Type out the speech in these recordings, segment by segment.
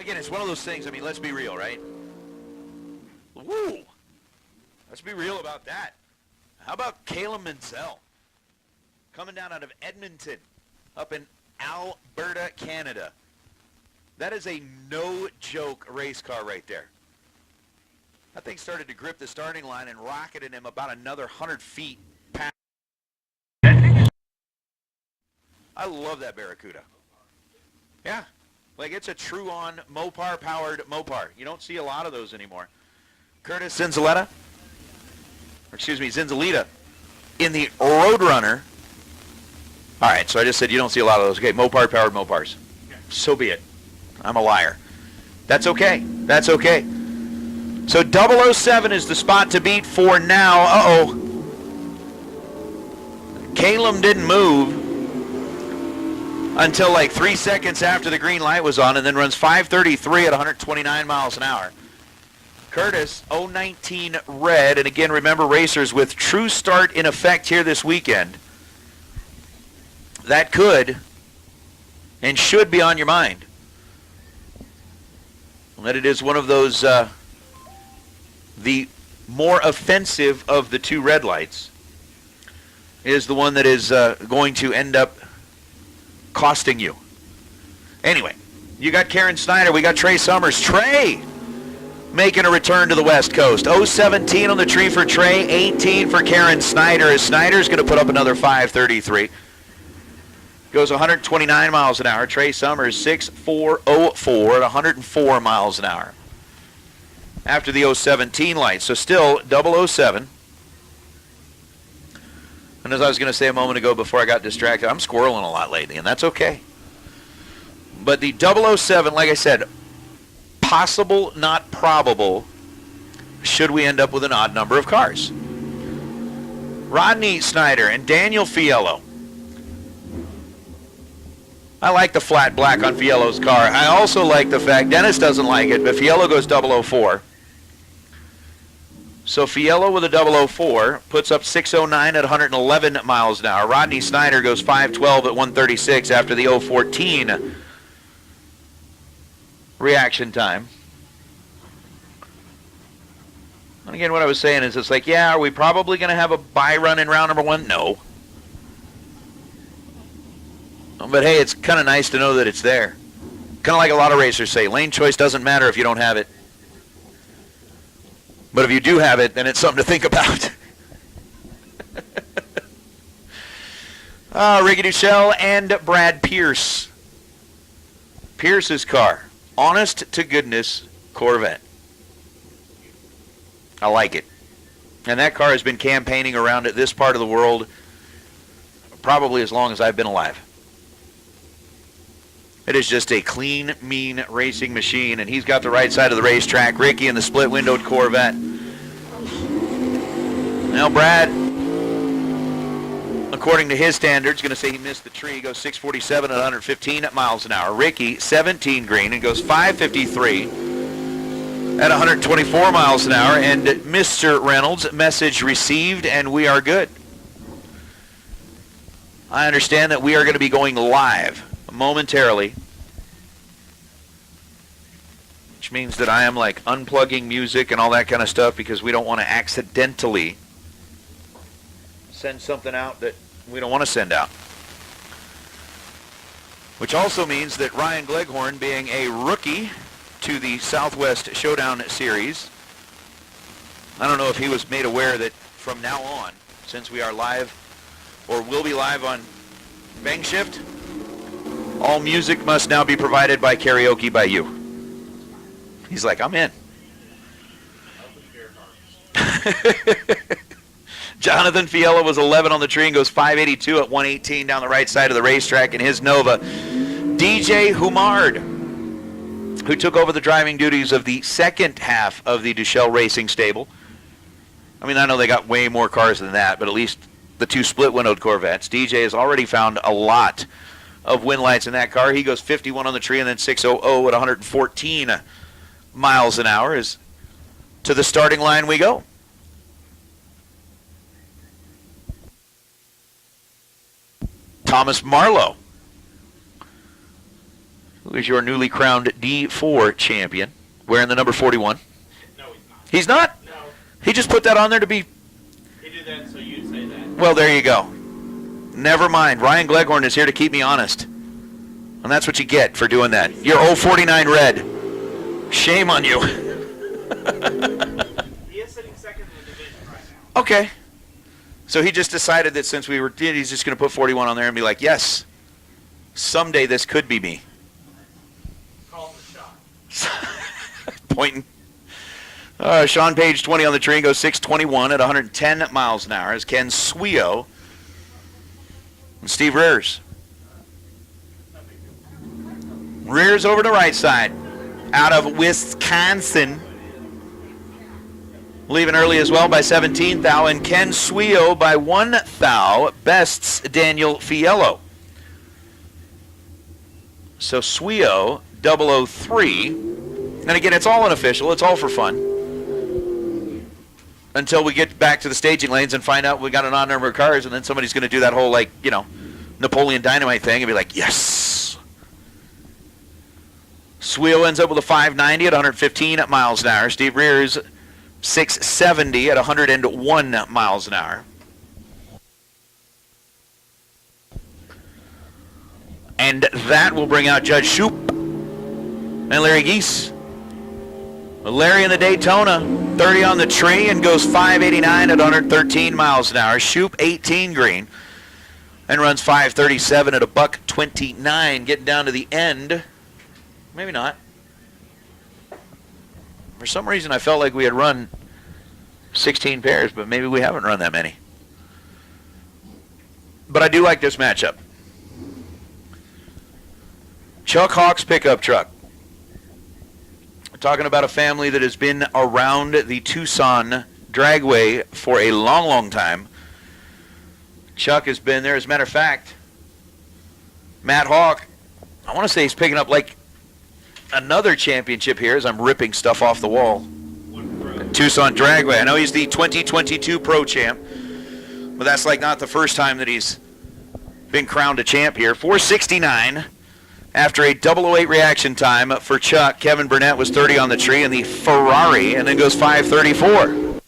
again, it's one of those things. I mean, let's be real, right? Woo! Let's be real about that. How about Kayla Menzel coming down out of Edmonton up in Alberta, Canada? That is a no-joke race car right there. That thing started to grip the starting line and rocketed him about another 100 feet past. I love that Barracuda. Yeah, like it's a true-on Mopar-powered Mopar. You don't see a lot of those anymore. Curtis Zinzaletta, Zinzalita in the Roadrunner. All right, so I just said you don't see a lot of those. Okay, Mopar-powered Mopars. So be it. I'm a liar. That's okay. That's okay. So 007 is the spot to beat for now. Uh-oh. Calum didn't move until like 3 seconds after the green light was on and then runs 5:33 at 129 miles an hour. Curtis, 019 red. And again, remember racers with true start in effect here this weekend. That could and should be on your mind. That it is one of those, the more offensive of the two red lights is the one that is going to end up costing you. Anyway, you got Karen Snyder, we got Trey Summers. Trey making a return to the West Coast. 017 on the tree for Trey, 18 for Karen Snyder, as Snyder's going to put up another 5:33. Goes 129 miles an hour. Trey Summers, 6:404 at 104 miles an hour. After the 017 light, so still 007. And as I was going to say a moment ago before I got distracted, I'm squirreling a lot lately, and that's okay. But the 007, like I said, possible, not probable, should we end up with an odd number of cars. Rodney Snyder and Daniel Fiello. I like the flat black on Fiello's car. I also like the fact, Dennis doesn't like it, but Fiello goes 004. So Fiello with a 004 puts up 609 at 111 miles an hour. Rodney Snyder goes 512 at 136 after the 014 reaction time. And again, what I was saying is it's like, yeah, are we probably going to have a bye run in round number one? No. But hey, it's kind of nice to know that it's there. Kind of like a lot of racers say, lane choice doesn't matter if you don't have it. But if you do have it, then it's something to think about. Ricky Duchelle and Brad Pierce. Pierce's car. Honest to goodness Corvette. I like it. And that car has been campaigning around this part of the world probably as long as I've been alive. It is just a clean, mean racing machine, and he's got the right side of the racetrack. Ricky in the split-windowed Corvette. Now Brad, according to his standards, going to say he missed the tree. Goes 647 at 115 miles an hour. Ricky, 17 green, and goes 553 at 124 miles an hour. And Mr. Reynolds, message received, and we are good. I understand that we are going to be going live momentarily, which means that I am like unplugging music and all that kind of stuff because we don't want to accidentally send something out that we don't want to send out. Which also means that Ryan Gleghorn, being a rookie to the Southwest Showdown series, I don't know if he was made aware that from now on, since we are live or will be live on Bang Shift, all music must now be provided by Karaoke by You. He's like, I'm in. Jonathan Fiella was 11 on the tree and goes 582 at 118 down the right side of the racetrack in his Nova. DJ Humard, who took over the driving duties of the second half of the Duchelle Racing stable. I mean, I know they got way more cars than that, but at least the two split-windowed Corvettes. DJ has already found a lot of win lights in that car. He goes 51 on the tree and then 600 at 114 miles an hour. As to the starting line we go. Thomas Marlowe who is your newly crowned D4 champion, wearing the number 41. No, he's not. He's not? No. He just put that on there to be... He did that so you'd say that. Well, there you go. Never mind. Ryan Gleghorn is here to keep me honest. And that's what you get for doing that. You're 049 red. Shame on you. He is sitting second in the division right now. Okay. So he just decided that since we were... He's just going to put 41 on there and be like, yes, someday this could be me. Call him the shot. Pointing. Sean Page, 20 on the tree, goes 6:21 at 110 miles an hour as Ken Swio and Steve Rears. Rears over to right side. Out of Wisconsin. Leaving early as well by 17 thou, and Ken Swio by 1 thou bests Daniel Fiello. So Swio, 003. And again, it's all unofficial. It's all for fun. Until we get back to the staging lanes and find out we got an odd number of cars, and then somebody's going to do that whole, like, you know, Napoleon Dynamite thing and be like, yes. Swio ends up with a 590 at 115 miles an hour. Steve Rears, 670 at 101 miles an hour. And that will bring out Judge Shoop and Larry Geese. Larry in the Daytona, 30 on the tree and goes 589 at 113 miles an hour. Shoop 18 green and runs 537 at a $129. Getting down to the end. Maybe not. For some reason I felt like we had run 16 pairs, but maybe we haven't run that many. But I do like this matchup. Chuck Hawk's pickup truck. We're talking about a family that has been around the Tucson Dragway for a long, long time. Chuck has been there. As a matter of fact, Matt Hawk, I want to say he's picking up like another championship here as I'm ripping stuff off the wall. Tucson Dragway. I know he's the 2022 Pro Champ, but that's like not the first time that he's been crowned a champ here. 469. After a 008 reaction time for Chuck, Kevin Burnett was 30 on the tree in the Ferrari, and then goes 534.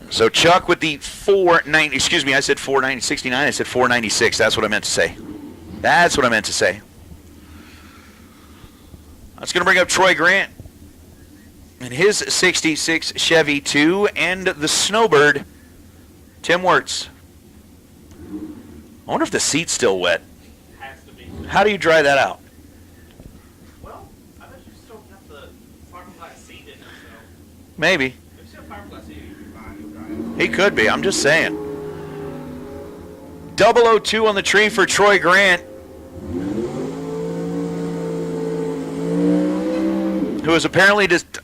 So Chuck with the 490, excuse me, I said 490, 69, I said 496. That's what I meant to say. That's what I meant to say. That's going to bring up Troy Grant and his 66 Chevy 2 and the Snowbird, Tim Wirtz. I wonder if the seat's still wet. Has to be. How do you dry that out? Well, I bet you still got the fiberglass seat in it, so. Maybe. If you still have fiberglass seat, you'll be fine. You'll dry it. He could be. I'm just saying. 002 on the tree for Troy Grant, who is apparently just...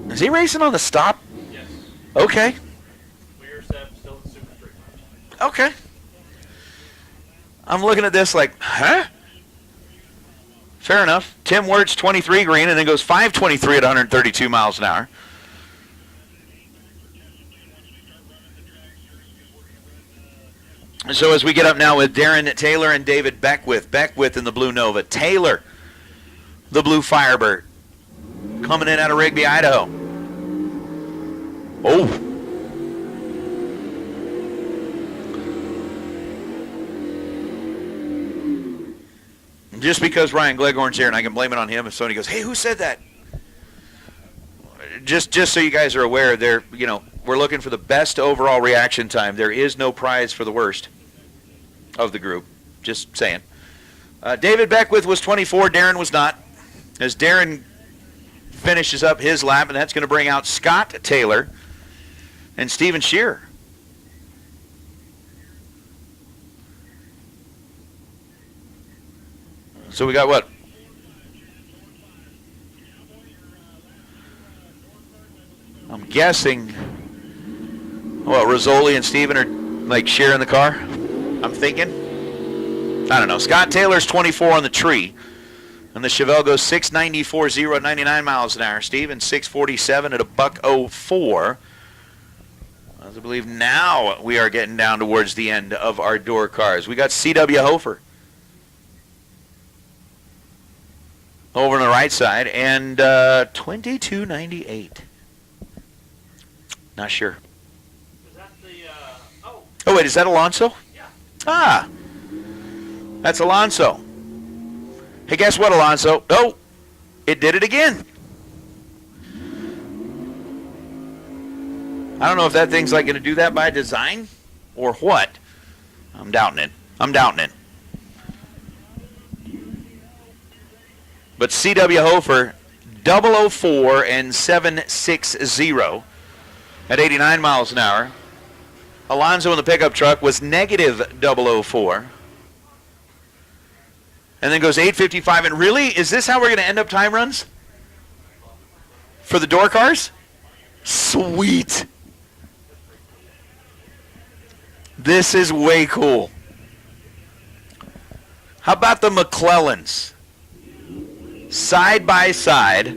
Is he racing on the stop? Yes. Okay. We're still in Super Street. Okay. I'm looking at this like, huh? Fair enough. Tim Wirtz, 23 green, and then goes 523 at 132 miles an hour. So as we get up now with Darren Taylor and David Beckwith. Beckwith in the Blue Nova. Taylor, the Blue Firebird. Coming in out of Rigby, Idaho. Oh. Just because Ryan Gleghorn's here and I can blame it on him if somebody goes, hey, who said that? Just so you guys are aware, we're looking for the best overall reaction time. There is no prize for the worst of the group. Just saying. David Beckwith was 24. Darren was not. As Darren finishes up his lap, and that's going to bring out Scott Taylor and Steven Shearer. So we got what? I'm guessing, Rizzoli and Steven are like sharing the car? I'm thinking. I don't know. Scott Taylor's 24 on the tree. And the Chevelle goes 694.0 at 99 miles an hour, Steve, and 647 at a $1.04. As I believe now we are getting down towards the end of our door cars. We got C.W. Hofer over on the right side, and 22.98. Not sure. Is that the, Oh, wait, is that Alonso? Yeah. Ah, that's Alonso. Hey, guess what, Alonso? Oh, it did it again. I don't know if that thing's like going to do that by design or what. I'm doubting it. But C.W. Hofer, 004 and 760 at 89 miles an hour. Alonso in the pickup truck was negative 004. And then goes 855. And really, is this how we're going to end up time runs? For the door cars? Sweet. This is way cool. How about the McClellans? Side by side.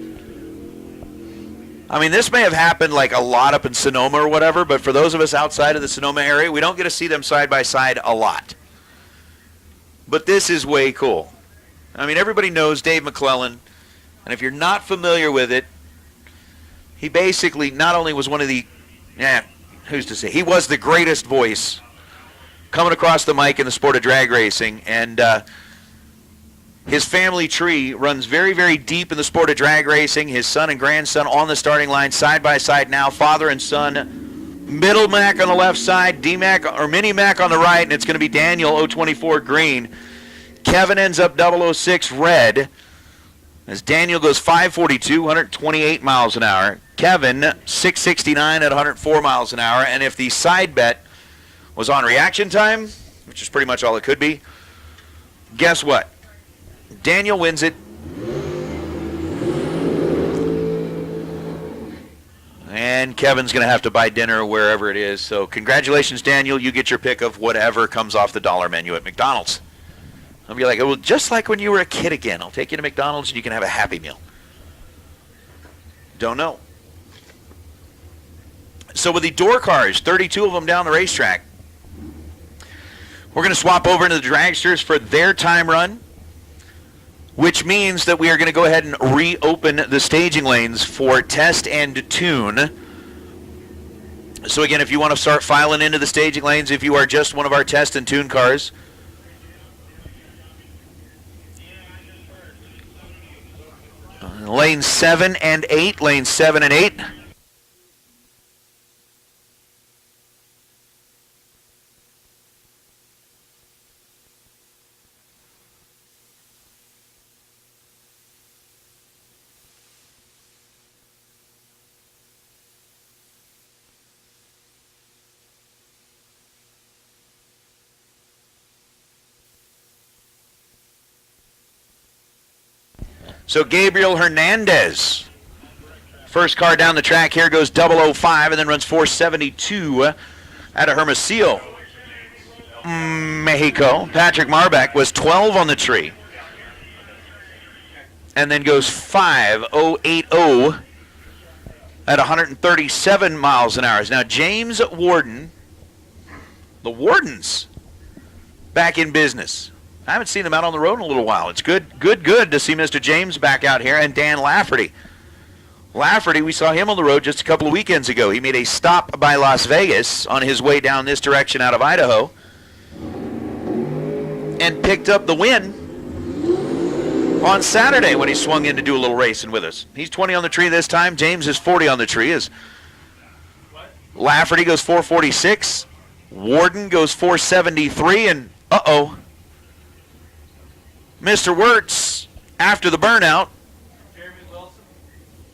I mean, this may have happened like a lot up in Sonoma or whatever, but for those of us outside of the Sonoma area, we don't get to see them side by side a lot. But this is way cool. I mean, everybody knows Dave McClellan, and if you're not familiar with it, he basically not only was one of the, who's to say, he was the greatest voice coming across the mic in the sport of drag racing, and his family tree runs very, very deep in the sport of drag racing. His son and grandson on the starting line, side by side now, father and son. Middle Mac on the left side, D-Mac or Mini Mac on the right, and it's going to be Daniel 024 green. Kevin ends up 006 red, as Daniel goes 542, 128 miles an hour. Kevin, 669 at 104 miles an hour, and if the side bet was on reaction time, which is pretty much all it could be, guess what? Daniel wins it. And Kevin's going to have to buy dinner wherever it is. So congratulations, Daniel. You get your pick of whatever comes off the dollar menu at McDonald's. I'll be like, well, just like when you were a kid again. I'll take you to McDonald's and you can have a Happy Meal. Don't know. So with the door cars, 32 of them down the racetrack, we're going to swap over into the dragsters for their time run, which means that we are going to go ahead and reopen the staging lanes for test and tune. So again, if you want to start filing into the staging lanes, if you are just one of our test and tune cars, lane 7 and 8, lane 7 and 8. So Gabriel Hernandez, first car down the track here, goes 005 and then runs 472 out of Hermosillo, Mexico. Patrick Marbeck was 12 on the tree and then goes 5080 at 137 miles an hour. Now James Warden, the Wardens, back in business. I haven't seen them out on the road in a little while. It's good to see Mr. James back out here, and Dan Lafferty. Lafferty, we saw him on the road just a couple of weekends ago. He made a stop by Las Vegas on his way down this direction out of Idaho and picked up the win on Saturday when he swung in to do a little racing with us. He's 20 on the tree this time. James is 40 on the tree. As Lafferty goes 446. Warden goes 473, and Mr. Wirtz, after the burnout,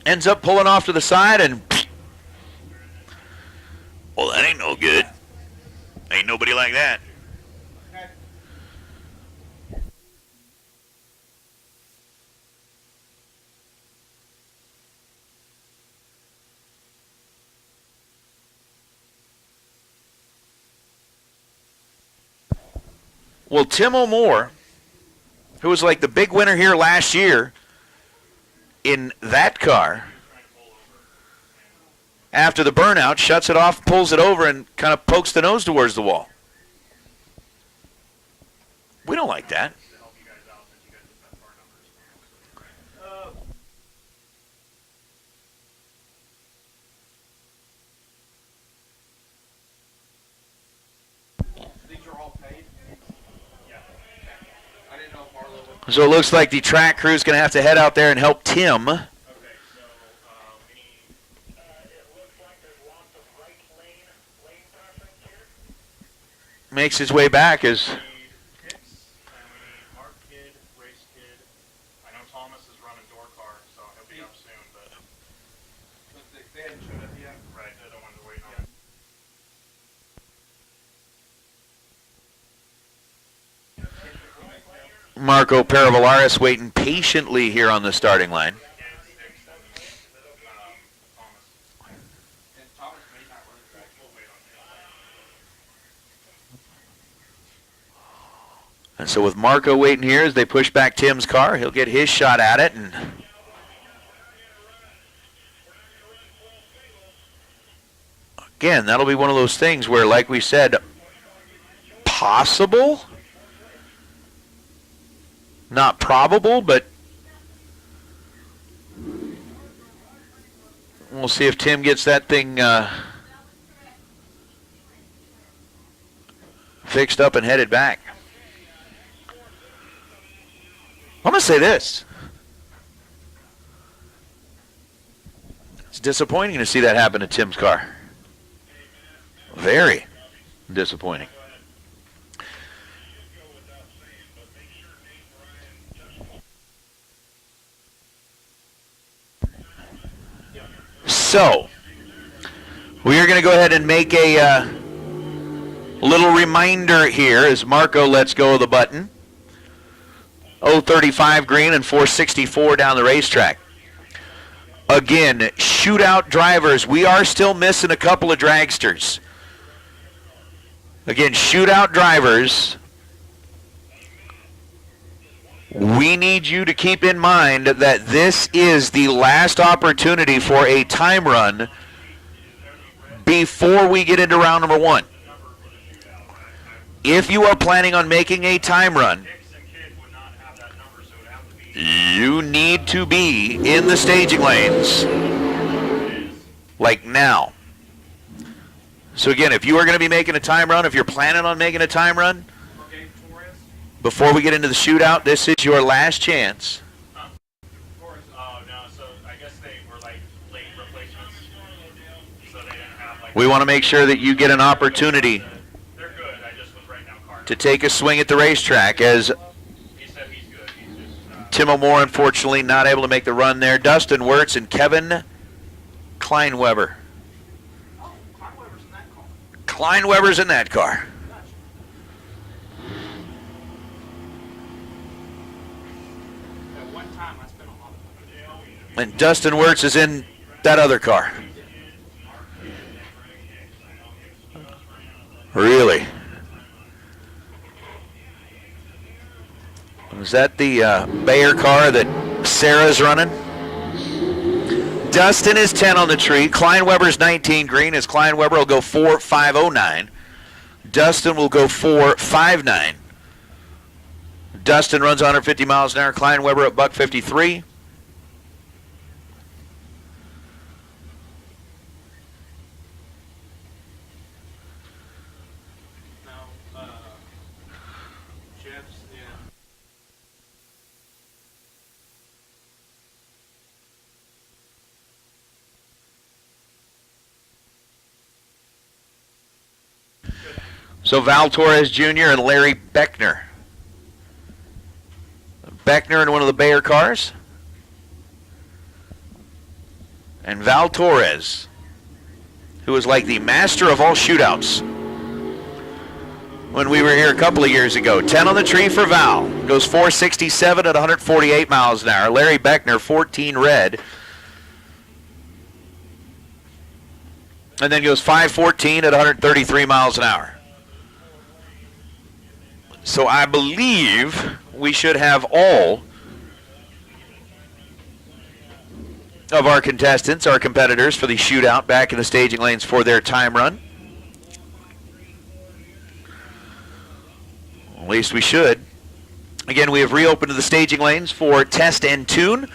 ends up pulling off to the side, and well, that ain't no good. Ain't nobody like that. Well, Tim O'More who was like the big winner here last year in that car, after the burnout, shuts it off, pulls it over, and kind of pokes the nose towards the wall. We don't like that. These are all paid? Yeah. I didn't know if Marlo would. So it looks like the track crew is going to have to head out there and help Tim. Okay, so we need. It looks like there's lots of right lane preference here. Makes his way back as We need Hicks, and we need Mark Kid, Race Kid. I know Thomas is running door car, so he'll be up soon, but they hadn't showed up yet. Right, they're the ones waiting on it. Marco Paravalaris waiting patiently here on the starting line. And so with Marco waiting here as they push back Tim's car, he'll get his shot at it. And again, that'll be one of those things where, like we said, possible, not probable, but we'll see if Tim gets that thing fixed up and headed back. I'm going to say this. It's disappointing to see that happen to Tim's car. Very disappointing. So, we are going to go ahead and make a little reminder here as Marco lets go of the button. 035 green and 464 down the racetrack. Again, shootout drivers, we are still missing a couple of dragsters. Again, shootout drivers, we need you to keep in mind that this is the last opportunity for a time run before we get into round number one. If you are planning on making a time run, you need to be in the staging lanes like now. So again, if you are going to be making a time run, if you're planning on making a time run, before we get into the shootout, this is your last chance. Oh, no, so I guess they were like late replacements. So they didn't have like. We want to make sure that you get an opportunity They're good. I just was writing down card. to take a swing at the racetrack as He said he's good. He's just. Tim O'More, unfortunately, not able to make the run there. Dustin Wirtz and Kevin Kleinweber. Oh, Kleinweber's in that car. Kleinweber's in that car. At one time, I spent a lot of And Dustin Wirtz is in that other car. Really? Was that the Bayer car that Sarah's running? Dustin is 10 on the tree. Kleinweber's 19 green as Kleinweber will go 4.509. Dustin will go 4.59. Dustin runs 150 miles an hour. Kleinweber at $153. now, Jeff's, yeah. So Val Torres Jr. and Larry Beckner. Beckner in one of the Bayer cars. And Val Torres, who is like the master of all shootouts. When we were here a couple of years ago, 10 on the tree for Val. Goes 467 at 148 miles an hour. Larry Beckner, 14 red. And then goes 514 at 133 miles an hour. So I believe we should have all of our contestants, our competitors for the shootout, back in the staging lanes for their time run. At least we should. Again, we have reopened the staging lanes for test and tune.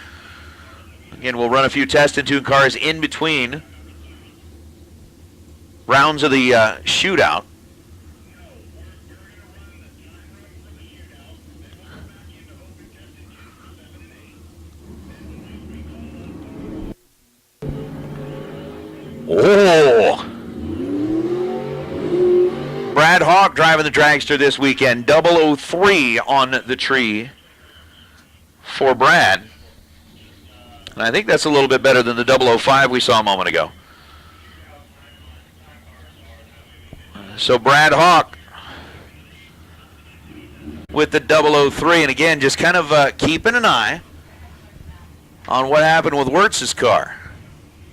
Again, we'll run a few test and tune cars in between rounds of the shootout. Oh! Brad Hawk driving the Dragster this weekend. 003 on the tree for Brad. And I think that's a little bit better than the 005 we saw a moment ago. So Brad Hawk with the 003. And again, just kind of keeping an eye on what happened with Wirtz's car,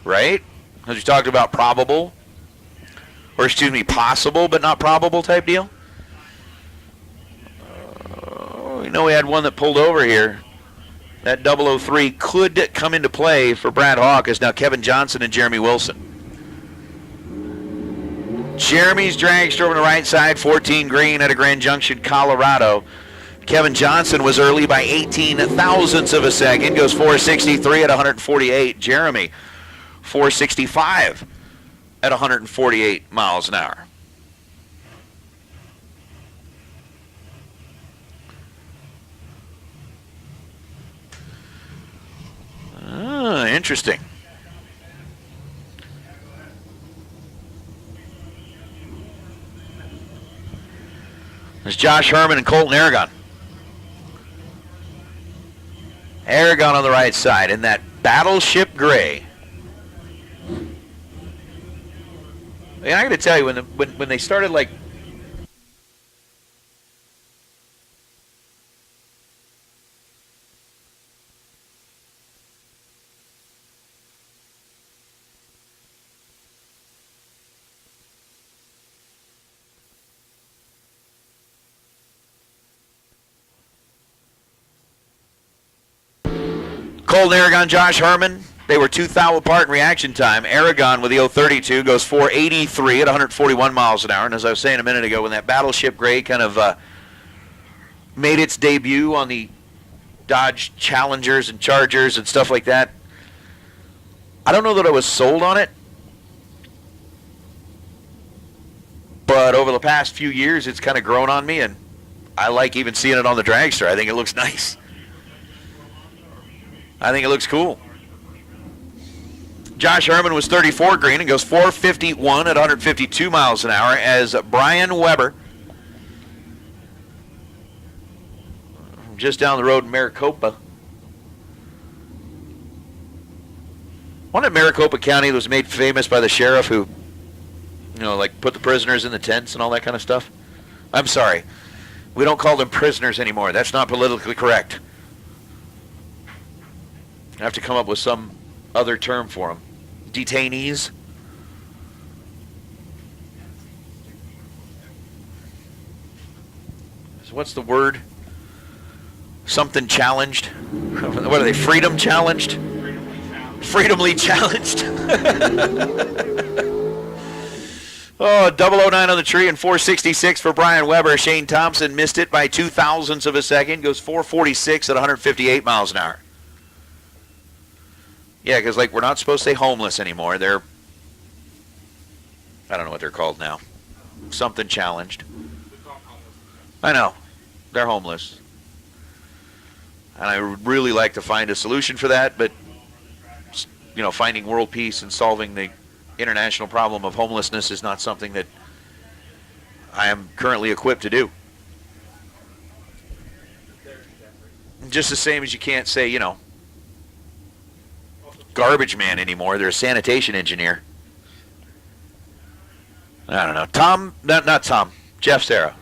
right? As we talked about probable, or excuse me, possible but not probable type deal. We know we had one that pulled over here. That 003 could come into play for Brad Hawk as now Kevin Johnson and Jeremy Wilson. Jeremy's Dragster over on the right side, 14 green at a Grand Junction, Colorado. Kevin Johnson was early by 18 thousandths of a second, goes 463 at 148. Jeremy, 465 at 148 miles an hour. Interesting. There's Josh Herman and Colton Aragon. Aragon on the right side in that battleship gray. And I got to tell you, when they started like Colton Aragon, Josh Herman, they were 2 thou apart in reaction time. Aragon with the 032 goes 483 at 141 miles an hour. And as I was saying a minute ago, when that Battleship Gray kind of made its debut on the Dodge Challengers and Chargers and stuff like that, I don't know that I was sold on it. But over the past few years, it's kind of grown on me, and I like even seeing it on the Dragster. I think it looks nice. I think it looks cool. Josh Herman was 34 green and goes 451 at 152 miles an hour as Brian Weber, just down the road in Maricopa. One in Maricopa County that was made famous by the sheriff who, like put the prisoners in the tents and all that kind of stuff. I'm sorry. We don't call them prisoners anymore. That's not politically correct. I have to come up with some other term for them. Detainees. So what's the word? Something challenged. What are they? Freedom challenged? Freedomly challenged. Oh, 009 on the tree and 466 for Brian Weber. Shane Thompson missed it by 2 thousandths of a second. Goes 446 at 158 miles an hour. Yeah, because we're not supposed to say homeless anymore. They're, I don't know what they're called now. Something challenged. I know. They're homeless. And I would really like to find a solution for that, but, finding world peace and solving the international problem of homelessness is not something that I am currently equipped to do. Just the same as you can't say, garbage man anymore. They're a sanitation engineer. I don't know. Tom, not Tom. Jeff Serra.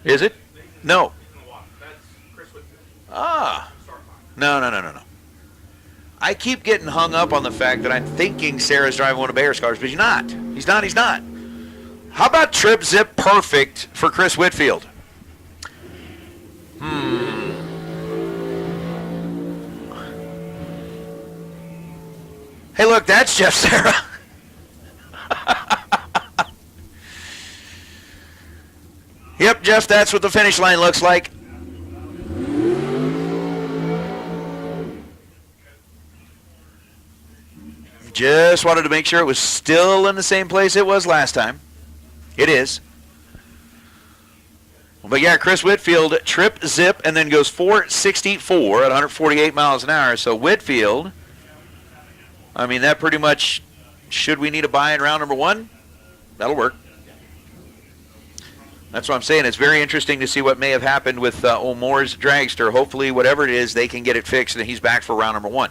Is it? No. Ah. No. I keep getting hung up on the fact that I'm thinking Sarah's driving one of Bayer's cars, but he's not. He's not. How about Trip Zip Perfect for Chris Whitfield? Hey, look, that's Jeff Serra. Yep, Jeff, that's what the finish line looks like. Just wanted to make sure it was still in the same place it was last time. It is. But yeah, Chris Whitfield trip, zip, and then goes 464 at 148 miles an hour. So Whitfield, I mean, that pretty much, should we need a buy in round number one? That'll work. That's what I'm saying. It's very interesting to see what may have happened with O'Moore's Dragster. Hopefully, whatever it is, they can get it fixed, and he's back for round number one.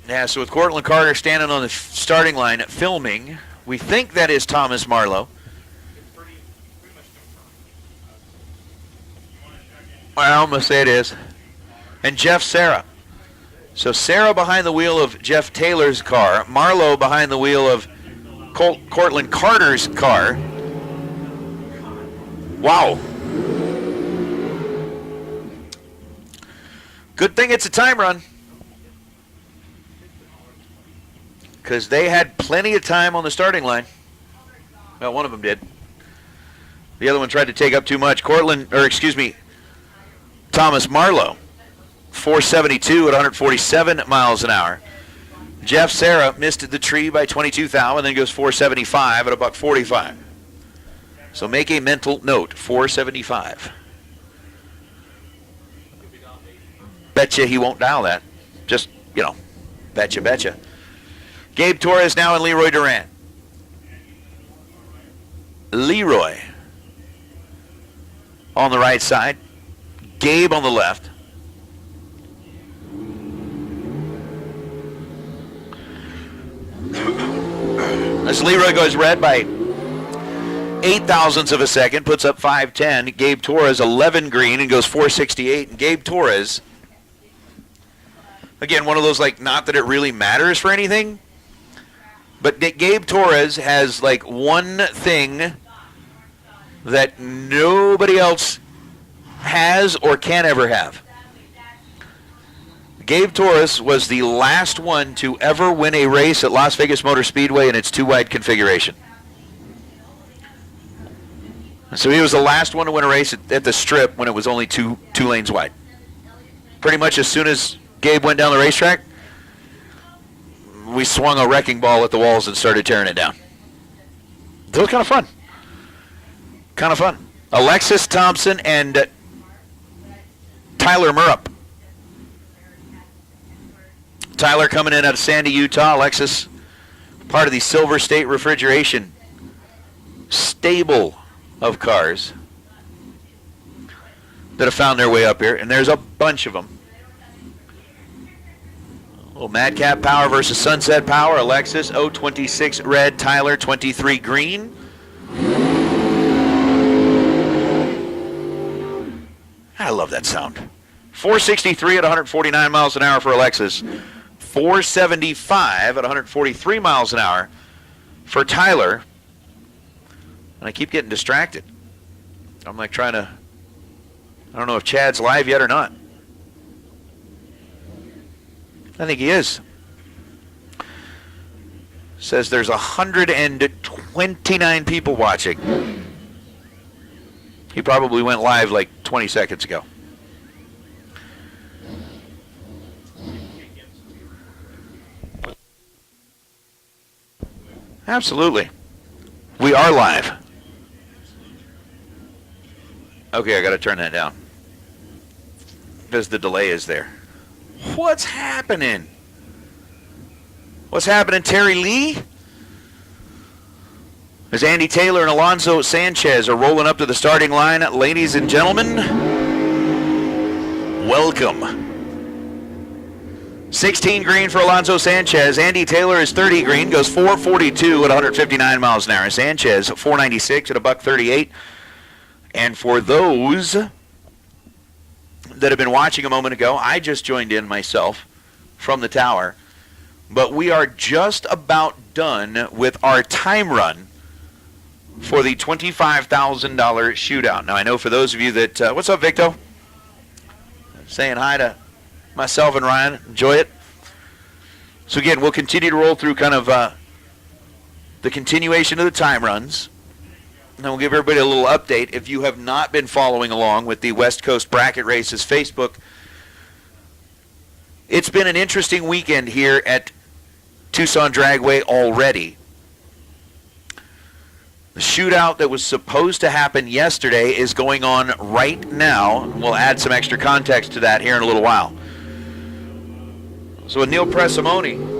Yeah, so with Cortland Carter standing on the starting line filming, we think that is Thomas Marlowe. Well, I'm going to say it is. And Jeff Serra. So Serra behind the wheel of Jeff Taylor's car, Marlowe behind the wheel of Cortland Carter's car. Wow. Good thing it's a time run, because they had plenty of time on the starting line. Well, one of them did. The other one tried to take up too much. Thomas Marlowe, 472 at 147 miles an hour. Jeff Serra missed the tree by 22 thou and then goes 475 at $145. So make a mental note, 475. Betcha he won't dial that. Just, betcha. Gabe Torres now in Leroy Durant. Leroy on the right side. Gabe on the left. As Leroy goes red by 8 thousandths of a second, puts up 5:10. Gabe Torres 11 green and goes 468. And Gabe Torres, again, one of those, not that it really matters for anything, but Gabe Torres has one thing that nobody else has or can ever have. Gabe Torres was the last one to ever win a race at Las Vegas Motor Speedway in its two-wide configuration. So he was the last one to win a race at the Strip when it was only two lanes wide. Pretty much as soon as Gabe went down the racetrack, we swung a wrecking ball at the walls and started tearing it down. It was kind of fun. Alexis Thompson and Tyler Murrup. Tyler coming in out of Sandy, Utah. Alexis, part of the Silver State Refrigeration stable of cars that have found their way up here, and there's a bunch of them. Madcap Power versus Sunset Power. Alexis, 026 red. Tyler, 23 green. I love that sound. 463 at 149 miles an hour for Alexis. 475 at 143 miles an hour for Tyler. And I keep getting distracted. I'm I don't know if Chad's live yet or not. I think he is. Says there's 129 people watching. He probably went live 20 seconds ago. Absolutely. We are live. Okay, I got to turn that down because the delay is there. What's happening? What's happening, Terry Lee? As Andy Taylor and Alonso Sanchez are rolling up to the starting line, ladies and gentlemen, welcome. 16 green for Alonso Sanchez. Andy Taylor is 30 green, goes 442 at 159 miles an hour. Sanchez 496 at $138. And for those that have been watching a moment ago, I just joined in myself from the tower. But we are just about done with our time run for the $25,000 shootout. Now, I know for those of you that, what's up, Victo? Saying hi to myself and Ryan. Enjoy it. So, again, we'll continue to roll through kind of the continuation of the time runs. And then we'll give everybody a little update. If you have not been following along with the West Coast Bracket Races Facebook, it's been an interesting weekend here at Tucson Dragway already. The shootout that was supposed to happen yesterday is going on right now. We'll add some extra context to that here in a little while. So with Neil Presimoni.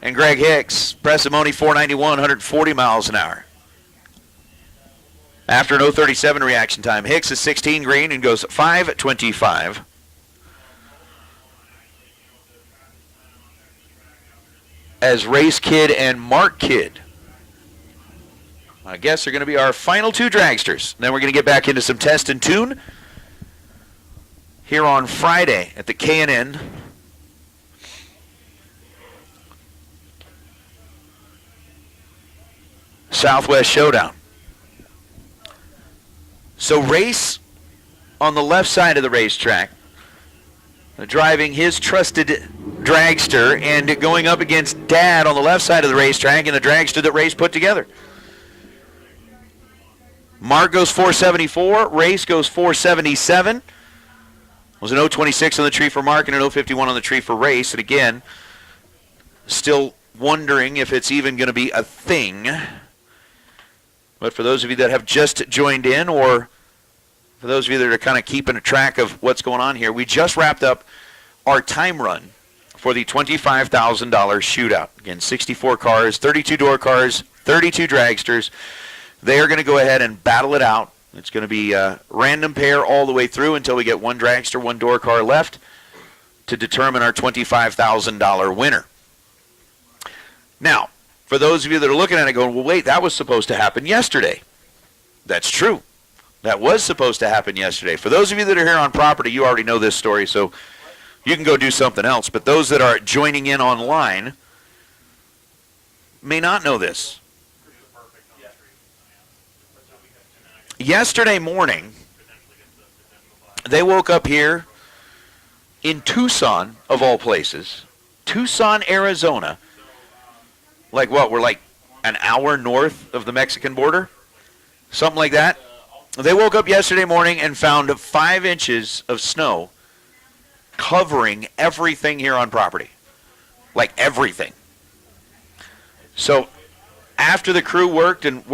And Greg Hicks, Presimoni 491, 140 miles an hour. After an 037 reaction time, Hicks is 16 green and goes 525. As Race Kid and Mark Kid, I guess, are going to be our final two dragsters. Then we're going to get back into some test and tune here on Friday at the K&N Southwest Showdown. So Race on the left side of the racetrack, driving his trusted dragster and going up against Dad on the left side of the racetrack in the dragster that Race put together. Mark goes 474, Race goes 477. It was an 026 on the tree for Mark and an 051 on the tree for Race. And again, still wondering if it's even going to be a thing. But for those of you that have just joined in, or for those of you that are kind of keeping a track of what's going on here, we just wrapped up our time run for the $25,000 shootout. Again, 64 cars, 32 door cars, 32 dragsters. They are going to go ahead and battle it out. It's going to be a random pair all the way through until we get one dragster, one door car left to determine our $25,000 winner. Now, for those of you that are looking at it going, well, wait, that was supposed to happen yesterday. That's true. That was supposed to happen yesterday. For those of you that are here on property, you already know this story, so you can go do something else. But those that are joining in online may not know this. Yesterday morning, they woke up here in Tucson, of all places, Tucson, Arizona. Like what? We're like an hour north of the Mexican border? Something like that. They woke up yesterday morning and found 5 inches of snow covering everything here on property. Like everything. So after the crew worked and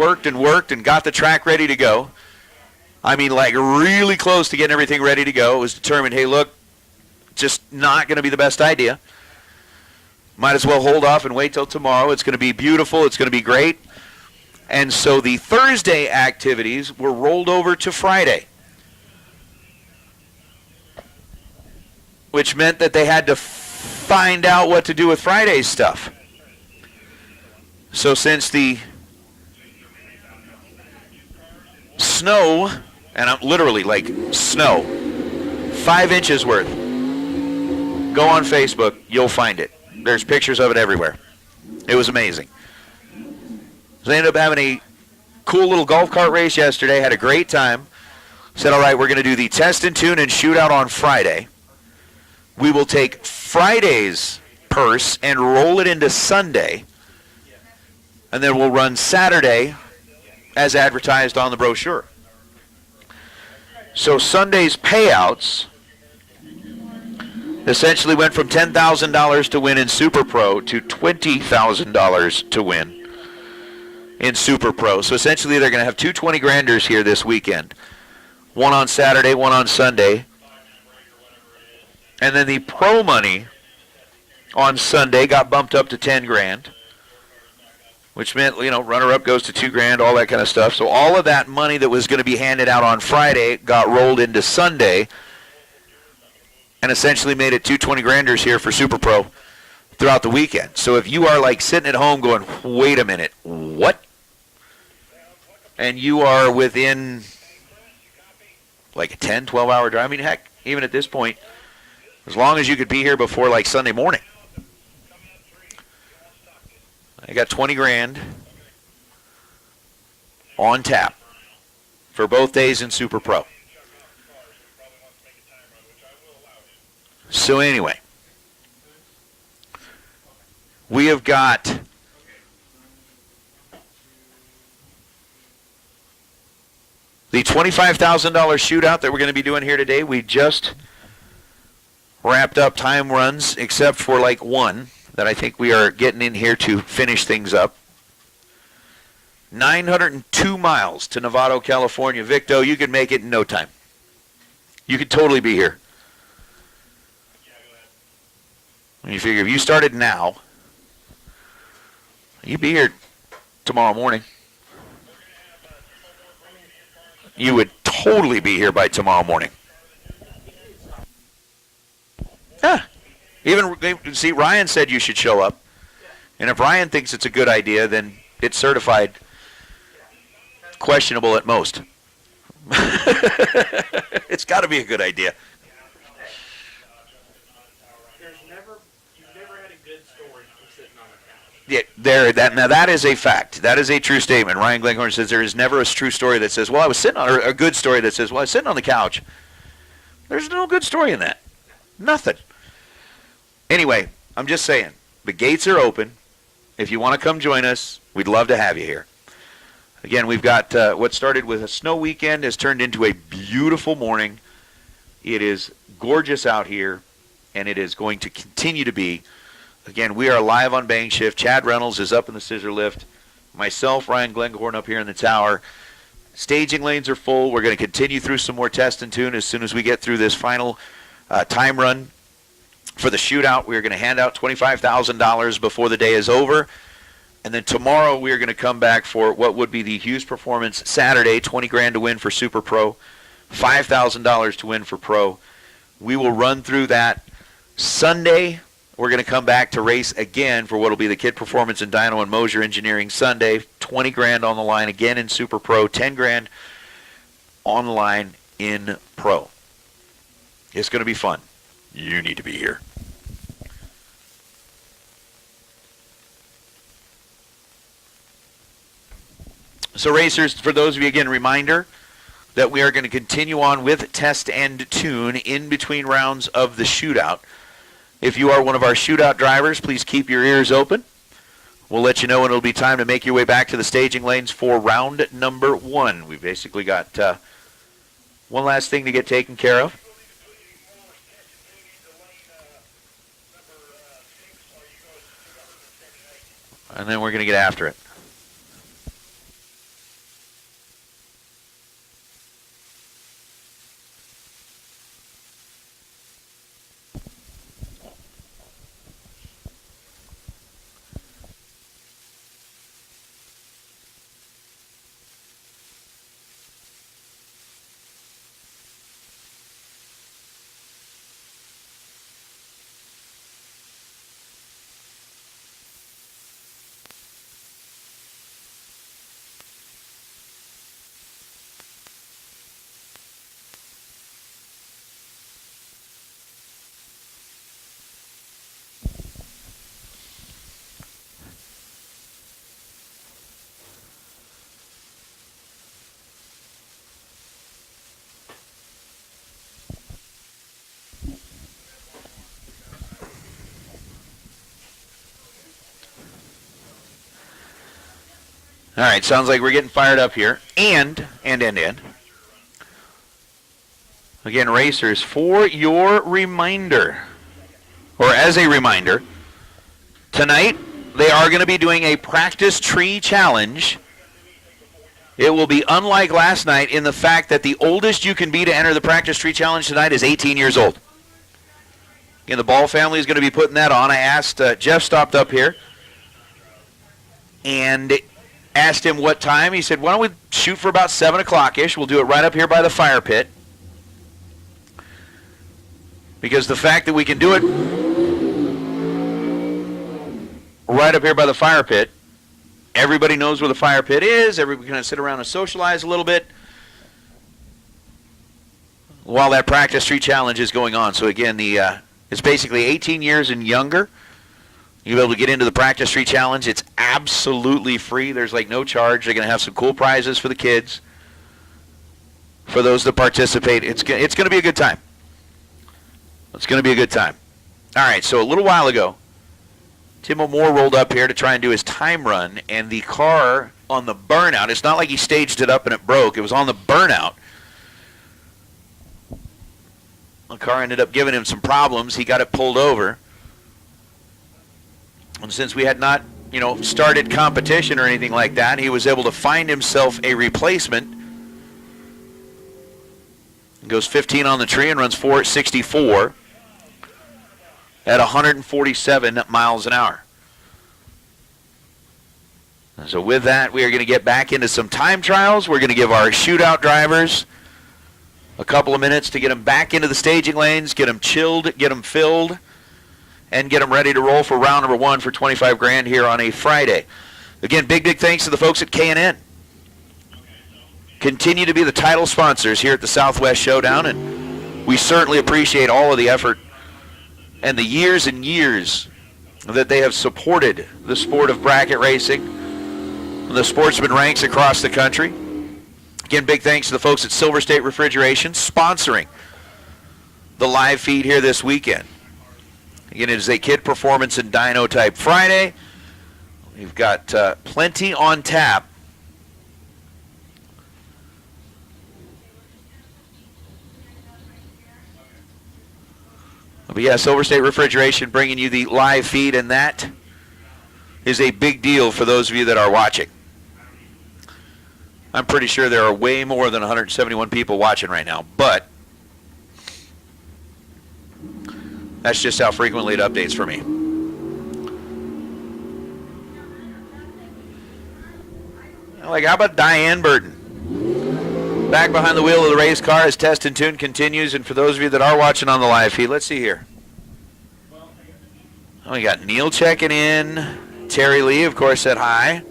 got the track ready to go, I mean like really close to getting everything ready to go, it was determined, hey look, just not going to be the best idea. Might as well hold off and wait till tomorrow. It's going to be beautiful. It's going to be great. And so the Thursday activities were rolled over to Friday, which meant that they had to find out what to do with Friday's stuff. So since the snow, and I'm literally like snow, 5 inches worth, go on Facebook, you'll find it. There's pictures of it everywhere. It was amazing. So they ended up having a cool little golf cart race yesterday, had a great time. Said, all right, we're going to do the test and tune and shootout on Friday. We will take Friday's purse and roll it into Sunday. And then we'll run Saturday as advertised on the brochure. So Sunday's payouts essentially went from $10,000 to win in Super Pro to $20,000 to win in Super Pro. So essentially they're going to have two 20-granders here this weekend. One on Saturday, one on Sunday. And then the pro money on Sunday got bumped up to 10 grand, which meant, you know, runner-up goes to 2 grand, all that kind of stuff. So all of that money that was going to be handed out on Friday got rolled into Sunday, and essentially made it two 20-granders here for Super Pro throughout the weekend. So if you are like sitting at home going, wait a minute, what? And you are within like a 10, 12-hour drive. I mean, heck, even at this point, as long as you could be here before like Sunday morning, I got 20 grand on tap for both days in Super Pro. So anyway, we have got the $25,000 shootout that we're going to be doing here today. We just wrapped up time runs, except for like one that I think we are getting in here to finish things up. 902 miles to Novato, California. Victo, you could make it in no time. You could totally be here. When you figure if you started now, you'd be here tomorrow morning. You would totally be here by tomorrow morning. Yeah. Even, see, Ryan said you should show up. And if Ryan thinks it's a good idea, then it's certified questionable at most. It's got to be a good idea. Yeah, now that is a fact. That is a true statement. Ryan Glenghorn says there is never a true story that says, well, I was sitting on, or a good story that says, well, I was sitting on the couch. There's no good story in that. Nothing. Anyway, I'm just saying, the gates are open. If you want to come join us, we'd love to have you here. Again, we've got what started with a snow weekend has turned into a beautiful morning. It is gorgeous out here, and it is going to continue to be. Again, we are live on Bang Shift. Chad Reynolds is up in the scissor lift. Myself, Ryan Glenghorn, up here in the tower. Staging lanes are full. We're going to continue through some more test and tune as soon as we get through this final time run for the shootout. We're going to hand out $25,000 before the day is over. And then tomorrow we are going to come back for what would be the Hughes Performance Saturday, 20 grand to win for Super Pro, $5,000 to win for Pro. We will run through that Sunday. We're going to come back to race again for what will be the Kid Performance and Dyno and Mosier Engineering Sunday. 20 grand on the line again in Super Pro, 10 grand on the line in Pro. It's going to be fun. You need to be here. So racers, for those of you, again, reminder that we are going to continue on with test and tune in between rounds of the shootout. If you are one of our shootout drivers, please keep your ears open. We'll let you know when it'll be time to make your way back to the staging lanes for round number one. We've basically got one last thing to get taken care of. And then we're going to get after it. All right, sounds like we're getting fired up here. And. Again, racers, for your reminder, or as a reminder, tonight they are going to be doing a practice tree challenge. It will be unlike last night in the fact that the oldest you can be to enter the practice tree challenge tonight is 18 years old. Again, the Ball family is going to be putting that on. I asked, Jeff stopped up here and asked him what time. He said, why don't we shoot for about 7 o'clock-ish. We'll do it right up here by the fire pit. Because the fact that we can do it right up here by the fire pit, everybody knows where the fire pit is. Everybody can sit around and socialize a little bit while that practice tree challenge is going on. So again, it's basically 18 years and younger You'll be able to get into the Practice Street Challenge. It's absolutely free. There's like no charge. They're going to have some cool prizes for the kids, for those that participate. It's going to be a good time. It's going to be a good time. All right, so a little while ago, Tim O'More rolled up here to try and do his time run, and the car on the burnout, it's not like he staged it up and it broke. It was on the burnout. The car ended up giving him some problems. He got it pulled over. And since we had not, started competition or anything like that, he was able to find himself a replacement. He goes 15 on the tree and runs 4.64 at 147 miles an hour. And so with that, we are going to get back into some time trials. We're going to give our shootout drivers a couple of minutes to get them back into the staging lanes, get them chilled, get them filled, and get them ready to roll for round number 1 for 25 grand here on a Friday. Again, big thanks to the folks at K&N. Continue to be the title sponsors here at the Southwest Showdown, and we certainly appreciate all of the effort and the years and years that they have supported the sport of bracket racing, the sportsman ranks across the country. Again, big thanks to the folks at Silver State Refrigeration sponsoring the live feed here this weekend. Again, it is a kid performance and dyno type Friday. We've got plenty on tap. But yeah, Silver State Refrigeration bringing you the live feed, and that is a big deal for those of you that are watching. I'm pretty sure there are way more than 171 people watching right now, but that's just how frequently it updates for me. Like, how about Diane Burton? Back behind the wheel of the race car as Test and Tune continues, and for those of you that are watching on the live feed, let's see here. Oh, we got Neil checking in. Terry Lee, of course, said hi.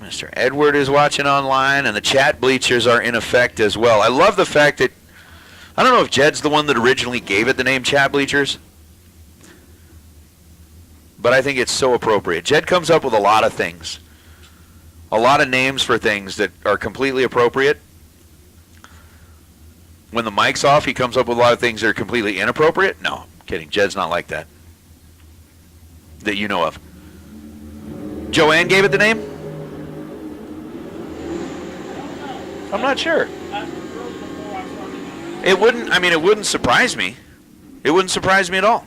Mr. Edward is watching online, and the chat bleachers are in effect as well. I love the fact that, I don't know if Jed's the one that originally gave it the name chat bleachers, but I think it's so appropriate. Jed comes up with a lot of things, a lot of names for things that are completely appropriate. When the mic's off, he comes up with a lot of things that are completely inappropriate. No, I'm kidding. Jed's not like that you know of. Joanne gave it the name? I'm not sure. It wouldn't surprise me. It wouldn't surprise me at all.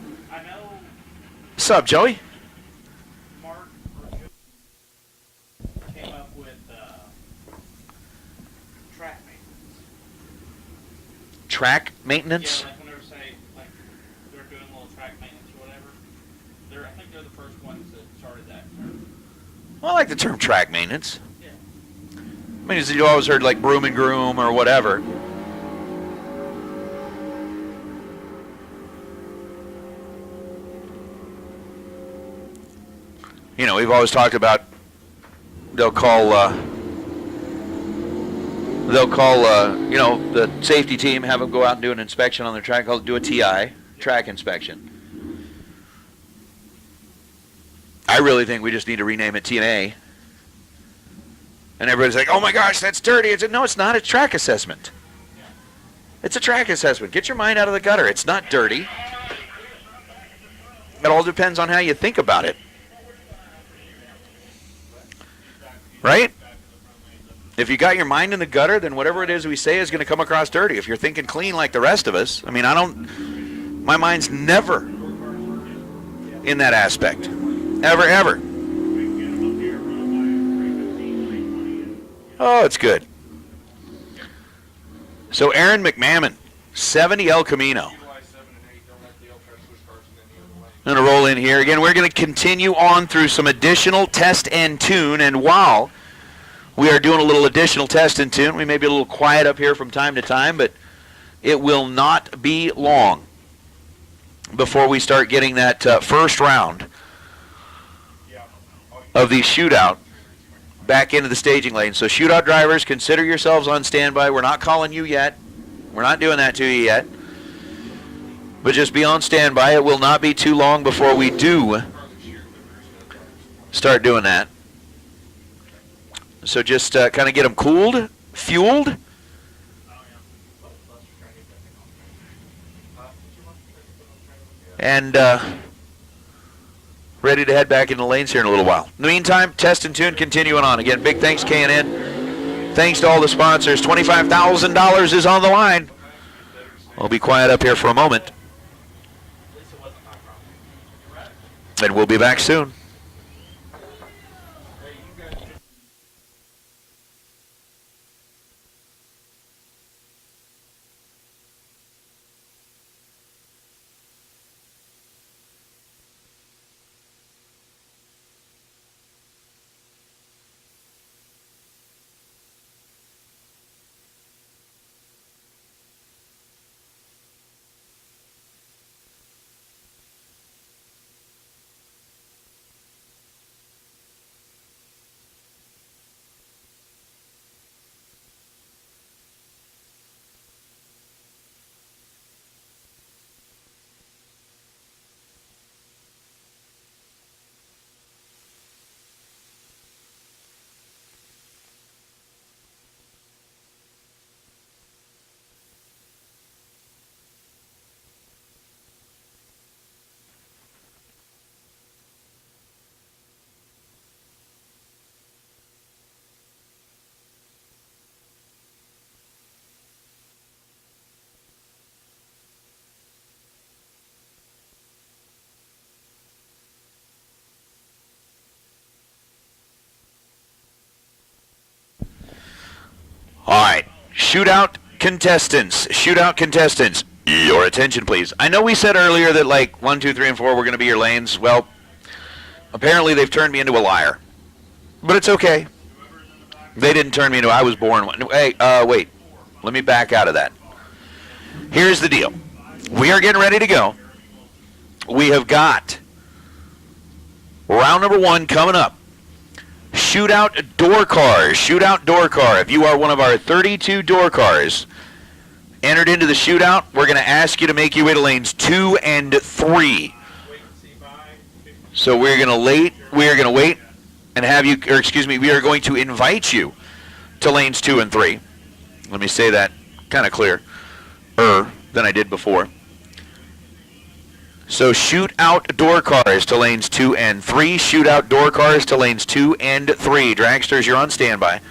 What's up, Joey? Mark came up with track maintenance. Track maintenance? Yeah, like whenever they're doing a little track maintenance or whatever. I think they're the first ones that started that term. Well, I like the term track maintenance. Yeah. I mean, you always heard like broom and groom or whatever. We've always talked about they'll call the safety team, have them go out and do an inspection on their track, do a TI, track inspection. I really think we just need to rename it TNA. And everybody's like, oh my gosh, that's dirty. No, it's not. It's track assessment. It's a track assessment. Get your mind out of the gutter. It's not dirty. It all depends on how you think about it. Right? If you got your mind in the gutter, then whatever it is we say is going to come across dirty. If you're thinking clean like the rest of us, my mind's never in that aspect. Ever, ever. Oh, it's good. So Aaron McMahon, 70 El Camino. I'm going to roll in here. Again, we're going to continue on through some additional test and tune. And while we are doing a little additional test and tune, we may be a little quiet up here from time to time, but it will not be long before we start getting that first round of the shootout back into the staging lane. So shootout drivers, consider yourselves on standby. We're not calling you yet. We're not doing that to you yet. But just be on standby. It will not be too long before we do start doing that. So just kind of get them cooled, fueled, and ready to head back into the lanes here in a little while. In the meantime, test and tune continuing on. Again, big thanks, K&N. Thanks to all the sponsors. $25,000 is on the line. I'll be quiet up here for a moment. And we'll be back soon. All right, shootout contestants, your attention please. I know we said earlier that like 1, 2, 3, and 4 were going to be your lanes. Well, apparently they've turned me into a liar, but it's okay. They didn't turn me into, I was born one. Hey, wait, let me back out of that. Here's the deal. We are getting ready to go. We have got round number 1 coming up. Shootout door cars. Shootout door car. If you are one of our 32 door cars entered into the shootout, we're going to ask you to make your way to lanes 2 and 3. So we're going to wait and have you, or excuse me, we are going to invite you to lanes 2 and 3. Let me say that kind of clearer than I did before. So shootout door cars to lanes 2 and 3. Shootout door cars to lanes 2 and 3. Dragsters, you're on standby.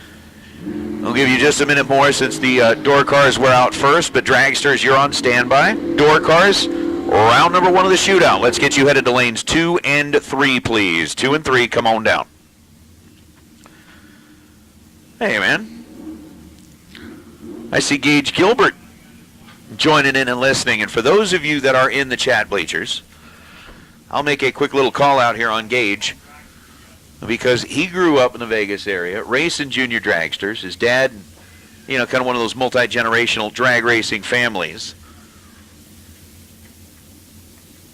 I'll give you just a minute more since the door cars were out first, but Dragsters, you're on standby. Door cars, round number 1 of the shootout. Let's get you headed to lanes 2 and 3, please. 2 and 3, come on down. Hey, man. I see Gage Gilbert joining in and listening. And for those of you that are in the chat bleachers, I'll make a quick little call out here on Gage because he grew up in the Vegas area, racing junior dragsters. His dad, you know, kind of one of those multi-generational drag racing families.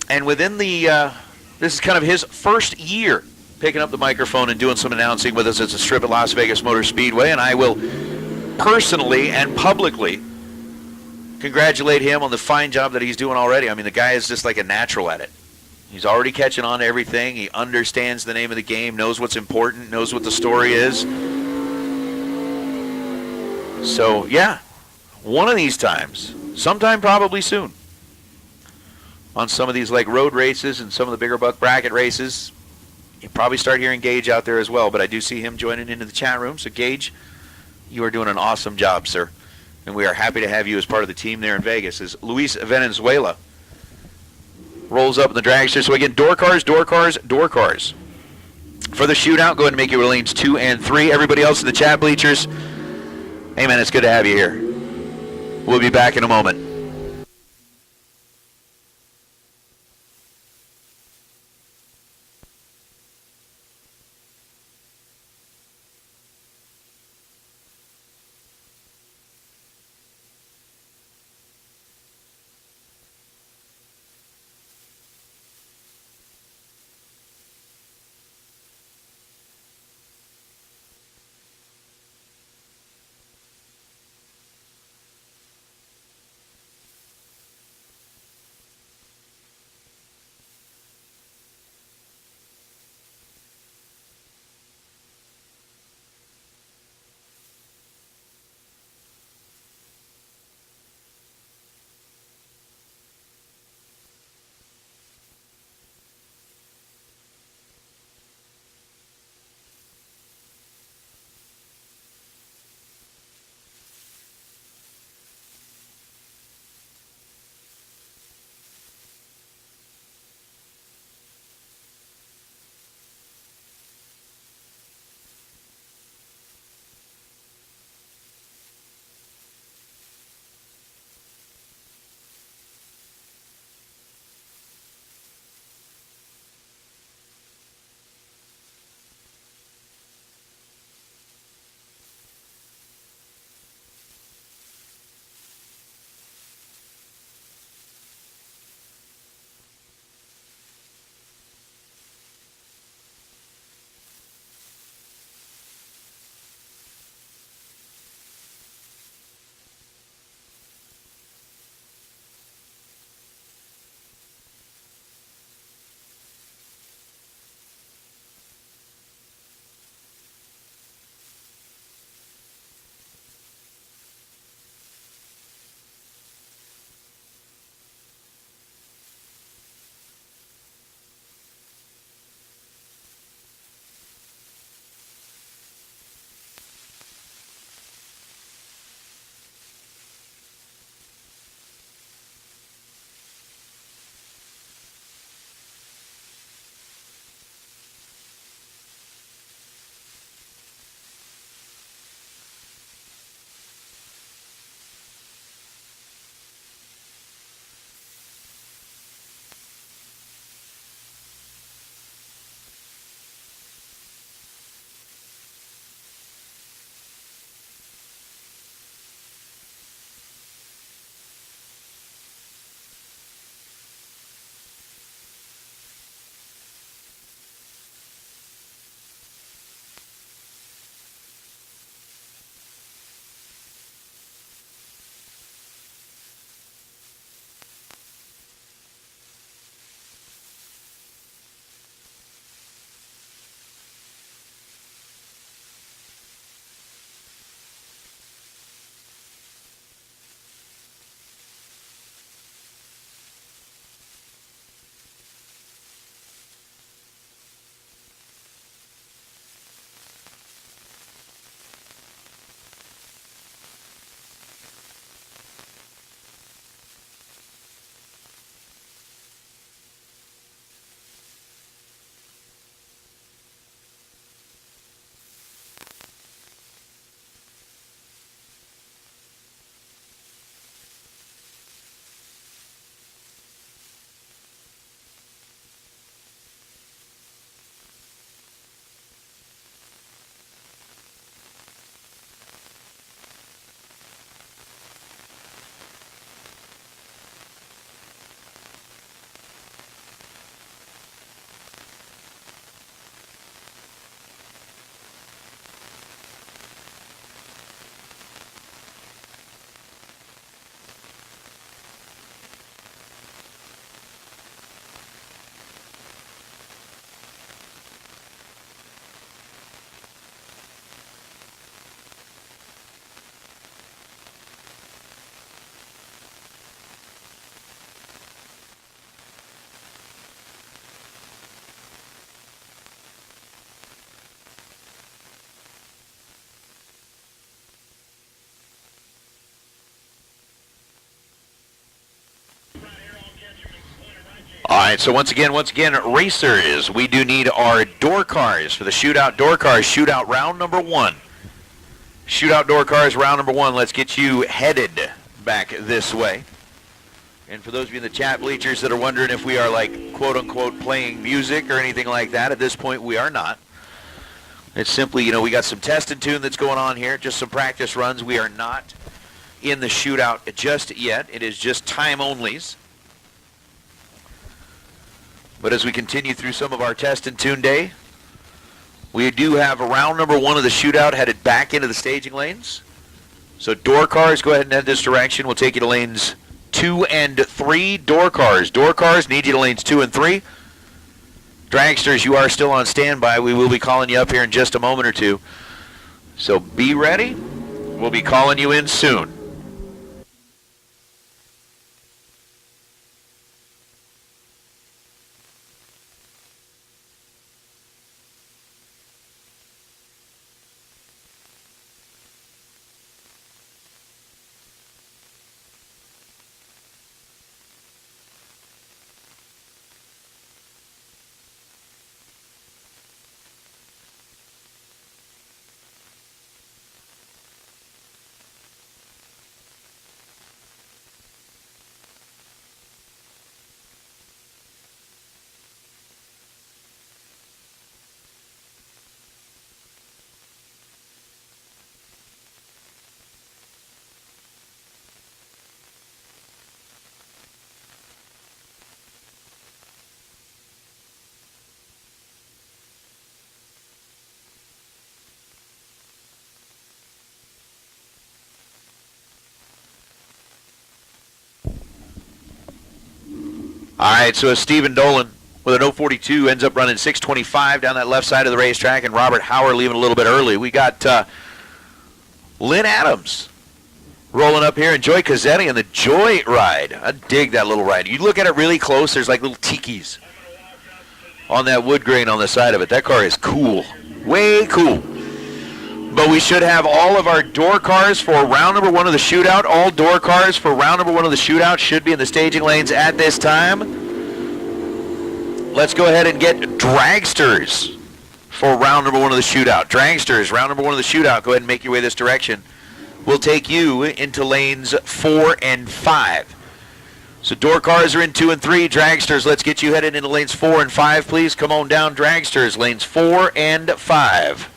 And within the, this is kind of his first year picking up the microphone and doing some announcing with us at the strip at Las Vegas Motor Speedway. And I will personally and publicly congratulate him on the fine job that he's doing already. I mean, the guy is just like a natural at it. He's already catching on to everything. He understands the name of the game, knows what's important, knows what the story is. So, yeah, one of these times, sometime probably soon, on some of these like road races and some of the bigger buck bracket races, you probably start hearing Gage out there as well. But I do see him joining into the chat room. So, Gage, you are doing an awesome job, sir. And we are happy to have you as part of the team there in Vegas as Luis Venezuela rolls up in the dragster. So again, door cars, door cars, door cars. For the shootout, go ahead and make your lanes 2 and 3. Everybody else in the chat bleachers, hey man, it's good to have you here. We'll be back in a moment. All right, so once again, racers, we do need our door cars for the shootout door cars. Shootout round number 1. Shootout door cars round number 1. Let's get you headed back this way. And for those of you in the chat bleachers that are wondering if we are like quote-unquote playing music or anything like that, at this point we are not. It's simply, you know, we got some test and tune that's going on here, just some practice runs. We are not in the shootout just yet. It is just time onlys. But as we continue through some of our test and tune day, we do have round number 1 of the shootout headed back into the staging lanes. So door cars, go ahead and head this direction. We'll take you to lanes 2 and 3. Door cars need you to lanes 2 and 3. Dragsters, you are still on standby. We will be calling you up here in just a moment or two. So be ready. We'll be calling you in soon. All right, so Stephen Dolan with an 042 ends up running 625 down that left side of the racetrack, and Robert Howard leaving a little bit early. We got Lynn Adams rolling up here, and Joy Cazzetti in the Joy ride. I dig that little ride. You look at it really close, there's like little tikis on that wood grain on the side of it. That car is cool, way cool. But we should have all of our door cars for round number 1 of the shootout. All door cars for round number 1 of the shootout should be in the staging lanes at this time. Let's go ahead and get dragsters for round number 1 of the shootout. Dragsters, round number 1 of the shootout. Go ahead and make your way this direction. We'll take you into lanes 4 and 5. So door cars are in 2 and 3. Dragsters, let's get you headed into lanes 4 and 5, please. Come on down, dragsters, lanes 4 and 5.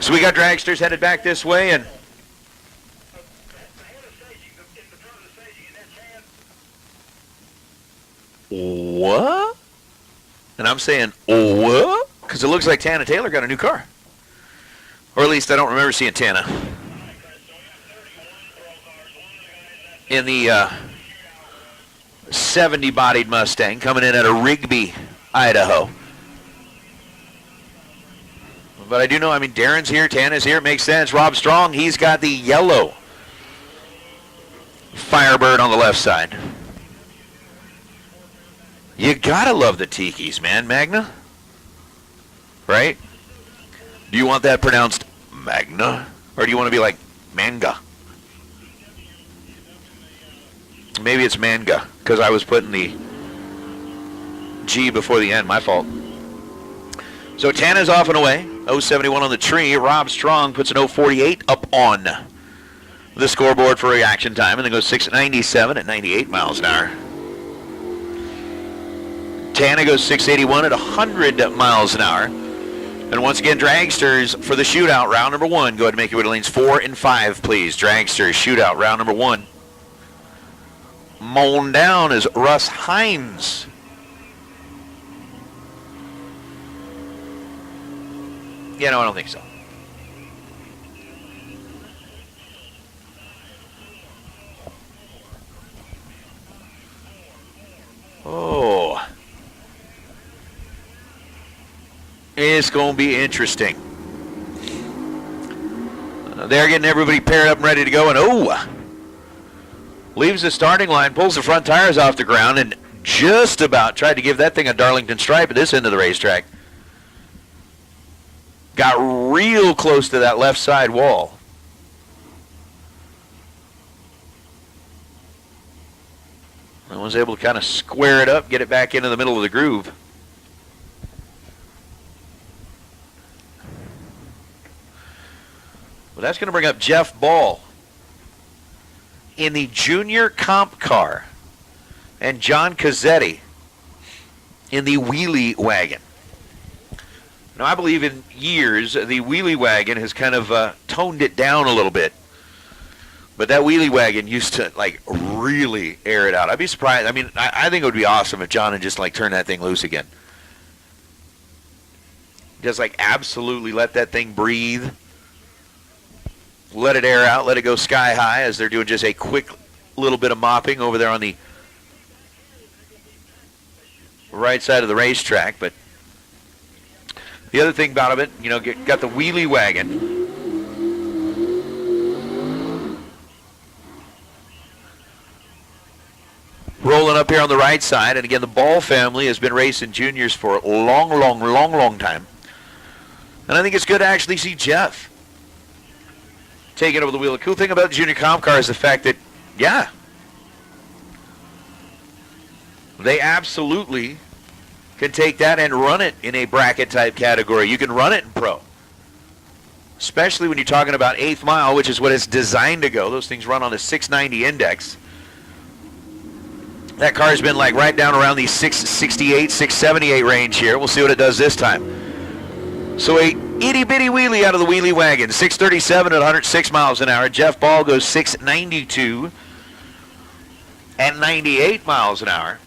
So we got dragsters headed back this way, and what? And I'm saying what? Because it looks like Tana Taylor got a new car, or at least I don't remember seeing Tana in the 70 bodied Mustang coming in out of Rigby, Idaho. But I do know, I mean, Darren's here, Tana's here, it makes sense. Rob Strong, he's got the yellow Firebird on the left side. You gotta love the tikis, man. Magna? Right? Do you want that pronounced Magna? Or do you want to be like Manga? Maybe it's Manga, because I was putting the G before the N. My fault. So Tana's off and away. 071 on the tree. Rob Strong puts an 048 up on the scoreboard for reaction time, and then goes 697 at 98 miles an hour. Tana goes 681 at 100 miles an hour. And once again, dragsters for the shootout, round number 1. Go ahead and make your way to lanes 4 and 5, please. Dragsters, shootout, round number 1. Mown down is Russ Hines. Yeah, no, I don't think so. It's going to be interesting. They're getting everybody paired up and ready to go, and leaves the starting line, pulls the front tires off the ground, and just about tried to give that thing a Darlington stripe at this end of the racetrack. Got real close to that left side wall. And was able to kind of square it up, get it back into the middle of the groove. Well, that's going to bring up Jeff Ball in the junior comp car and John Cazzetti in the wheelie wagon. Now, I believe in years, the wheelie wagon has kind of toned it down a little bit. But that wheelie wagon used to, like, really air it out. I'd be surprised. I mean, I think it would be awesome if John had just, like, turned that thing loose again. Just, like, absolutely let that thing breathe. Let it air out. Let it go sky high as they're doing just a quick little bit of mopping over there on the right side of the racetrack. But the other thing about it, you know, got the wheelie wagon. Rolling up here on the right side, and again, the Ball family has been racing juniors for a long time. And I think it's good to actually see Jeff taking over the wheel. The cool thing about the junior comp car is the fact that, yeah, they absolutely can take that and run it in a bracket type category. You can run it in pro. Especially when you're talking about 8th mile, which is what it's designed to go. Those things run on a 690 index. That car's been like right down around the 668, 678 range here. We'll see what it does this time. So a itty-bitty wheelie out of the wheelie wagon. 637 at 106 miles an hour. Jeff Ball goes 692 at 98 miles an hour.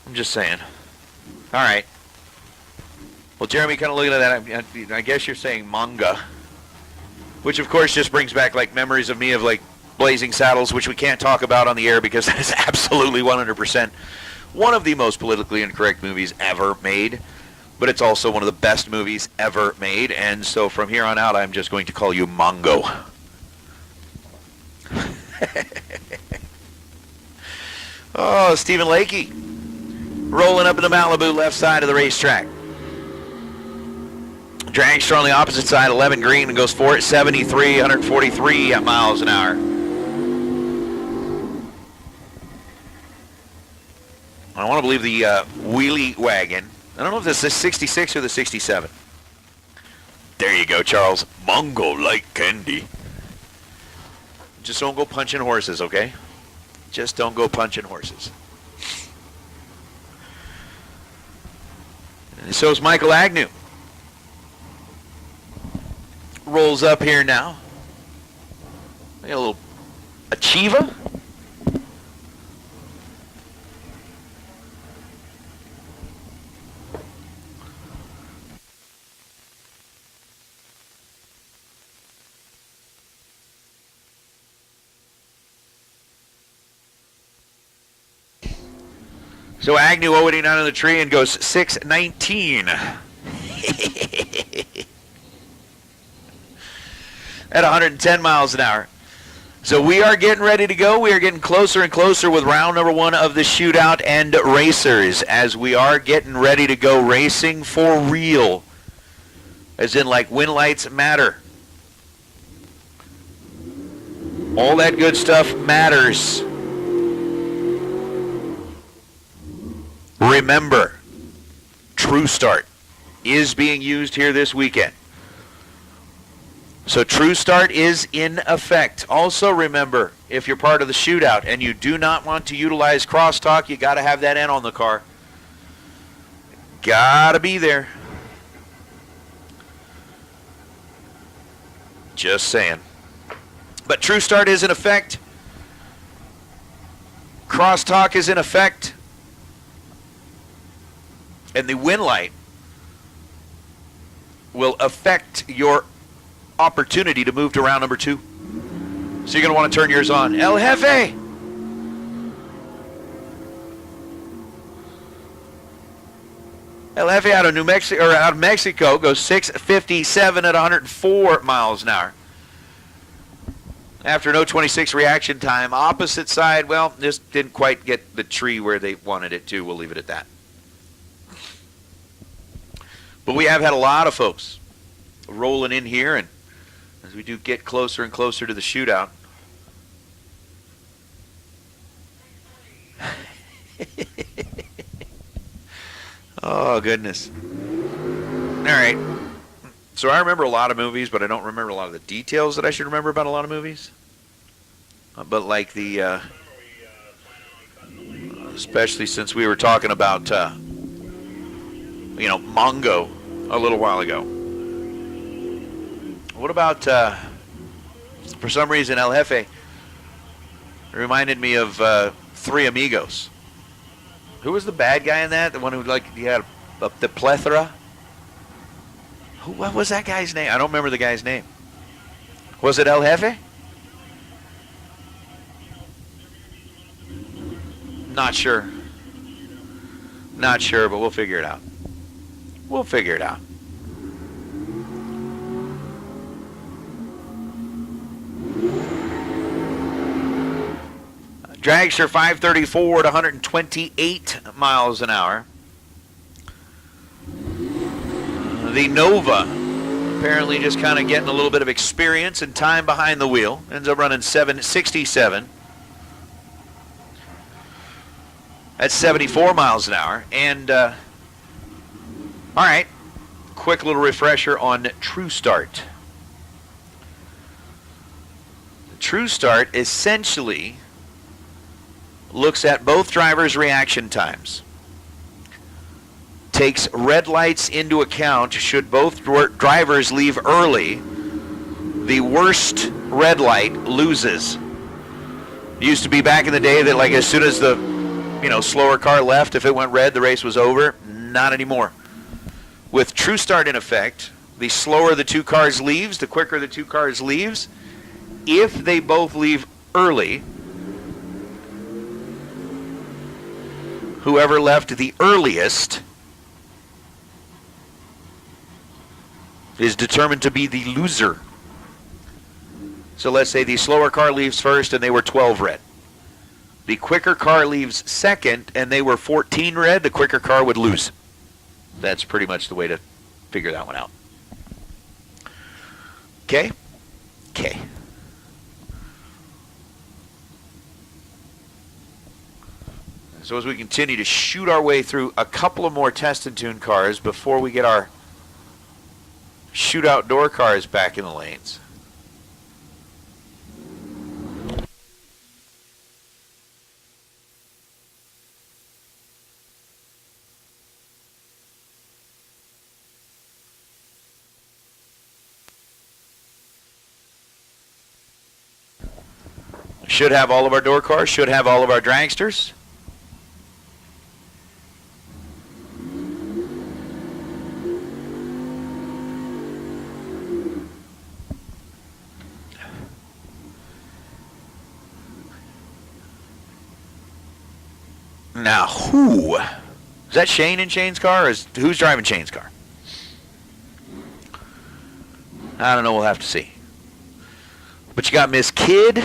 I'm just saying. All right. Well, Jeremy, kind of looking at that, I guess you're saying manga, which of course just brings back like memories of me of like Blazing Saddles, which we can't talk about on the air because that is absolutely 100% one of the most politically incorrect movies ever made, but it's also one of the best movies ever made, and so from here on out, I'm just going to call you Mongo. Oh, Stephen Lakey rolling up in the Malibu left side of the racetrack. Dragster on the opposite side, 11 green, and goes for it, 73, 143 miles an hour. I want to believe the wheelie wagon. I don't know if this is the 66 or the 67. There you go, Charles. Mongo like candy. Just don't go punching horses, okay? Just don't go punching horses. And so is Michael Agnew. Rolls up here now. Got a little Achieva. So Agnew 089 on the tree and goes 619. At 110 miles an hour. So we are getting ready to go. We are getting closer and closer with round number 1 of the shootout and racers as we are getting ready to go racing for real. As in like win lights matter. All that good stuff matters. Remember, True Start is being used here this weekend. So True Start is in effect. Also remember, if you're part of the shootout and you do not want to utilize crosstalk, you got to have that N on the car. Got to be there. Just saying. But True Start is in effect. Crosstalk is in effect. And the win light will affect your opportunity to move to round number 2. So you're going to want to turn yours on. El Jefe! El Jefe out of New Mexico, or out of Mexico, goes 6:57 at 104 miles an hour. After no 26 reaction time, opposite side, well, just didn't quite get the tree where they wanted it to. We'll leave it at that. But we have had a lot of folks rolling in here, and as we do get closer and closer to the shootout. Oh, goodness. All right. So I remember a lot of movies, but I don't remember a lot of the details that I should remember about a lot of movies. But like the, especially since we were talking about, Mongo a little while ago. What about, for some reason, El Jefe reminded me of Three Amigos. Who was the bad guy in that? The one who, he had the plethora? What was that guy's name? I don't remember the guy's name. Was it El Jefe? Not sure. Not sure, but we'll figure it out. We'll figure it out. Dragster 534 at 128 miles an hour. The Nova apparently just kind of getting a little bit of experience and time behind the wheel. Ends up running 767 at 74 miles an hour. And, all right, quick little refresher on True Start. True Start essentially looks at both drivers' reaction times. Takes red lights into account should both drivers leave early. The worst red light loses. It used to be back in the day that as soon as the slower car left, if it went red, the race was over. Not anymore. With True Start in effect, the slower the two cars leaves, the quicker the two cars leaves. If they both leave early, whoever left the earliest is determined to be the loser. So let's say the slower car leaves first and they were 12 red. The quicker car leaves second and they were 14 red, the quicker car would lose. That's pretty much the way to figure that one out. Okay? Okay. So as we continue to shoot our way through a couple of more test and tune cars before we get our shootout door cars back in the lanes. Should have all of our door cars, should have all of our dragsters. Now, is that Shane in Shane's car, or who's driving Shane's car? I don't know, we'll have to see. But you got Miss Kidd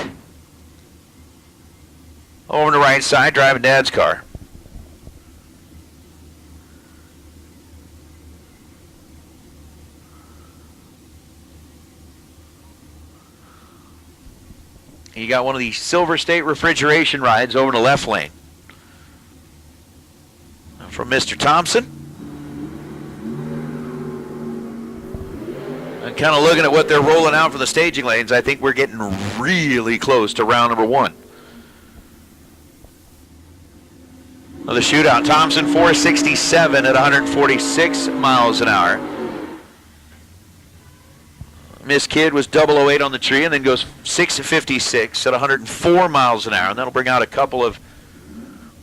over on the right side driving Dad's car. You got one of the Silver State refrigeration rides over in the left lane from Mr. Thompson. And kind of looking at what they're rolling out for the staging lanes, I think we're getting really close to round number 1 of the shootout. Thompson 467 at 146 miles an hour. Miss Kidd was 008 on the tree and then goes 656 at 104 miles an hour. And that'll bring out a couple of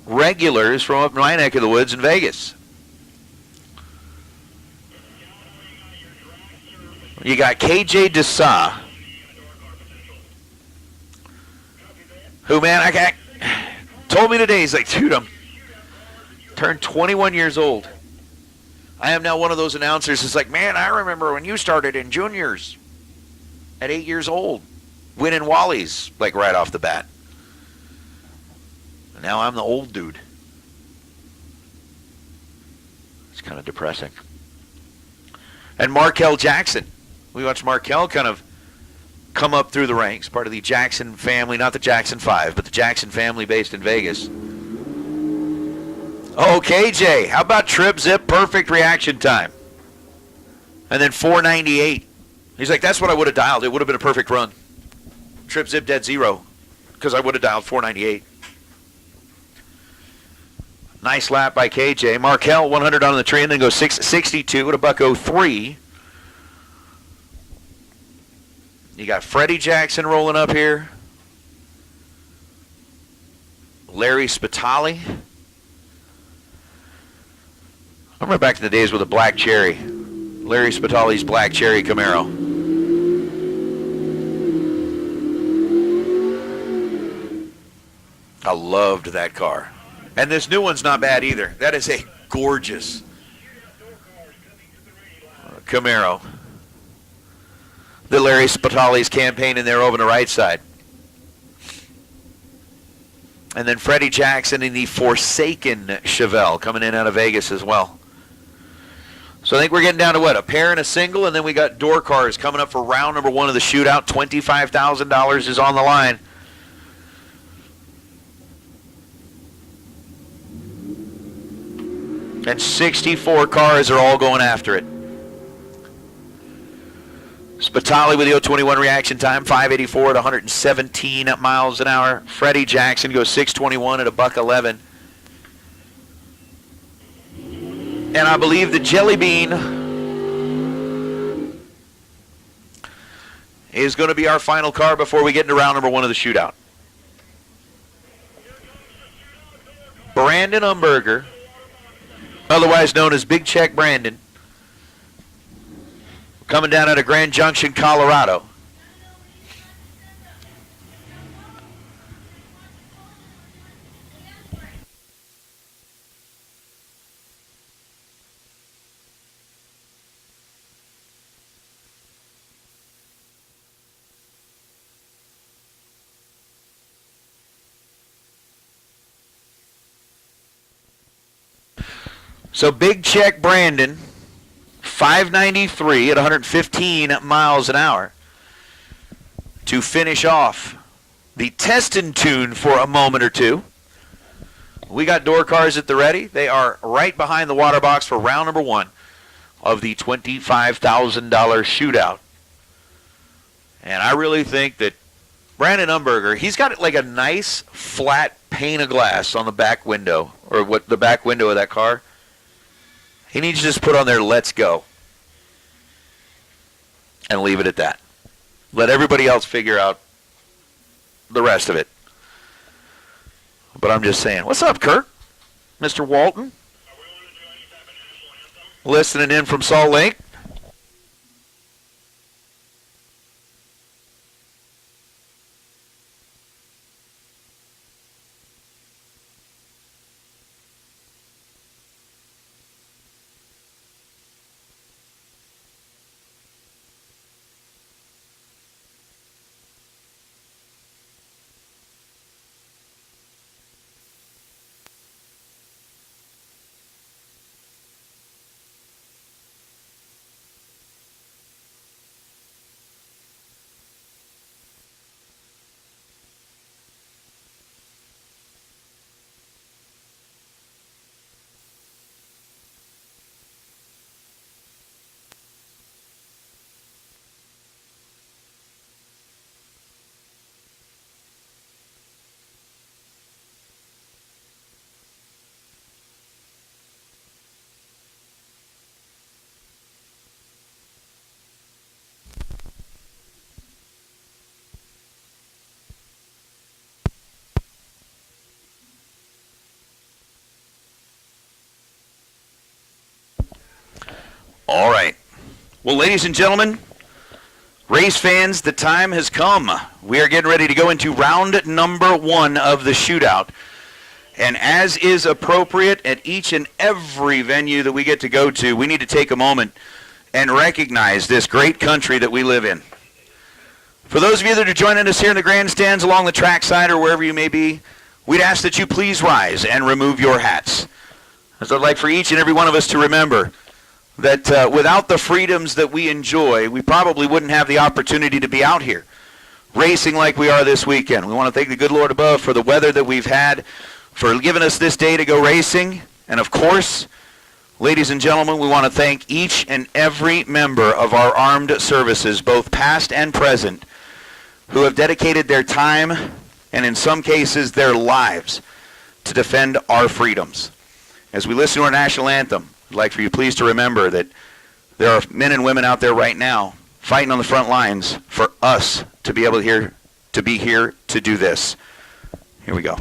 regulars from up my neck of the woods in Vegas. You got KJ Desa, who, man, I told me today, he's like, dude, I'm turned 21 years old. I am now one of those announcers. It's like, man, I remember when you started in juniors at 8 years old, winning Wallies, like right off the bat. And now I'm the old dude. It's kind of depressing. And Markel Jackson. We watched Markel kind of come up through the ranks, part of the Jackson family, not the Jackson 5, but the Jackson family based in Vegas. Oh, KJ, how about trip zip perfect reaction time? And then 498. He's like, that's what I would have dialed. It would have been a perfect run. Trip zip dead zero, because I would have dialed 498. Nice lap by KJ. Markel 100 on the tree and then goes 662 at a $1:03. You got Freddie Jackson rolling up here. Larry Spitali. I remember back in the days with a black cherry. Larry Spitali's black cherry Camaro. I loved that car. And this new one's not bad either. That is a gorgeous Camaro. The Larry Spitali's campaigning there over on the right side. And then Freddie Jackson in the Forsaken Chevelle coming in out of Vegas as well. So I think we're getting down to what? A pair and a single, and then we got door cars coming up for round number 1 of the shootout. $25,000 is on the line. And 64 cars are all going after it. Spitali with the 021 reaction time, 584 at 117 miles an hour. Freddie Jackson goes 621 at a $1:11. And I believe the Jelly Bean is going to be our final car before we get into round number 1 of the shootout. Brandon Umberger, otherwise known as Big Check Brandon, coming down out of Grand Junction, Colorado. So Big Check Brandon, 593 at 115 miles an hour to finish off the test and tune for a moment or two. We got door cars at the ready. They are right behind the water box for round number 1 of the $25,000 shootout. And I really think that Brandon Umberger, he's got like a nice flat pane of glass on the back window, or what the back window of that car. He needs to just put on there, let's go, and leave it at that. Let everybody else figure out the rest of it. But I'm just saying, what's up, Kurt? Mr. Walton? Listening in from Salt Lake. All right. Well, ladies and gentlemen, Race fans, the time has come. We are getting ready to go into round number 1 of the shootout. And as is appropriate at each and every venue that we get to go to, we need to take a moment and recognize this great country that we live in. For those of you that are joining us here in the grandstands along the trackside or wherever you may be, we'd ask that you please rise and remove your hats. As I'd like for each and every one of us to remember that without the freedoms that we enjoy, we probably wouldn't have the opportunity to be out here racing like we are this weekend. We want to thank the good Lord above for the weather that we've had, for giving us this day to go racing. And of course, ladies and gentlemen, we want to thank each and every member of our armed services, both past and present, who have dedicated their time and in some cases their lives to defend our freedoms. As we listen to our national anthem, I'd like for you please to remember that there are men and women out there right now fighting on the front lines for us to be able to be here to do this. Here we go.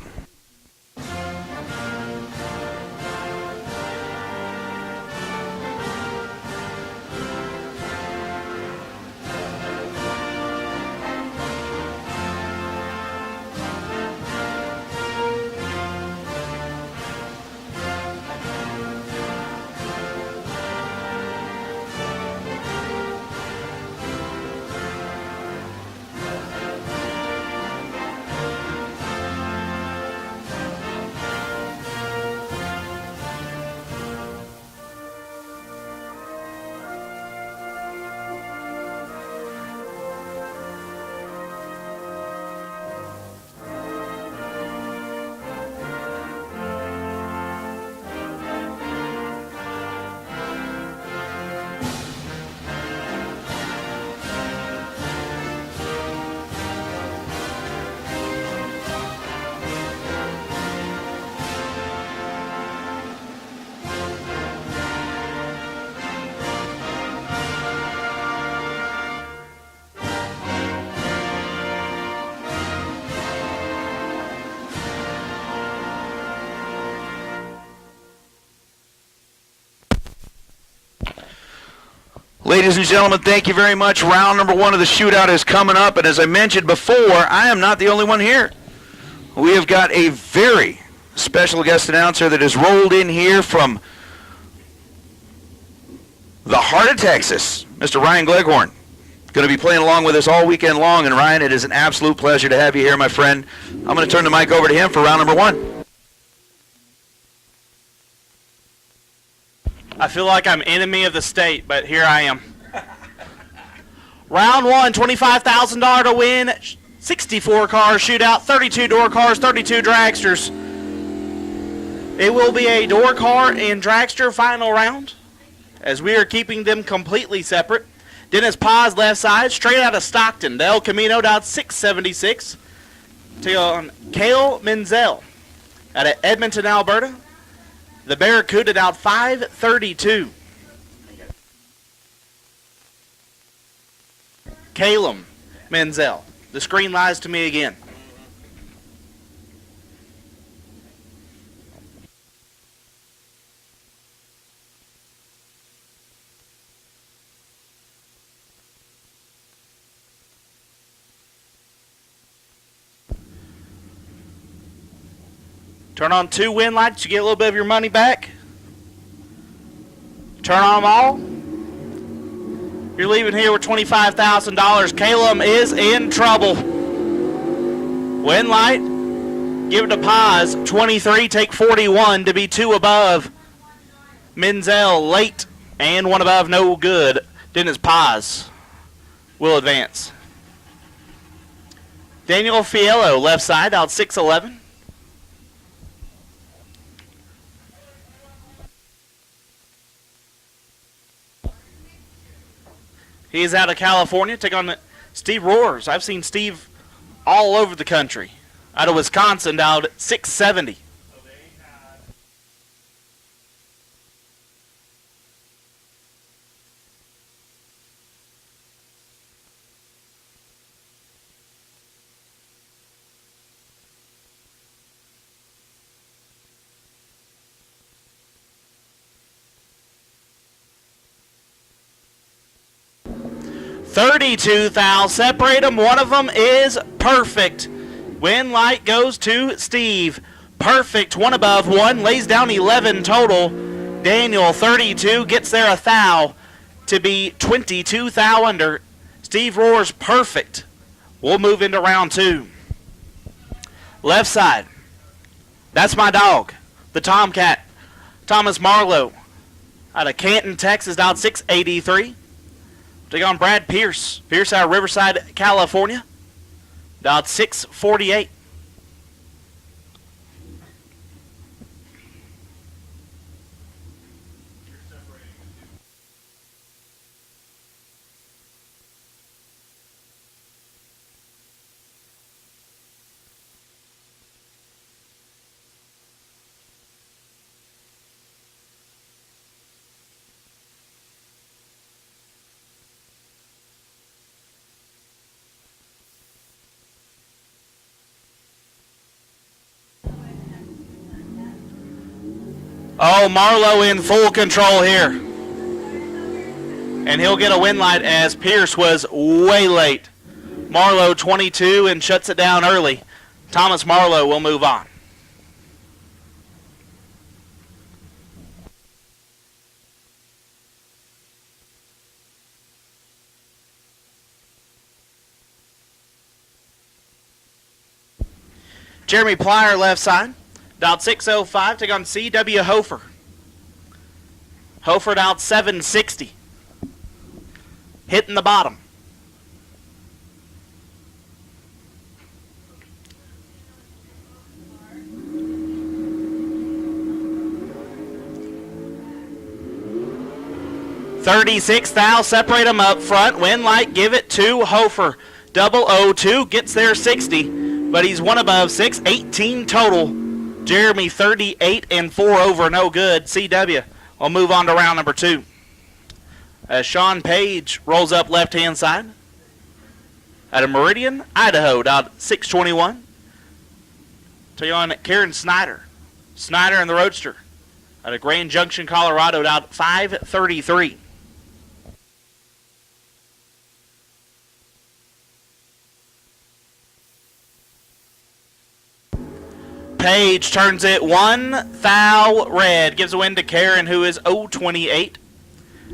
Ladies and gentlemen, thank you very much. Round number 1 of the shootout is coming up, and as I mentioned before, I am not the only one here. We have got a very special guest announcer that has rolled in here from the heart of Texas, Mr. Ryan Gleghorn. Going to be playing along with us all weekend long, and Ryan, it is an absolute pleasure to have you here, my friend. I'm going to turn the mic over to him for round number 1. I feel like I'm enemy of the state, but here I am. Round 1, $25,000 to win, 64 car shootout, 32 door cars, 32 dragsters. It will be a door car and dragster final round, as we are keeping them completely separate. Dennis Paz left side, straight out of Stockton. The El Camino down 676. To Cale Menzel out of Edmonton, Alberta. The Barracuda down 532. Caleb Menzel. The screen lies to me again. Turn on 2 win lights, you get a little bit of your money back. Turn on them all. You're leaving here with $25,000. Caleb is in trouble. Win light, give it to Paz. 23, take 41 to be 2 above. Menzel late and 1 above, no good. Dennis Paz will advance. Daniel Fiello left side out 611. He is out of California. Take on Steve Roars. I've seen Steve all over the country. Out of Wisconsin, down at 670. 32 thou. Separate them. One of them is perfect. Win light goes to Steve. Perfect. One above. One lays down 11 total. Daniel, 32, gets there a thou to be 22 thou under. Steve roars perfect. We'll move into round 2. Left side. That's my dog, the Tomcat, Thomas Marlowe, out of Canton, Texas, dialed 683. Take on Brad Pierce. Pierce out of Riverside, California, dialed 648. Oh, Marlowe in full control here. And he'll get a win light as Pierce was way late. Marlowe 22 and shuts it down early. Thomas Marlowe will move on. Jeremy Plyer left side. Dialed 605, take on C.W. Hofer. Hofer dialed 760. Hitting the bottom. $36 thou. Separate them up front. Win light, give it to Hofer. 002 gets there 60, but he's one above 6, 18 total. Jeremy 38 and 4 over, no good. CW will move on to round number 2. As Sean Page rolls up left-hand side. Out of Meridian, Idaho, dialed 621. Take on Karen Snyder. Snyder and the Roadster. Out of Grand Junction, Colorado, dialed 533. Page turns it 1 thou red. Gives a win to Karen, who is 028.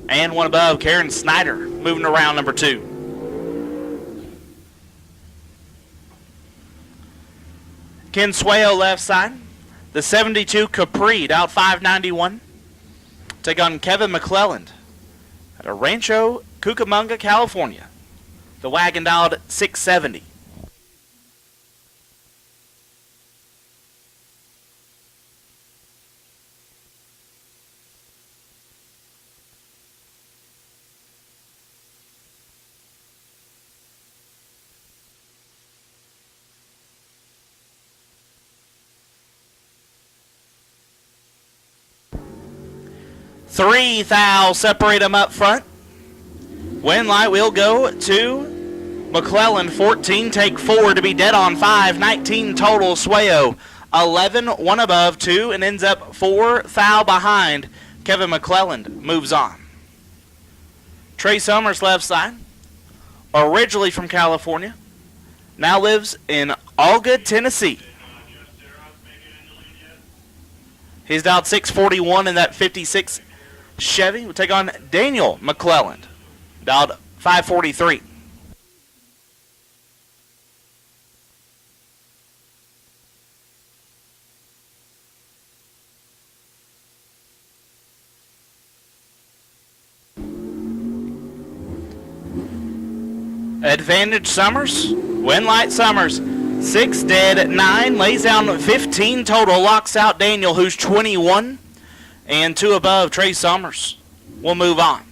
And one above, Karen Snyder. Moving to round number 2. Ken Swale left side. The 72 Capri, out 591. Take on Kevin McClelland at a Rancho Cucamonga, California. The wagon dialed 670. Three thou. Separate them up front. Win light will go to McClellan. 14, take 4 to be dead on 5. 19 total. Swayo 11, one above 2, and ends up 4 thou behind. Kevin McClelland moves on. Trey Summers left side. Originally from California. Now lives in Allgood, Tennessee. He's dialed 641 in that 56 Chevy. We'll take on Daniel McClelland. Dialed 543. Advantage Summers. Win light Summers. 6 dead, 9. Lays down 15 total. Locks out Daniel, who's 21. And 2 above, Trey Summers. We'll move on.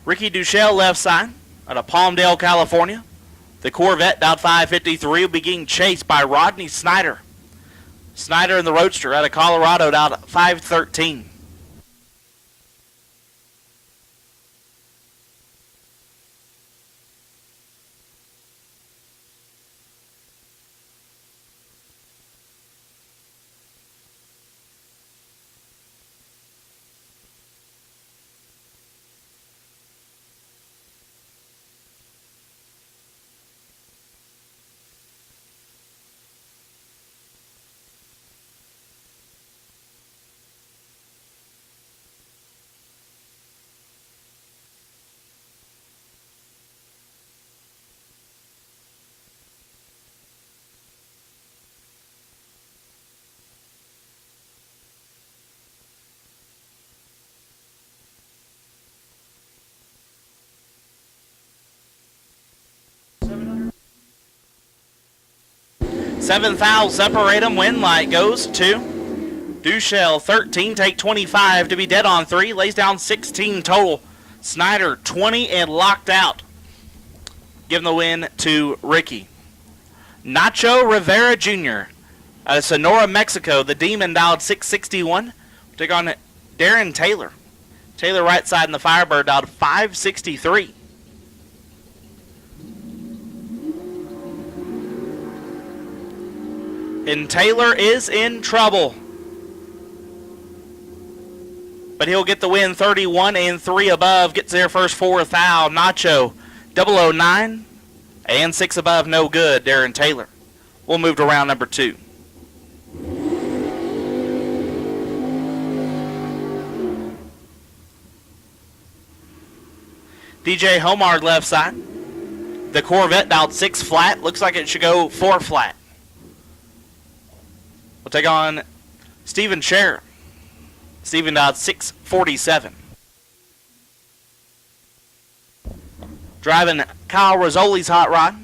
Ricky Duchelle left side out of Palmdale, California. The Corvette, dialed 553, will be getting chased by Rodney Snyder. Snyder and the Roadster out of Colorado, dialed 513. 7 thou separate them. Win light goes to Duchel, 13, take 25 to be dead on 3. Lays down 16 total. Snyder, 20 and locked out. Giving the win to Ricky. Nacho Rivera Jr. out of Sonora, Mexico. The Demon dialed 661. Take on Darren Taylor. Taylor right side in the Firebird dialed 563. And Taylor is in trouble. But he'll get the win, 31 and 3 above. Gets there first 4 thou. Nacho, 009 and 6 above, no good. Darren Taylor. We'll move to round number 2. DJ Homard left side. The Corvette dialed 6 flat. Looks like it should go 4 flat. We'll take on Steven Scherer. Steven dialed 647. Driving Kyle Rizzoli's hot rod.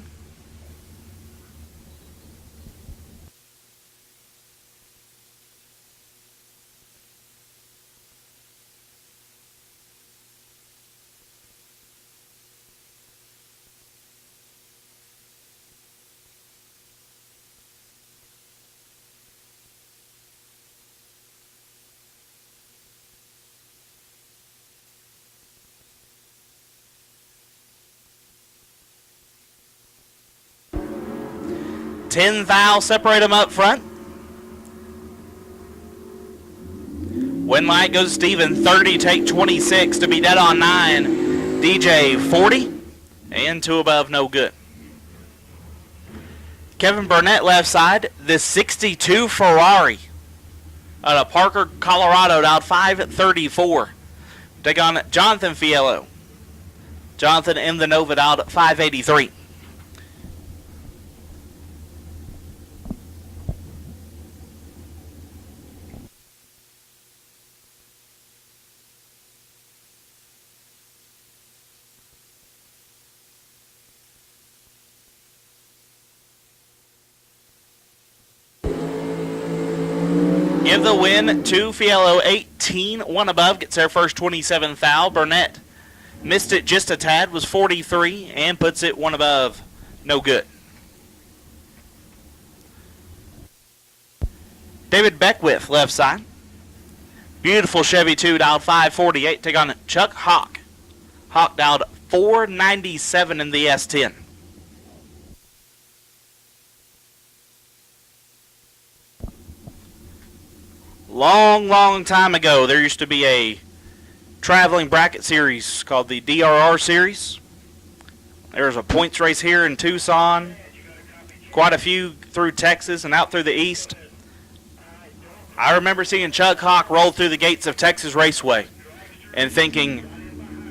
Ten thou separate them up front. Win light goes to Steven, 30, take 26 to be dead on 9. DJ, 40 and 2 above, no good. Kevin Burnett left side, the 62 Ferrari out of Parker, Colorado, dialed 534. Take on Jonathan Fiello. Jonathan in the Nova dialed 583. Give the win to Fiello, 18, 1 above, gets their first 27 thou. Burnett missed it just a tad, was 43, and puts it 1 above, no good. David Beckwith, left side. Beautiful Chevy 2, dialed 548. Take on Chuck Hawk. Hawk dialed 497 in the S10. Long time ago, there used to be a traveling bracket series called the DRR series. There was a points race here in Tucson, quite a few through Texas and out through the east. I remember seeing Chuck Hawk roll through the gates of Texas Raceway and thinking,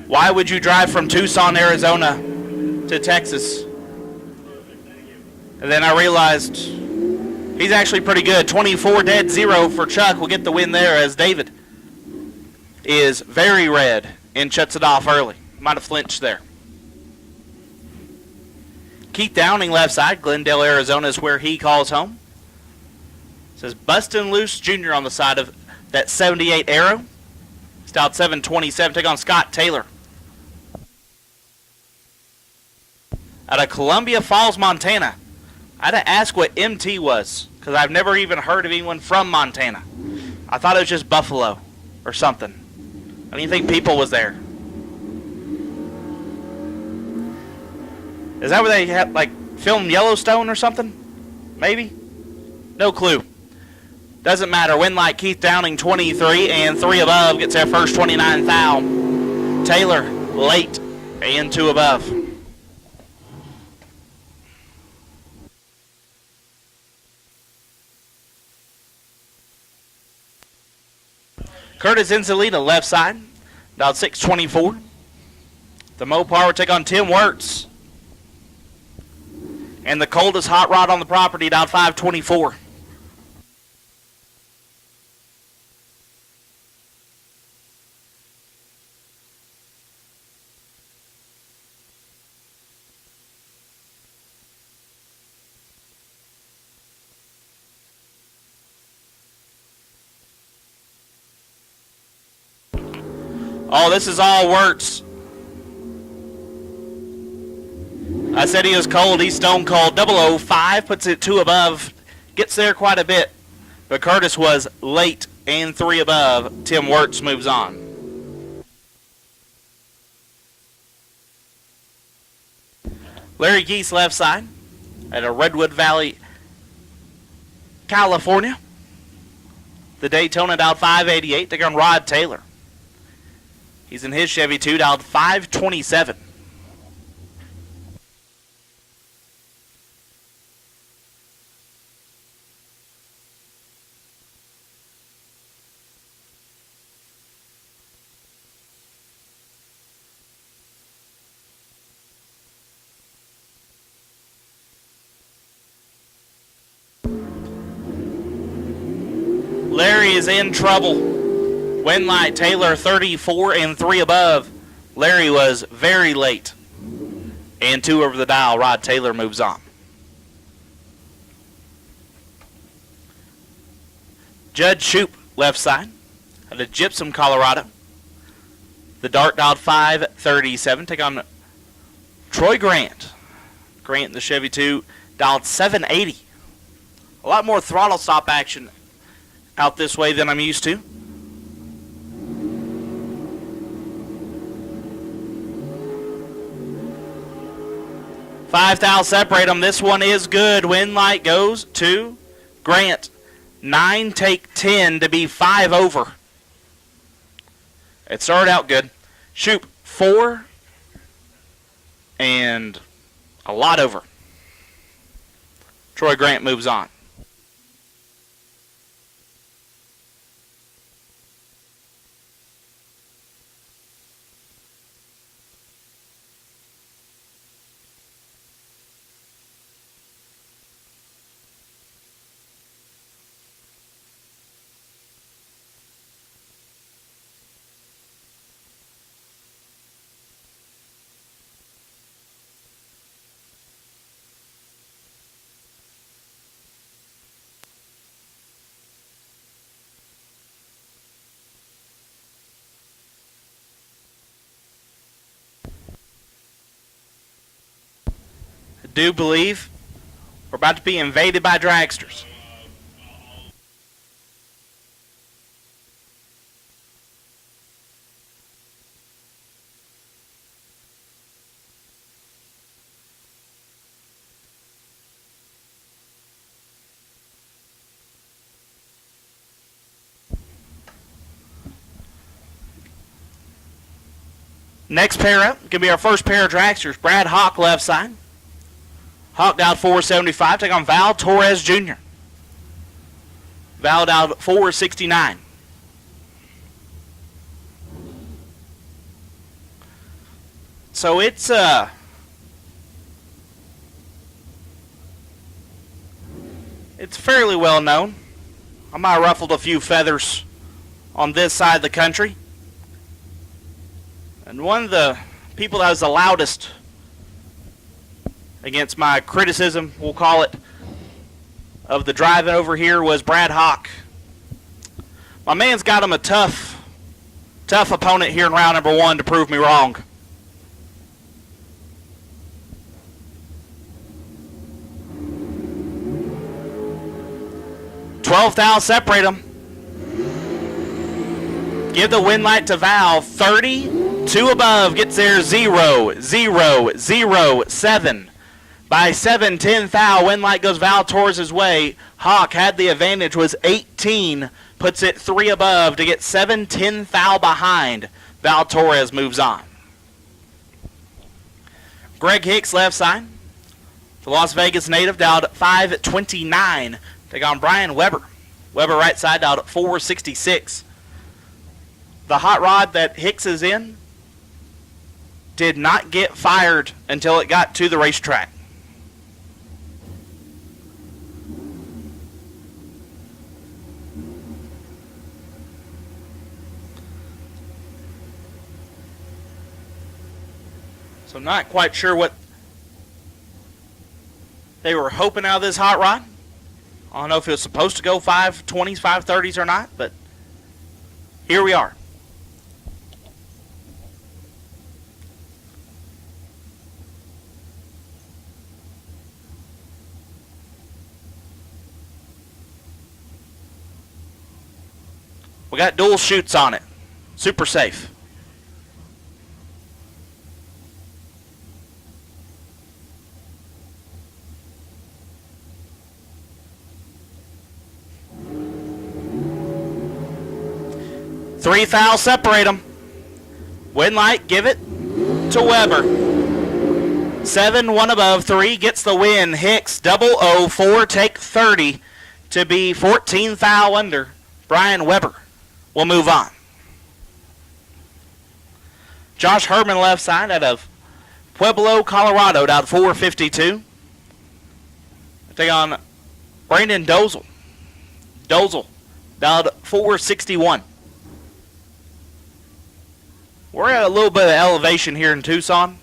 why would you drive from Tucson, Arizona to Texas? And then I realized he's actually pretty good. 24 dead 0 for Chuck. Will get the win there as David is very red and shuts it off early. Might have flinched there. Keith Downing left side. Glendale, Arizona is where he calls home. Says Bustin' Loose Jr. on the side of that 78 Arrow. Stout 727. Take on Scott Taylor. Out of Columbia Falls, Montana. I had to ask what MT was, because I've never even heard of anyone from Montana. I thought it was just Buffalo or something. I didn't think people was there. Is that where they have, like, filmed Yellowstone or something? Maybe? No clue. Doesn't matter. Win like Keith Downing, 23 and 3 above. Gets their first 29 thou. Taylor, late and 2 above. Curtis Ensalita, left side, dialed 624. The Mopar will take on Tim Wirtz. And the coldest hot rod on the property, dialed 524. Oh, this is all Wirtz. I said he was cold. He's stone cold. 005 puts it 2 above. Gets there quite a bit. But Curtis was late and 3 above. Tim Wirtz moves on. Larry Geese left side at a Redwood Valley, California. The Daytona dialed 588. They're on Rod Taylor. He's in his Chevy 2, dialed 527. Larry is in trouble. Win light, Taylor 34 and 3 above. Larry was very late. And 2 over the dial. Rod Taylor moves on. Judd Shoup, left side, out of Gypsum, Colorado. The Dart dialed 537. Take on Troy Grant. Grant in the Chevy 2 dialed 780. A lot more throttle stop action out this way than I'm used to. Five thou separate them. This one is good. Win light goes to Grant. 9 take 10 to be 5 over. It started out good. Shoup 4 and a lot over. Troy Grant moves on. Do believe we're about to be invaded by dragsters. Next pair up, going to be our first pair of dragsters. Brad Hawk, left side. Hawk dialed 475. Take on Val Torres Jr. Val dialed 469. So it's fairly well known. I might have ruffled a few feathers on this side of the country. And one of the people that was the loudest against my criticism, we'll call it, of the driving over here was Brad Hawk. My man's got him a tough opponent here in round number 1 to prove me wrong. $12 thou separate them. Give the win light to Val. 30, 2 above, gets there 0, 0, 0, 7. By 7, 10 thou, win light goes Val Torres' way. Hawk had the advantage, was 18, puts it 3 above to get 7, 10 thou behind. Val Torres moves on. Greg Hicks, left side. The Las Vegas native, dialed 529. Take on Brian Weber. Weber right side, dialed 466. The hot rod that Hicks is in did not get fired until it got to the racetrack. So not quite sure what they were hoping out of this hot rod. I don't know if it was supposed to go 520s, 530s or not, but here we are. We got dual shoots on it. Super safe. Three fouls separate them. Win light, give it to Weber. 7, 1 above, 3 gets the win. Hicks, 004, take 30 to be 14 foul under. Brian Weber will move on. Josh Herman left side out of Pueblo, Colorado, down 452. Take on Brandon Dozel. Dozel, down 461. We're at a little bit of elevation here in Tucson.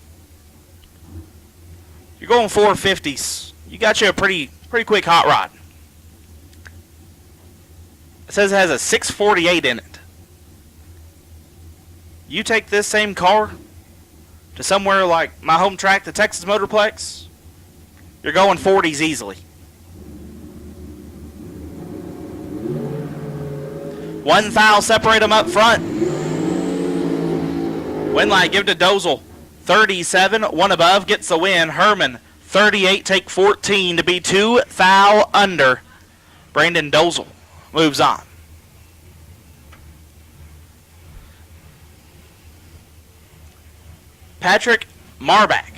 You're going 450s. You got you a pretty quick hot rod. It says it has a 648 in it. You take this same car to somewhere like my home track, the Texas Motorplex, you're going 40s easily. One foul separate them up front. Winlight, give it to Dozel. 37, 1 above, gets the win. Herman, 38, take 14 to be 2 foul under. Brandon Dozel moves on. Patrick Marbach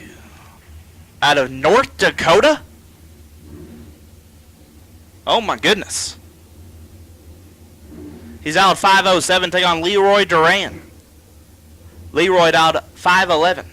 out of North Dakota. Oh my goodness. He's out 507, take on Leroy Duran. Leroy out 5'11".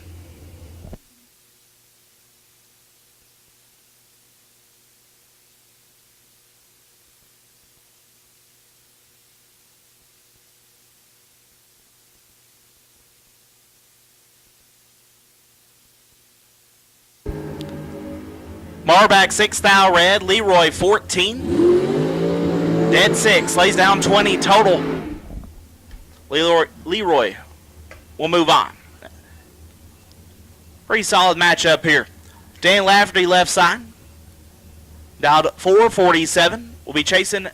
Marbach 6 foul red, Leroy 14. Dead 6, lays down 20 total. Leroy will move on. Pretty solid matchup here. Dan Lafferty left side. Down 447. Will be chasing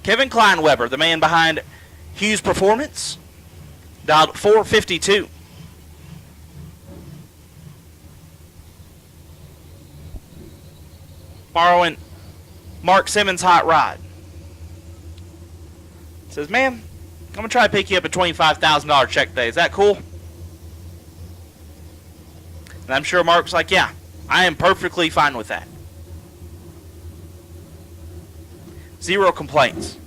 Kevin Kleinweber, the man behind Hughes Performance. Down 452. Borrowing Mark Simmons' hot rod. Says, man, I'm going to try to pick you up a $25,000 check today. Is that cool? And I'm sure Mark's like, yeah, I am perfectly fine with that. 0 complaints.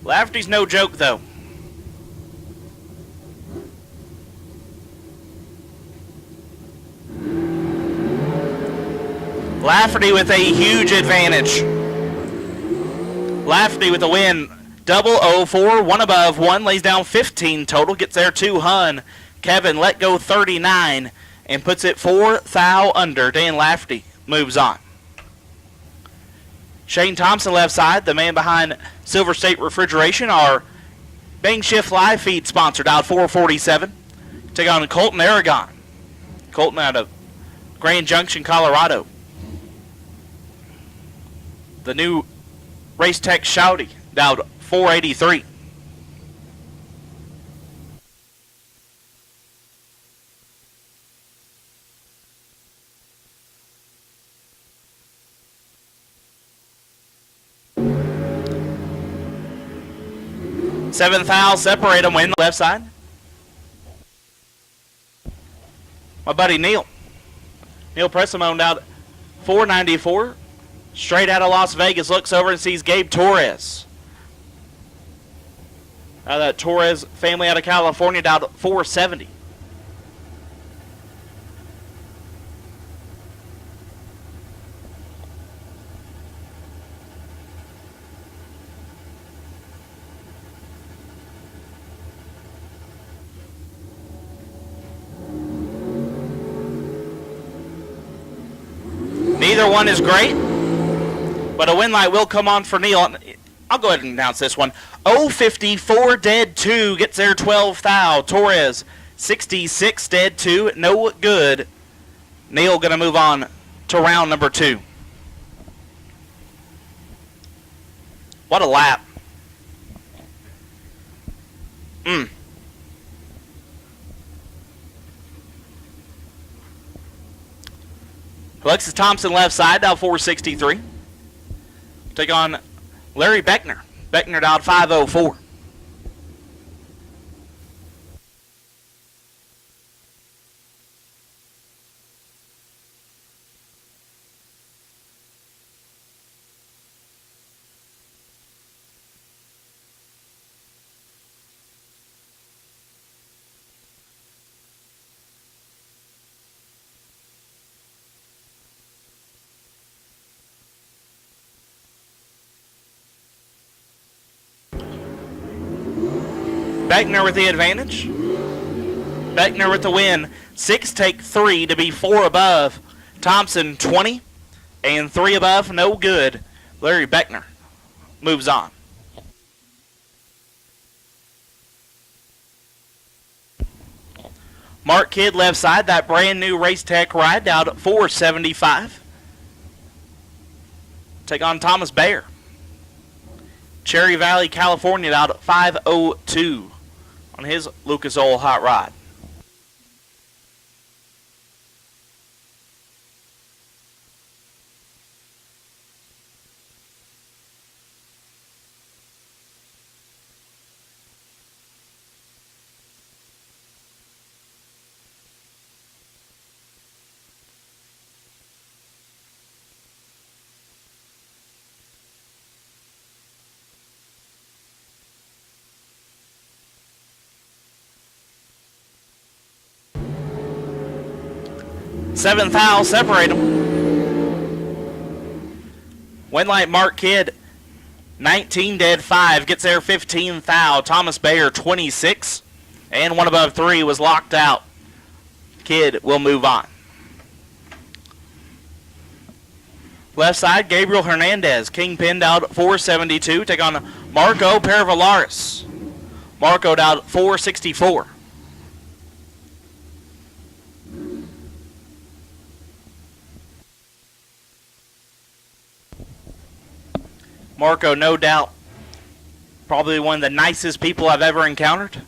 Lafferty's no joke, though. Lafferty with a huge advantage. Lafferty with the win. 004, 1 above, 1 lays down 15 total, gets there 2 hun. Kevin let go 39 and puts it 4 thou under. Dan Lafferty moves on. Shane Thompson left side, the man behind Silver State Refrigeration, our Bang Shift live feed sponsor, out 447. Take on Colton Aragon. Colton out of Grand Junction, Colorado. The new Race Tech Shouty, down 483. Seven fouls separate them, win the left side. My buddy Neil Pressimone out 494. Straight out of Las Vegas, looks over and sees Gabe Torres. Out of that Torres family out of California, down to 470. Neither one is great, but a win light will come on for Neil. I'll go ahead and announce this one. 054 dead 2 gets there 12 thou. Torres 66 dead 2, no good. Neil going to move on to round number 2. What a lap. Alexis Thompson left side, dialed 463. Take on Larry Beckner. Beckner dialed 504. Beckner with the advantage. Beckner with the win. 6 take 3 to be 4 above. Thompson 20 and 3 above, no good. Larry Beckner moves on. Mark Kidd left side, that brand new Race Tech ride down at 475. Take on Thomas Bayer. Cherry Valley, California down at 502 on his Lucas Oil hot rod. Seventh foul, separate them. Winlight Mark Kidd, 19 dead 5, gets there 15 foul. Thomas Bayer, 26, and 1 above 3 was locked out. Kidd will move on. Left side, Gabriel Hernandez, Kingpin out at 472. Take on Marco Pervalaris. Marco down at 464. Marco, no doubt, probably one of the nicest people I've ever encountered.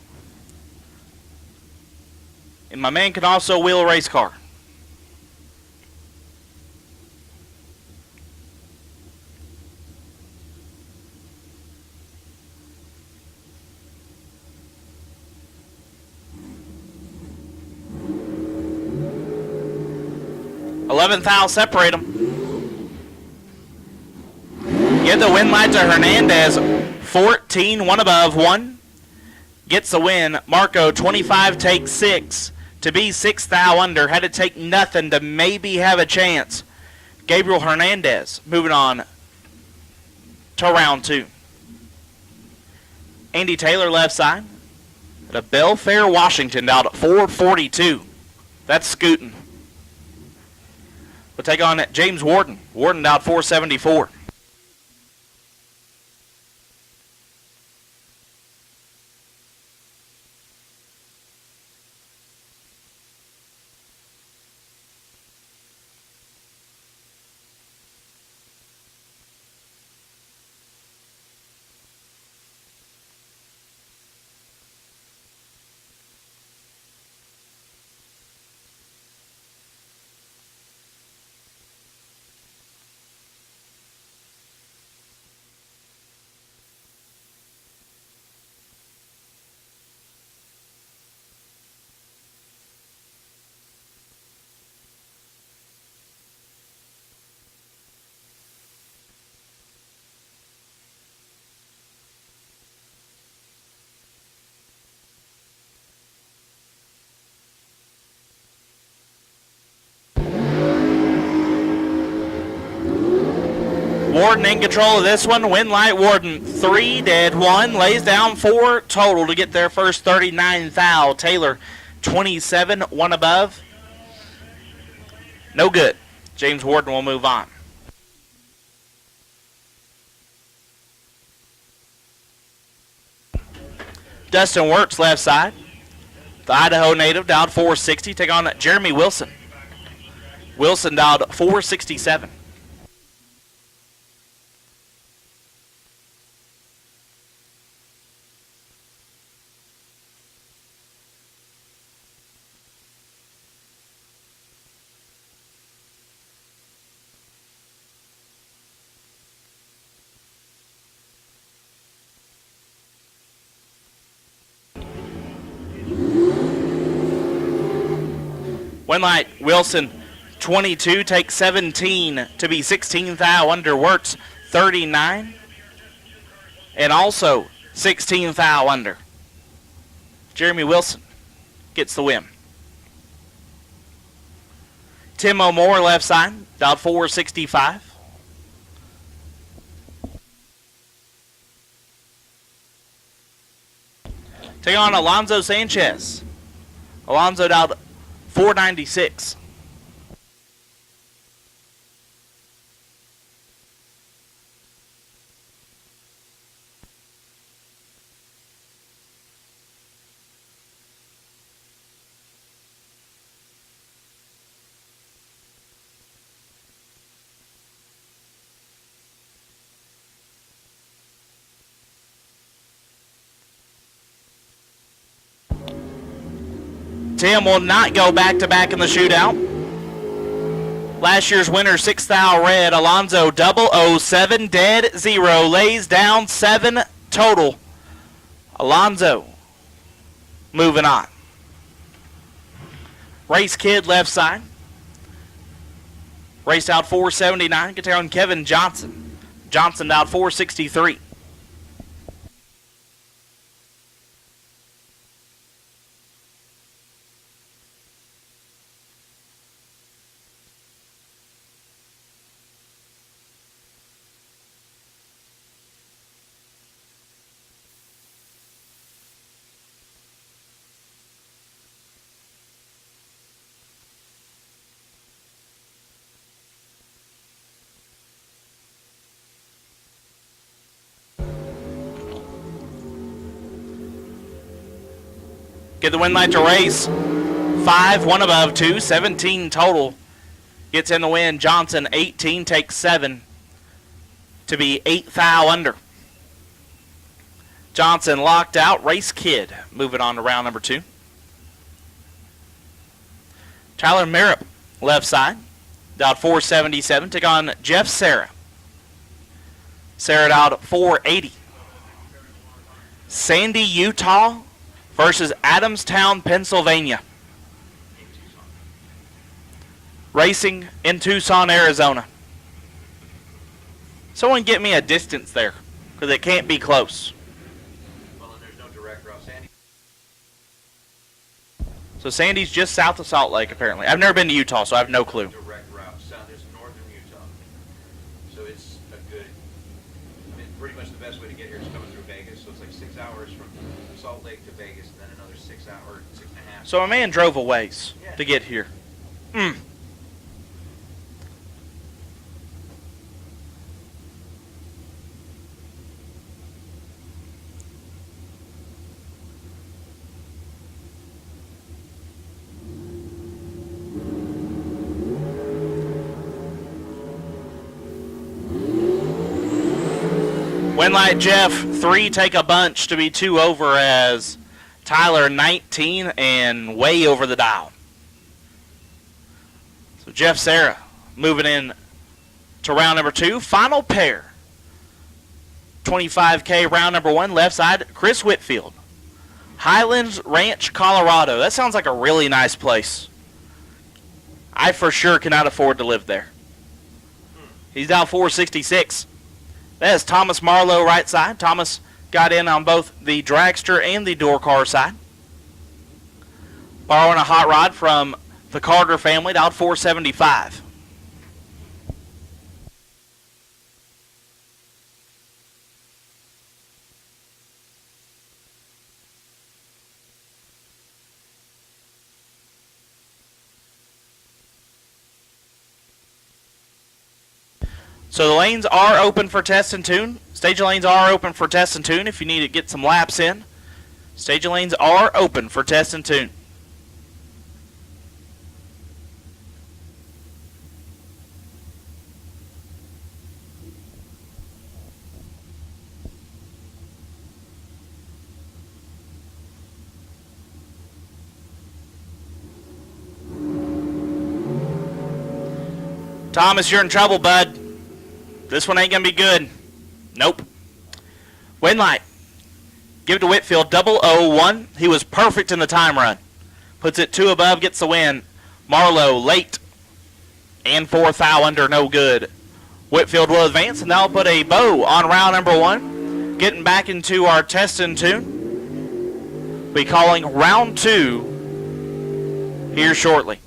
And my man can also wheel a race car. Eleventh foul, separate them. Give the win light to Hernandez, 14, 1 above, 1. Gets the win. Marco, 25, takes 6. To be 6 thou under, had to take nothing to maybe have a chance. Gabriel Hernandez moving on to round 2. Andy Taylor left side. At a Belfair, Washington, down at 442. That's scooting. We'll take on James Warden. Warden down at 474. Warden in control of this one. Winlight Warden, 3 dead, 1. Lays down 4 total to get their first 39 thou. Taylor, 27, 1 above. No good. James Warden will move on. Dustin Wirtz left side. The Idaho native dialed 460. Take on Jeremy Wilson. Wilson dialed 467. Winlight Wilson, 22, takes 17 to be 16 thou under. Wirtz, 39. And also 16 thou under. Jeremy Wilson gets the win. Tim O'More left side, dialed 465. Take on Alonzo Sanchez. Alonzo dialed 496. Tim will not go back-to-back in the shootout. Last year's winner, 6 thou red. Alonzo 007, dead 0, lays down 7 total. Alonzo moving on. Race Kid left side. Raced out 479. Get there on Kevin Johnson. Johnson out 463. Get the win light to race. 5, 1 above, 2, 17 total. Gets in the win. Johnson, 18, takes 7 to be 8 thou under. Johnson locked out. Race Kid moving on to round number 2. Tyler Merritt, left side. Dialed 477. Take on Jeff Serra. Serra dialed 480. Sandy, Utah versus Adamstown, Pennsylvania. Racing in Tucson, Arizona. Someone get me a distance there, because it can't be close. Well, and there's no direct route. Sandy. So Sandy's just south of Salt Lake, apparently. I've never been to Utah, so I have no clue. Direct route. There's northern Utah. So it's a good, pretty much the best way to get here is coming through Vegas. So it's like 6 hours from Salt Lake to Vegas, and then another 6 hours, 6.5. So a man drove a ways to get here. Winlight Jeff, 3 take a bunch to be 2 over as Tyler 19 and way over the dial. So Jeff Serra moving in to round number 2. Final pair. 25K round number 1, left side, Chris Whitfield. Highlands Ranch, Colorado. That sounds like a really nice place. I for sure cannot afford to live there. He's down 466. That is Thomas Marlowe right side. Thomas got in on both the dragster and the door car side. Borrowing a hot rod from the Carter family, down 475. So the lanes are open for test and tune. Staging lanes are open for test and tune if you need to get some laps in. Staging lanes are open for test and tune. Thomas, you're in trouble, bud. This one ain't going to be good. Nope. Winlight. Give it to Whitfield. 001. He was perfect in the time run. Puts it 2 above, gets the win. Marlowe late and fourth foul under, no good. Whitfield will advance, and that'll put a bow on round number 1. Getting back into our test and tune. Be calling round 2 here shortly.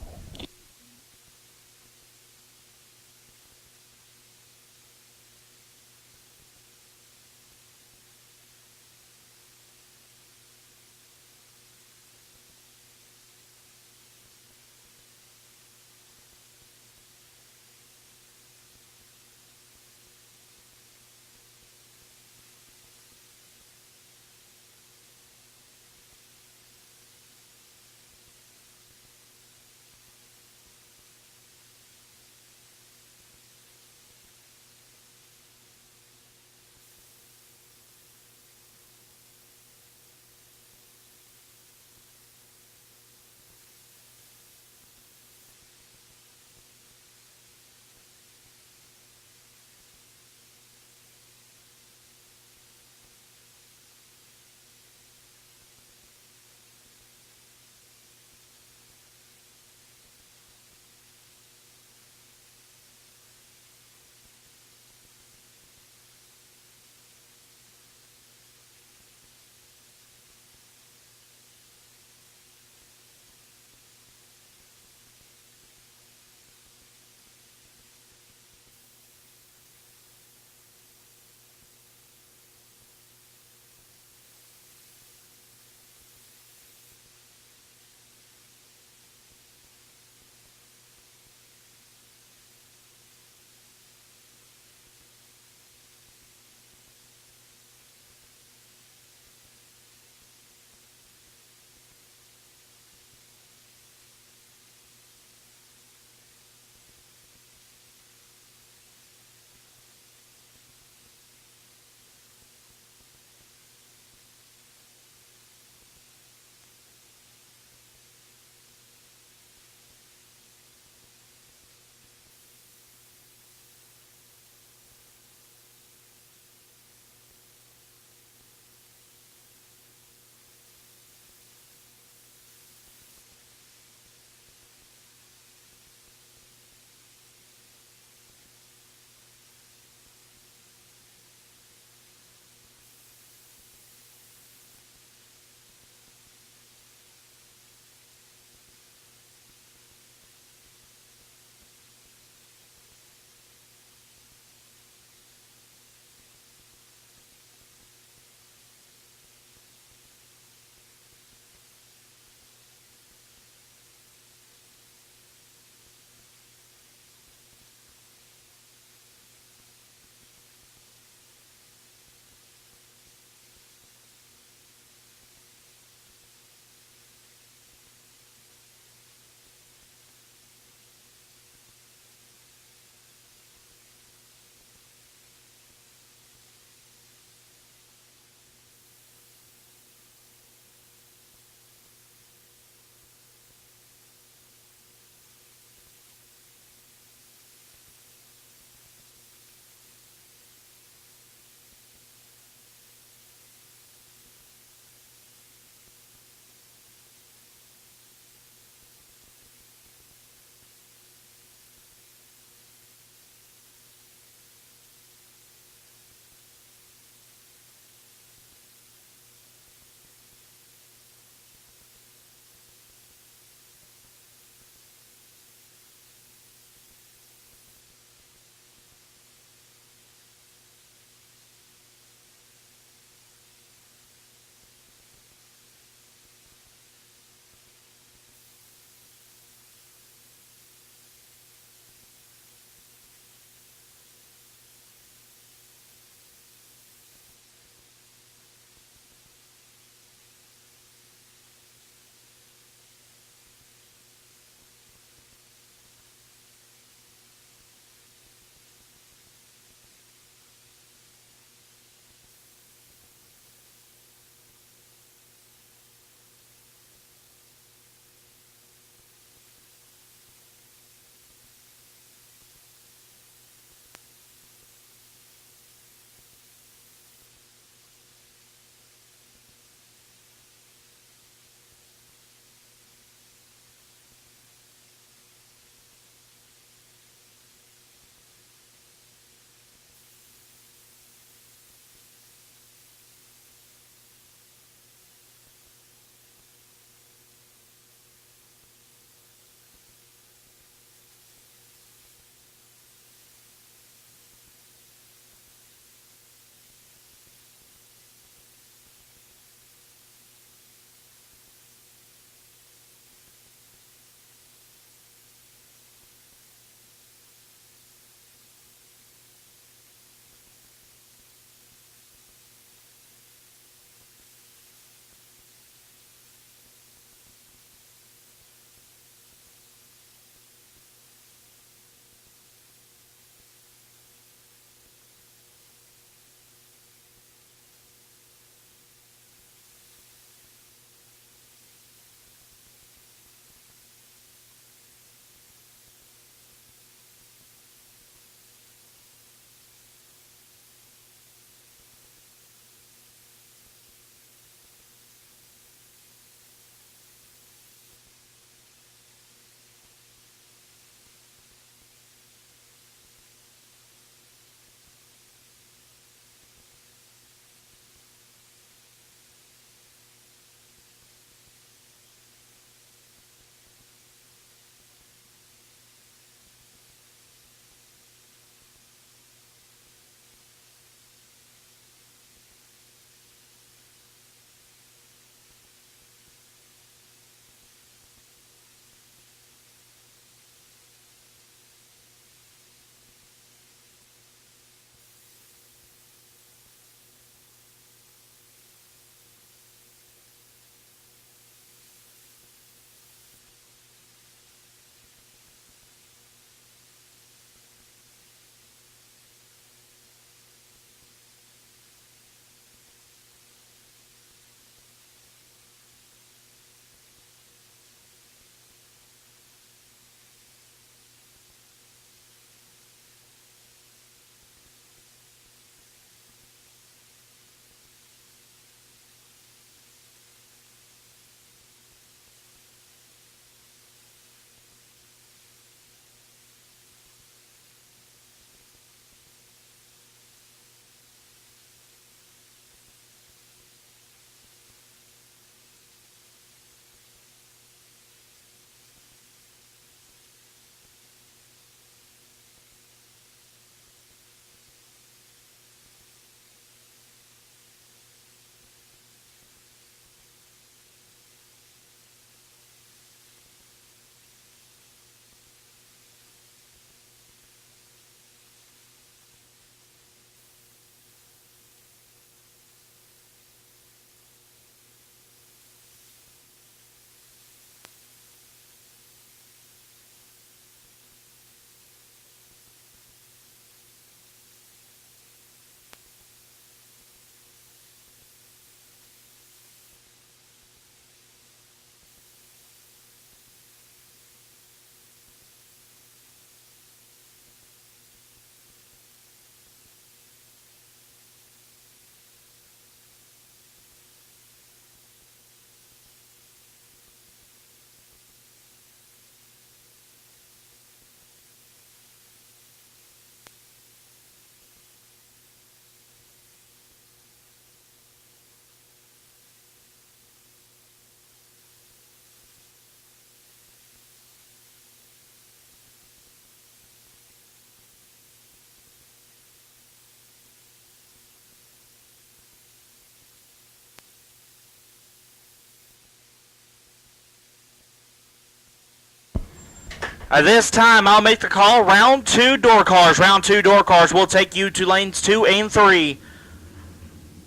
This time I'll make the call. Round 2 door cars. Round 2 door cars will take you to lanes 2 and 3.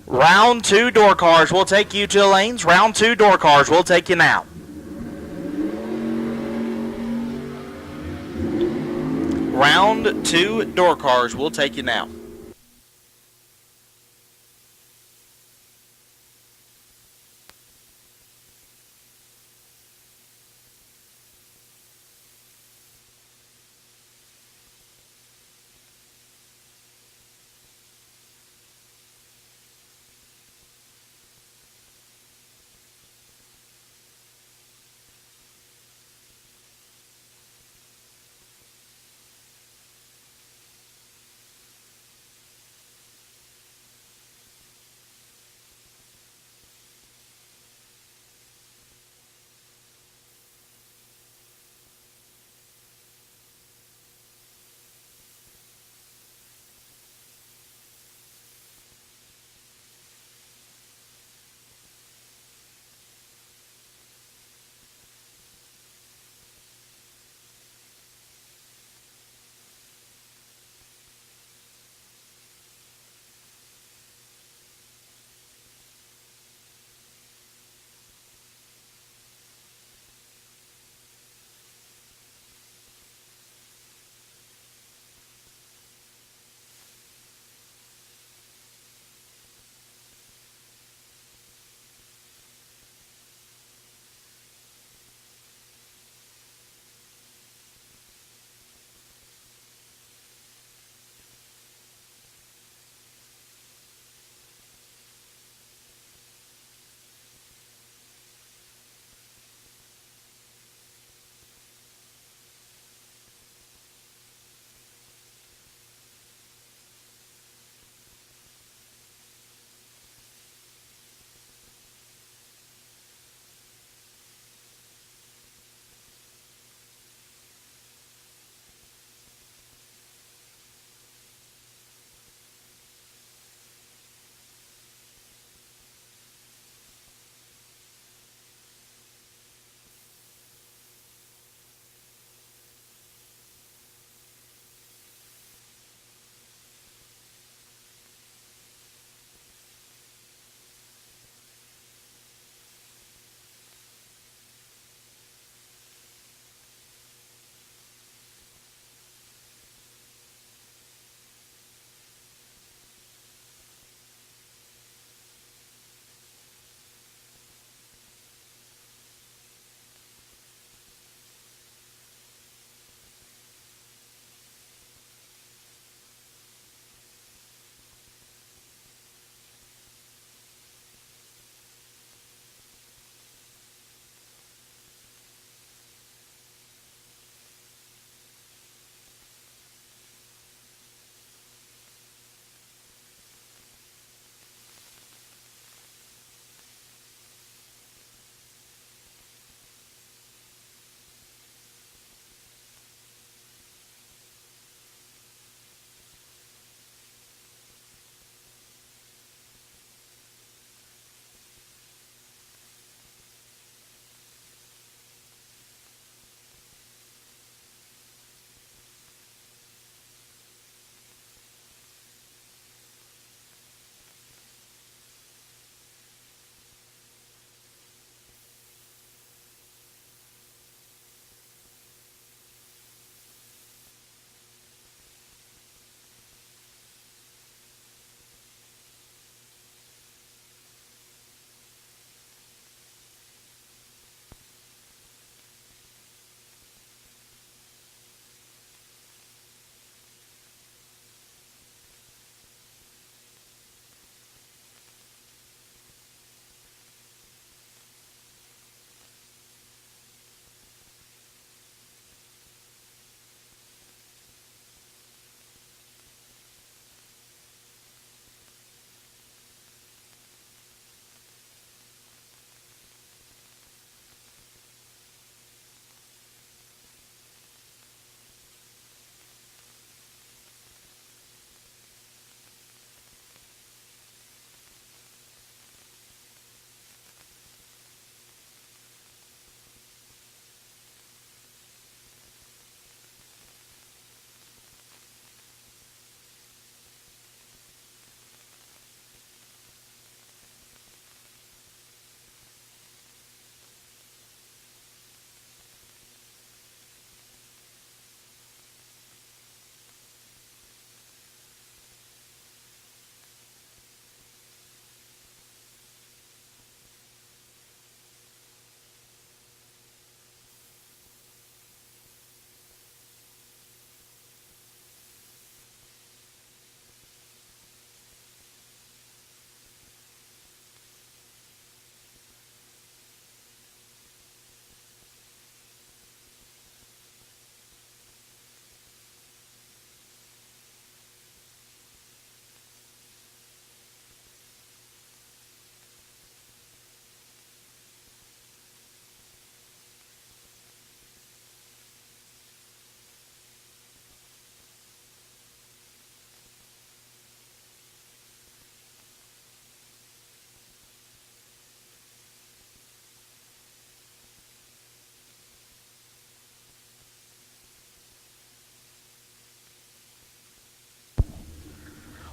Round 2 door cars will take you to the lanes. Round 2 door cars will take you now. Round 2 door cars will take you now.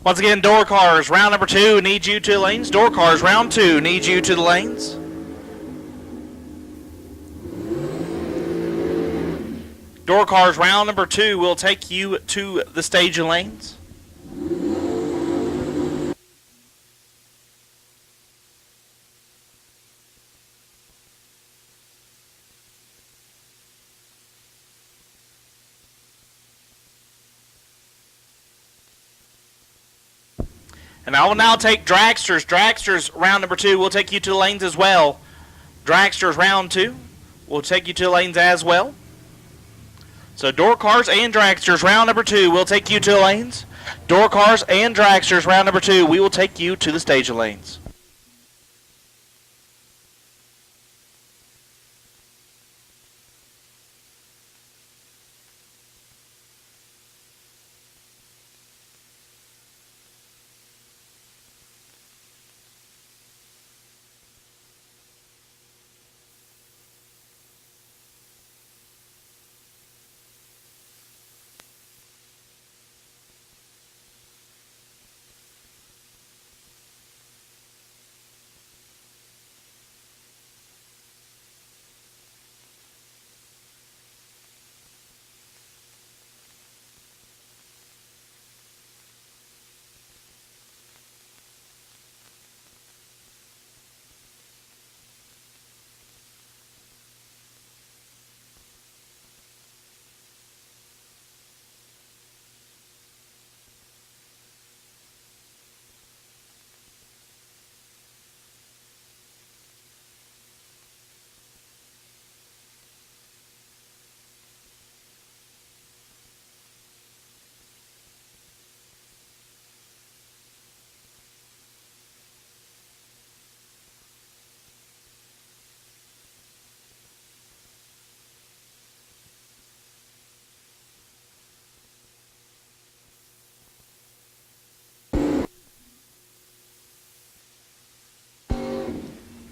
Once again, door cars, round number 2, need you to the lanes. Door cars, round 2, need you to the lanes. Door cars, round number 2, will take you to the stage and lanes. And I will now take Dragsters. Dragsters, round number 2, will take you to the lanes as well. Dragsters, round 2, will take you to the lanes as well. So door cars and Dragsters, round number 2, will take you to the lanes. Door cars and Dragsters, round number 2, we will take you to the stage of lanes.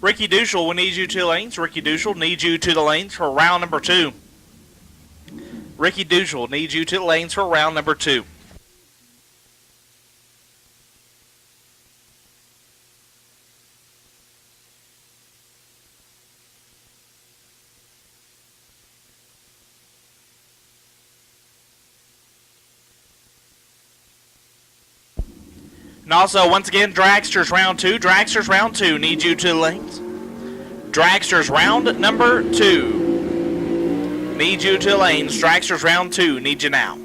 Ricky Dushel will need you to the lanes. Ricky Dushel needs you to the lanes for round number 2. Ricky Dushel needs you to the lanes for round number 2. And also, once again, Dragsters round 2. Dragsters round 2 need you to the lanes. Dragsters round number 2 need you to the lanes. Dragsters round 2 need you now.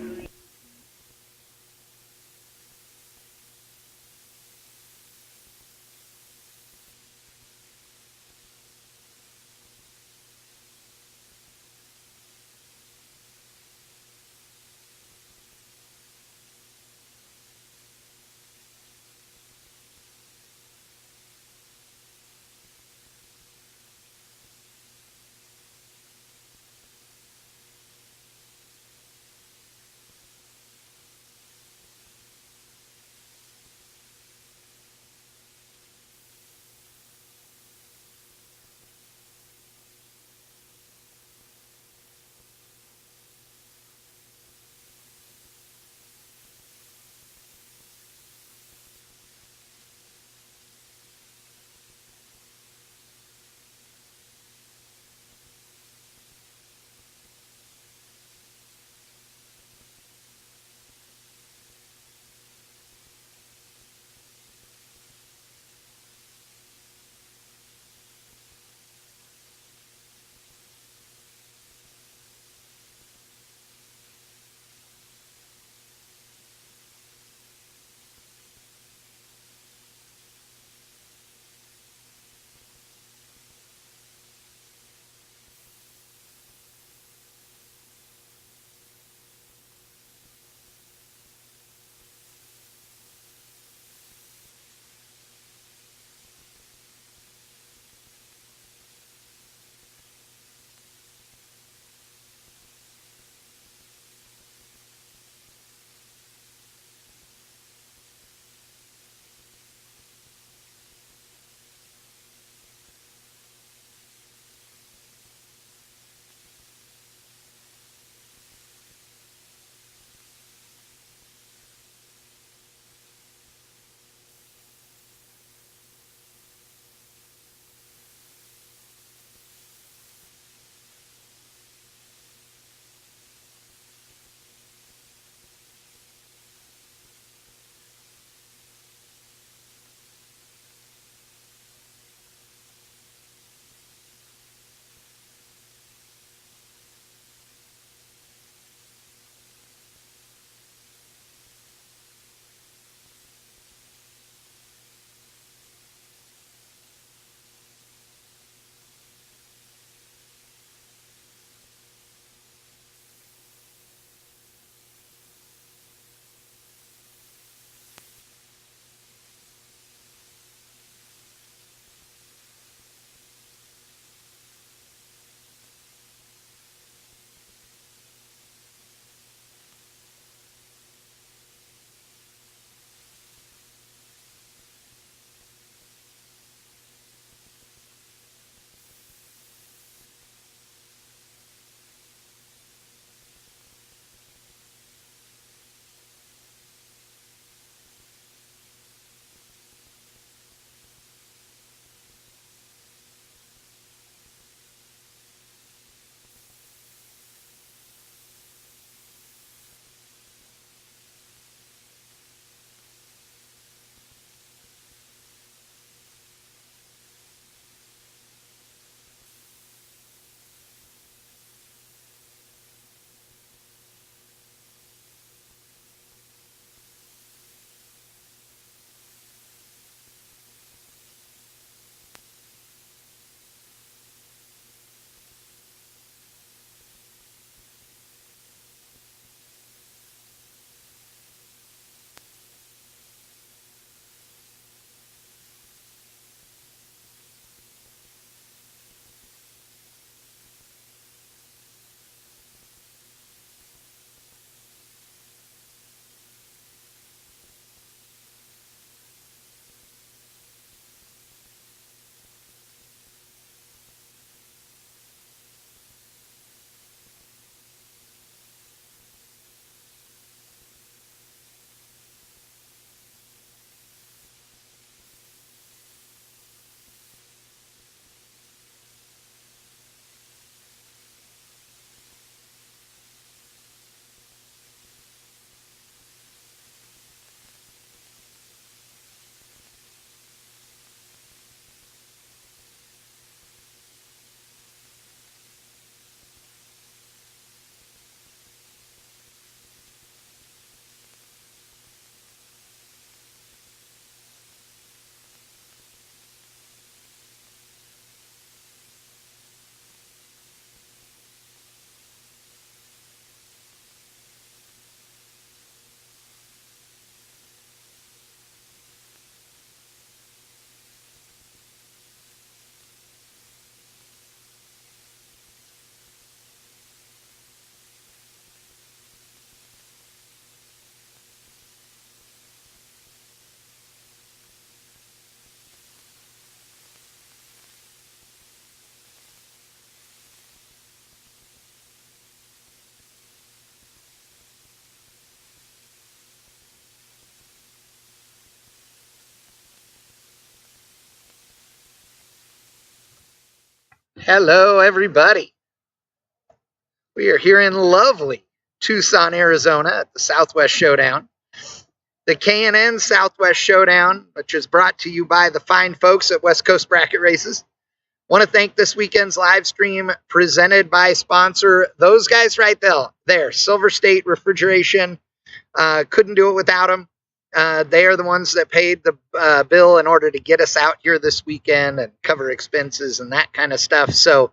Hello, everybody. We are here in lovely Tucson, Arizona at the Southwest Showdown. The K&N Southwest Showdown, which is brought to you by the fine folks at West Coast Bracket Races. Want to thank this weekend's live stream presented by sponsor, those guys right there, Silver State Refrigeration. Couldn't do it without them. They are the ones that paid the bill in order to get us out here this weekend and cover expenses and that kind of stuff. So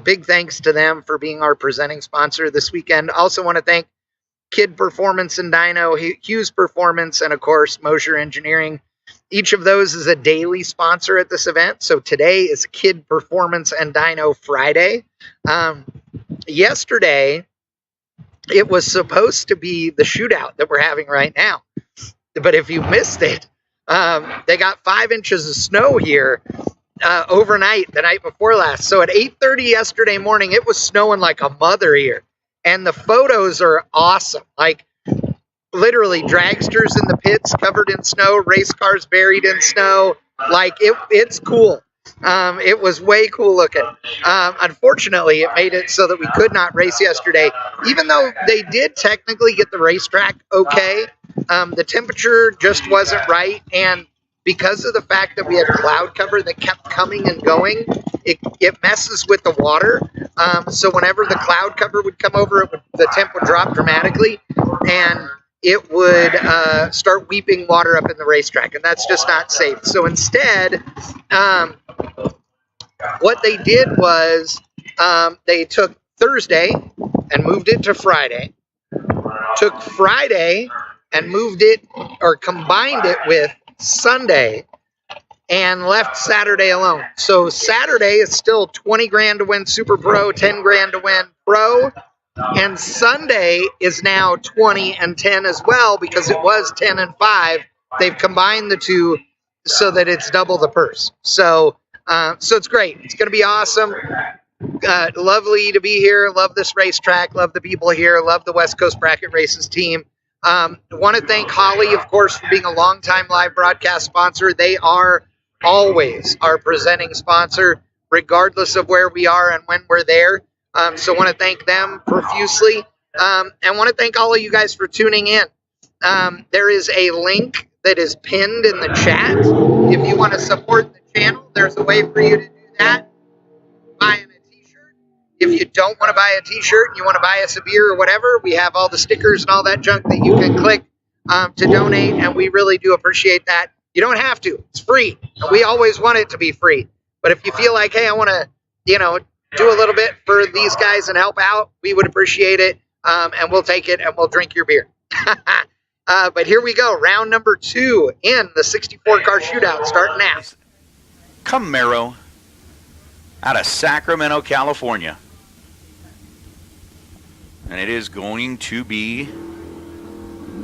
big thanks to them for being our presenting sponsor this weekend. Also want to thank Kid Performance and Dyno, Hughes Performance, and of course Mosier Engineering. Each of those is a daily sponsor at this event. So today is Kid Performance and Dyno Friday. Yesterday, it was supposed to be the shootout that we're having right now. But if you missed it, they got 5 inches of snow here overnight, the night before last. So at 8:30 yesterday morning, it was snowing like a mother here. And the photos are awesome. Like, literally, dragsters in the pits covered in snow, race cars buried in snow. Like, it's cool. It was way cool looking. Unfortunately, it made it so that we could not race yesterday. Even though they did technically get the racetrack okay, the temperature just wasn't right. And because of the fact that we had cloud cover that kept coming and going, it messes with the water. So whenever the cloud cover would come over, the temp would drop dramatically, and it would start weeping water up in the racetrack, and that's just not safe. So instead, what they did was they took Thursday and moved it to Friday, took Friday and moved it or combined it with Sunday, and left Saturday alone. So Saturday is still 20 grand to win Super Pro, 10 grand to win Pro. And Sunday is now 20 and 10 as well, because it was 10 and 5. They've combined the two so that it's double the purse. So it's great. It's going to be awesome. Lovely to be here. Love this racetrack. Love the people here. Love the West Coast Bracket Races team. Want to thank Holley, of course, for being a longtime live broadcast sponsor. They are always our presenting sponsor, regardless of where we are and when we're there. So want to thank them profusely. And want to thank all of you guys for tuning in. There is a link that is pinned in the chat. If you want to support the channel, there's a way for you to do that. Buying a t-shirt. If you don't want to buy a t-shirt and you want to buy us a beer or whatever, we have all the stickers and all that junk that you can click to donate, and we really do appreciate that. You don't have to. It's free. And we always want it to be free. But if you feel like, hey, I want to, do a little bit for these guys and help out, we would appreciate it. And we'll take it and we'll drink your beer. But here we go. Round number 2 in the 64-car shootout starting now. Camaro out of Sacramento, California. And it is going to be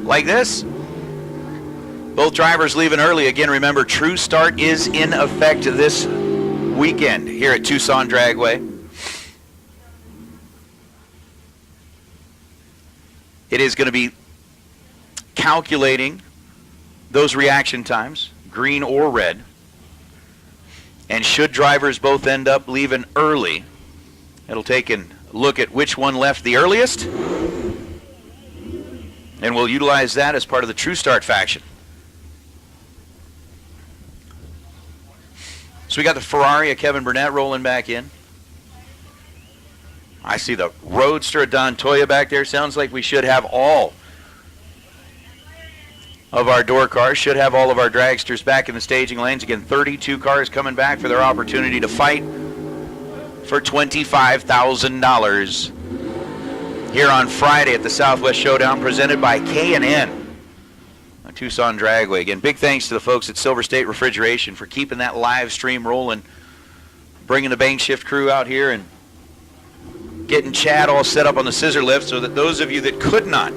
like this. Both drivers leaving early. Again, remember, True Start is in effect this weekend here at Tucson Dragway. It is going to be calculating those reaction times, green or red. And should drivers both end up leaving early, it'll take a look at which one left the earliest. And we'll utilize that as part of the True Start faction. So we got the Ferrari of Kevin Burnett rolling back in. I see the Roadster of Don Toya back there. Sounds like we should have all of our door cars, should have all of our dragsters back in the staging lanes. Again, 32 cars coming back for their opportunity to fight for $25,000 here on Friday at the Southwest Showdown, presented by K&N. Tucson Dragway. Again, big thanks to the folks at Silver State Refrigeration for keeping that live stream rolling, bringing the bank shift crew out here and getting Chad all set up on the scissor lift so that those of you that could not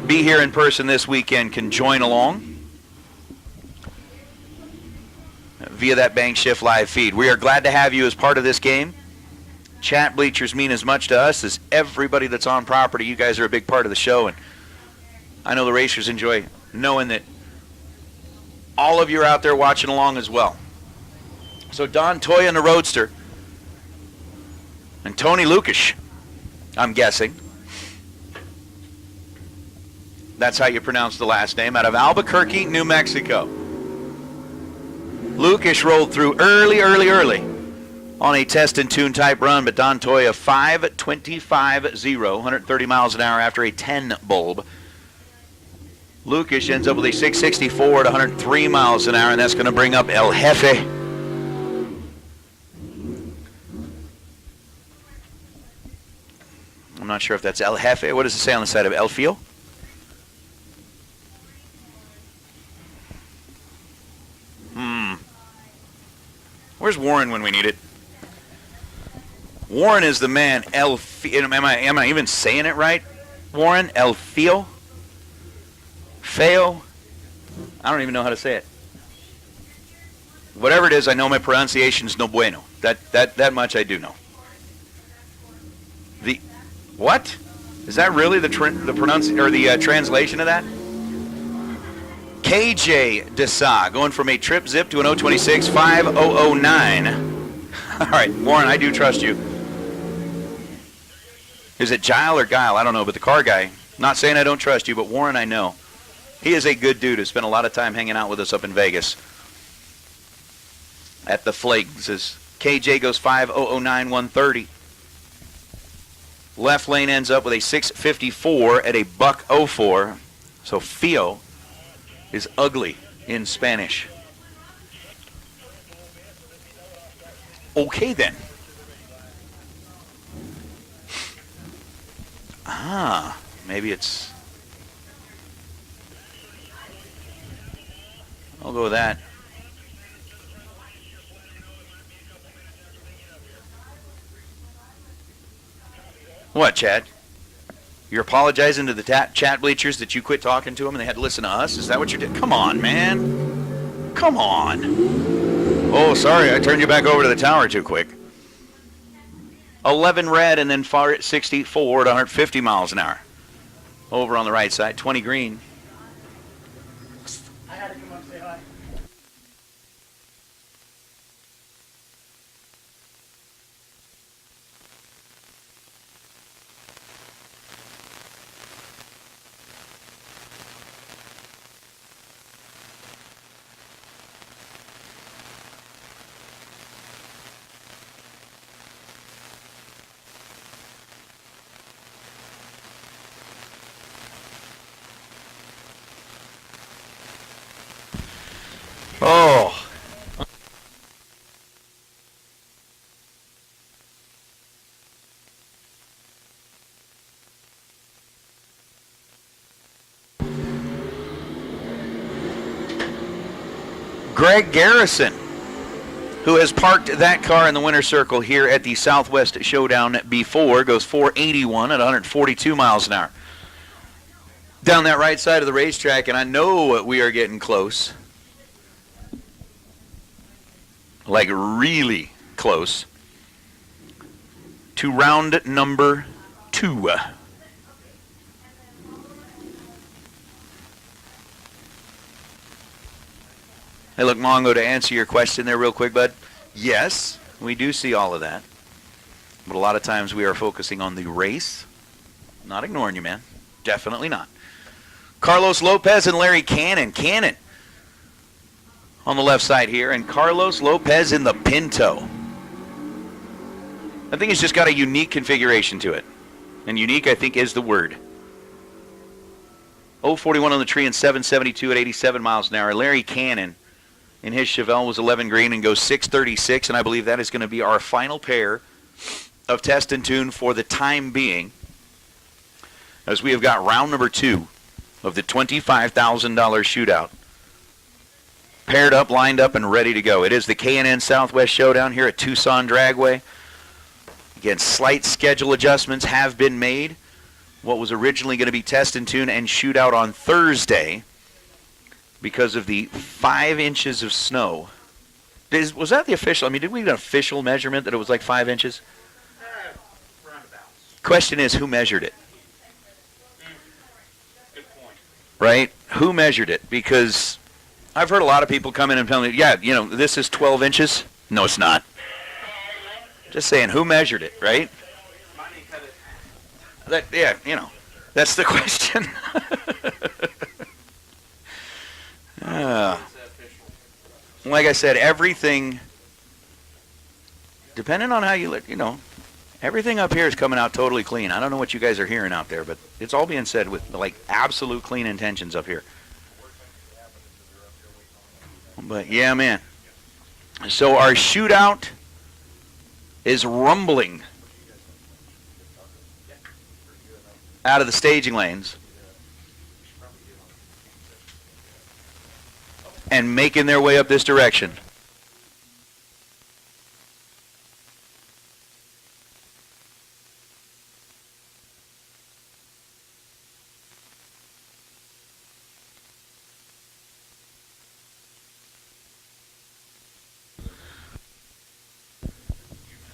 be here in person this weekend can join along via that bank shift live feed. We are glad to have you as part of this game. Chat bleachers mean as much to us as everybody that's on property. You guys are a big part of the show, and I know the racers enjoy knowing that all of you are out there watching along as well. So Don Toya and the Roadster And Tony Lucas, I'm guessing. That's how you pronounce the last name, out of Albuquerque, New Mexico. Lucas rolled through early on a test and tune type run, but Don Toya 5.25.0, 130 miles an hour after a 10 bulb. Lucas ends up with a 664 at 103 miles an hour, and that's going to bring up El Jefe. I'm not sure if that's El Jefe. What does it say on the side of El Fio? Where's Warren when we need it? Warren is the man. El Fio. Am I even saying it right? Warren El Fio. Feo. I don't even know how to say it. Whatever it is, I know my pronunciation's no bueno. That much I do know. The what? Is that really the translation of that? KJ Desa going from a trip zip to an 026 5009. All right, Warren, I do trust you. Is it Gile or Guile? I don't know, but the car guy. Not saying I don't trust you, but Warren, I know. He is a good dude who spent a lot of time hanging out with us up in Vegas at the Flags. As KJ goes 5009 130. Left lane ends up with a 654 at a $104. So Fio is ugly in Spanish. Okay then. Maybe it's... I'll go with that. What, Chad? You're apologizing to the chat bleachers that you quit talking to them and they had to listen to us? Is that what you did? Come on, man. Come on. Oh, sorry, I turned you back over to the tower too quick. 11 red and then far at 64 at 150 miles an hour. Over on the right side, 20 green. I had to come up and say hi. Oh. Greg Garrison, who has parked that car in the winner's circle here at the Southwest Showdown before, goes 481 at 142 miles an hour. Down that right side of the racetrack, and I know we are getting close. Like really close to round number 2. Hey, look, Mongo, to answer your question there real quick, bud. Yes, we do see all of that. But a lot of times we are focusing on the race. Not ignoring you, man. Definitely not. Carlos Lopez and Larry Cannon. Cannon on the left side here, and Carlos Lopez in the Pinto. I think he's just got a unique configuration to it. And unique, I think, is the word. 041 on the tree and 772 at 87 miles an hour. Larry Cannon in his Chevelle was 11 green and goes 636, and I believe that is going to be our final pair of test and tune for the time being, as we have got round number 2 of the $25,000 shootout. Paired up, lined up, and ready to go. It is the K&N Southwest Showdown here at Tucson Dragway. Again, slight schedule adjustments have been made. What was originally going to be test and tune and shootout on Thursday, because of the 5 inches of snow. Was that the official? I mean, did we get an official measurement that it was like 5 inches? Roundabouts. Question is, who measured it? Good point. Right? Who measured it? Because I've heard a lot of people come in and tell me, yeah, you know, this is 12 inches. No, it's not. Just saying, who measured it, right? Yeah, that's the question. Like I said, everything, depending on how you everything up here is coming out totally clean. I don't know what you guys are hearing out there, but it's all being said with like absolute clean intentions up here. But yeah, man. So our shootout is rumbling out of the staging lanes and making their way up this direction.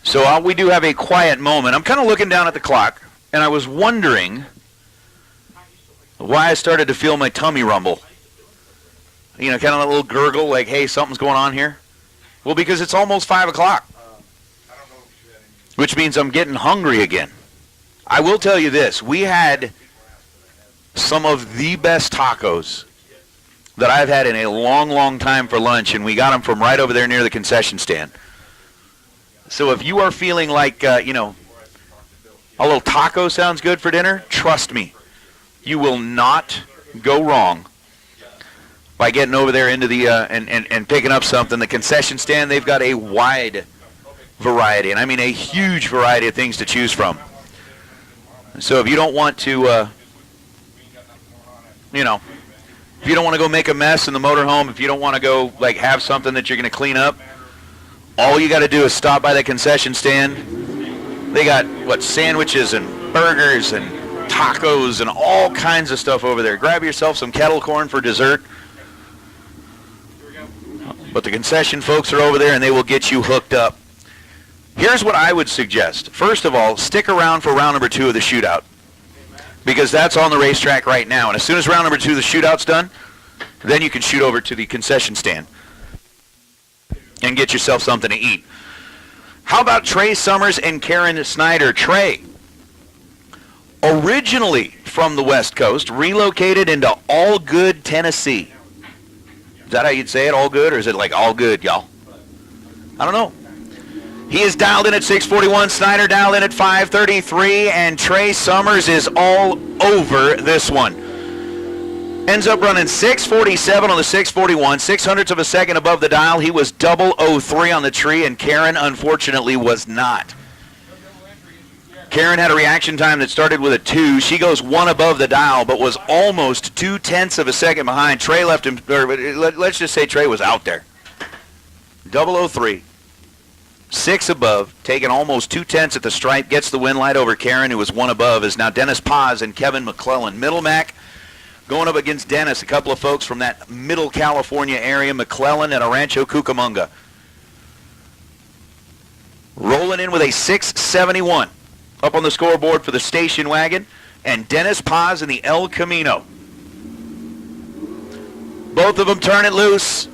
So we do have a quiet moment. I'm kind of looking down at the clock, and I was wondering why I started to feel my tummy rumble. Kind of a little gurgle, like, hey, something's going on here. Well, because it's almost 5 o'clock, which means I'm getting hungry again. I will tell you this. We had some of the best tacos that I've had in a long, long time for lunch, and we got them from right over there near the concession stand. So if you are feeling like, a little taco sounds good for dinner, trust me, you will not go wrong by getting over there into the and picking up something. The concession stand, they've got a wide variety, and I mean a huge variety of things to choose from. So if you don't want to, if you don't want to go make a mess in the motorhome, if you don't want to go like have something that you're going to clean up, all you got to do is stop by the concession stand. They got, sandwiches and burgers and tacos and all kinds of stuff over there. Grab yourself some kettle corn for dessert. But the concession folks are over there, and they will get you hooked up. Here's what I would suggest. First of all, stick around for round number 2 of the shootout, because that's on the racetrack right now. And as soon as round number 2 of the shootout's done, then you can shoot over to the concession stand and get yourself something to eat. How about Trey Summers and Karen Snyder? Trey, originally from the West Coast, relocated into Allgood, Tennessee. Is that how you'd say it, Allgood, or is it like all good, y'all? I don't know. He is dialed in at 641, Snyder dialed in at 533, and Trey Summers is all over this one. Ends up running 647 on the 641, 600ths of a second above the dial. He was 003 on the tree, and Karen, unfortunately, was not. Karen had a reaction time that started with a 2. She goes 1 above the dial, but was almost 0.2 of a second behind. Trey left him, or let's just say Trey was out there. 003. 6 above, taking almost 0.2 at the stripe, gets the win light over Karen, who was 1 above, is now Dennis Paz and Kevin McClellan. Middle Mac going up against Dennis, a couple of folks from that middle California area, McClellan and Rancho Cucamonga. Rolling in with a 671 up on the scoreboard for the station wagon, and Dennis Paz in the El Camino. Both of them turn it loose.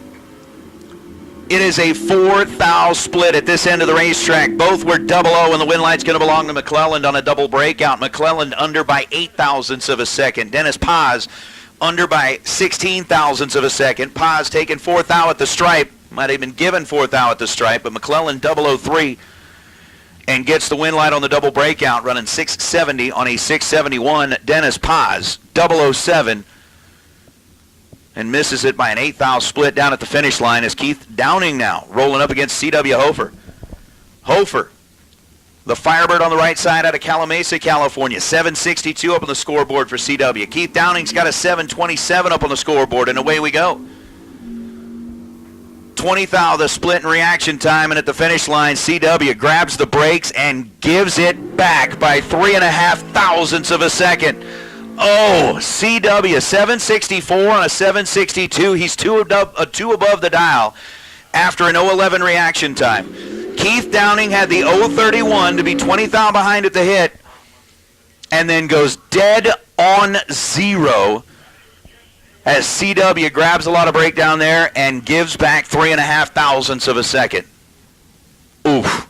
It is a 4-thou split at this end of the racetrack. Both were 0-0, and the win light's going to belong to McClelland on a double breakout. McClelland under by 0.08 of a second. Dennis Paz under by 0.16 of a second. Paz taking 4th thou at the stripe. Might have been given 4th thou at the stripe, but McClelland 003 and gets the win light on the double breakout, running 670 on a 671. Dennis Paz 007. And misses it by an 8th thou split down at the finish line as Keith Downing now rolling up against C.W. Hofer. Hofer, the Firebird on the right side out of Calamasa, California. 762 up on the scoreboard for C.W. Keith Downing's got a 727 up on the scoreboard, and away we go. 20th thou the split in reaction time, and at the finish line, C.W. grabs the brakes and gives it back by 3.5 thousandths of a second. Oh, CW, 764 on a 762. He's two above the dial after an 011 reaction time. Keith Downing had the 031 to be 20th thou behind at the hit, and then goes dead on 0 as CW grabs a lot of breakdown there and gives back 3.5 thousandths of a second. Oof.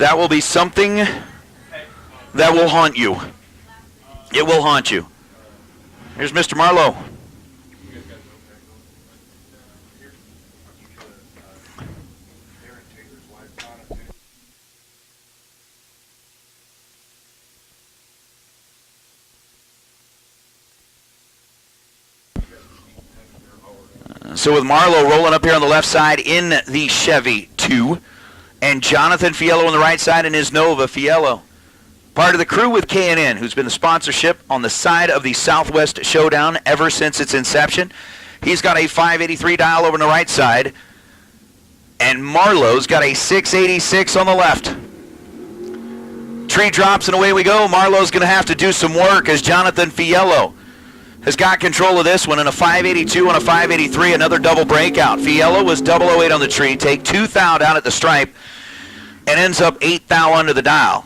That will be something that will haunt you. It will haunt you. Here's Mr. Marlowe. So with Marlowe rolling up here on the left side in the Chevy 2, and Jonathan Fiello on the right side in his Nova. Fiello, part of the crew with K&N, who's been the sponsorship on the side of the Southwest Showdown ever since its inception. He's got a 583 dial over on the right side, and Marlowe's got a 686 on the left. Tree drops and away we go. Marlowe's going to have to do some work as Jonathan Fiello has got control of this one in a 582 and a 583, another double breakout. Fiello was 008 on the tree, take 2 thou down at the stripe, and ends up 8 thou under the dial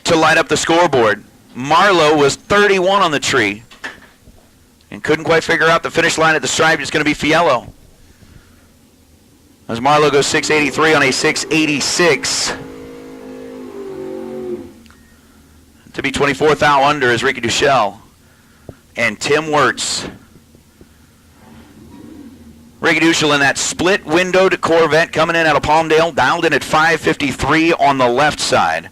to light up the scoreboard. Marlowe was 31 on the tree and couldn't quite figure out the finish line at the stripe. It's going to be Fiello, as Marlowe goes 683 on a 686. To be 24 thou under is Ricky Duchel and Tim Wirtz. Ricky Duchel in that split windowed Corvette coming in out of Palmdale, dialed in at 553 on the left side.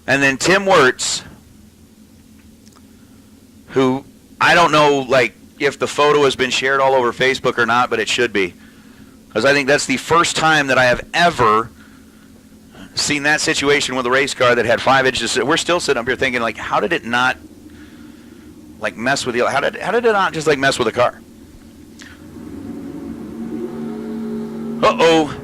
And then Tim Wirtz, who I don't know like if the photo has been shared all over Facebook or not, but it should be, because I think that's the first time that I have ever seen that situation with a race car that had 5 inches. We're still sitting up here thinking, like, how did it not, like, mess with the, how did it not just, like, mess with the car? Uh-oh.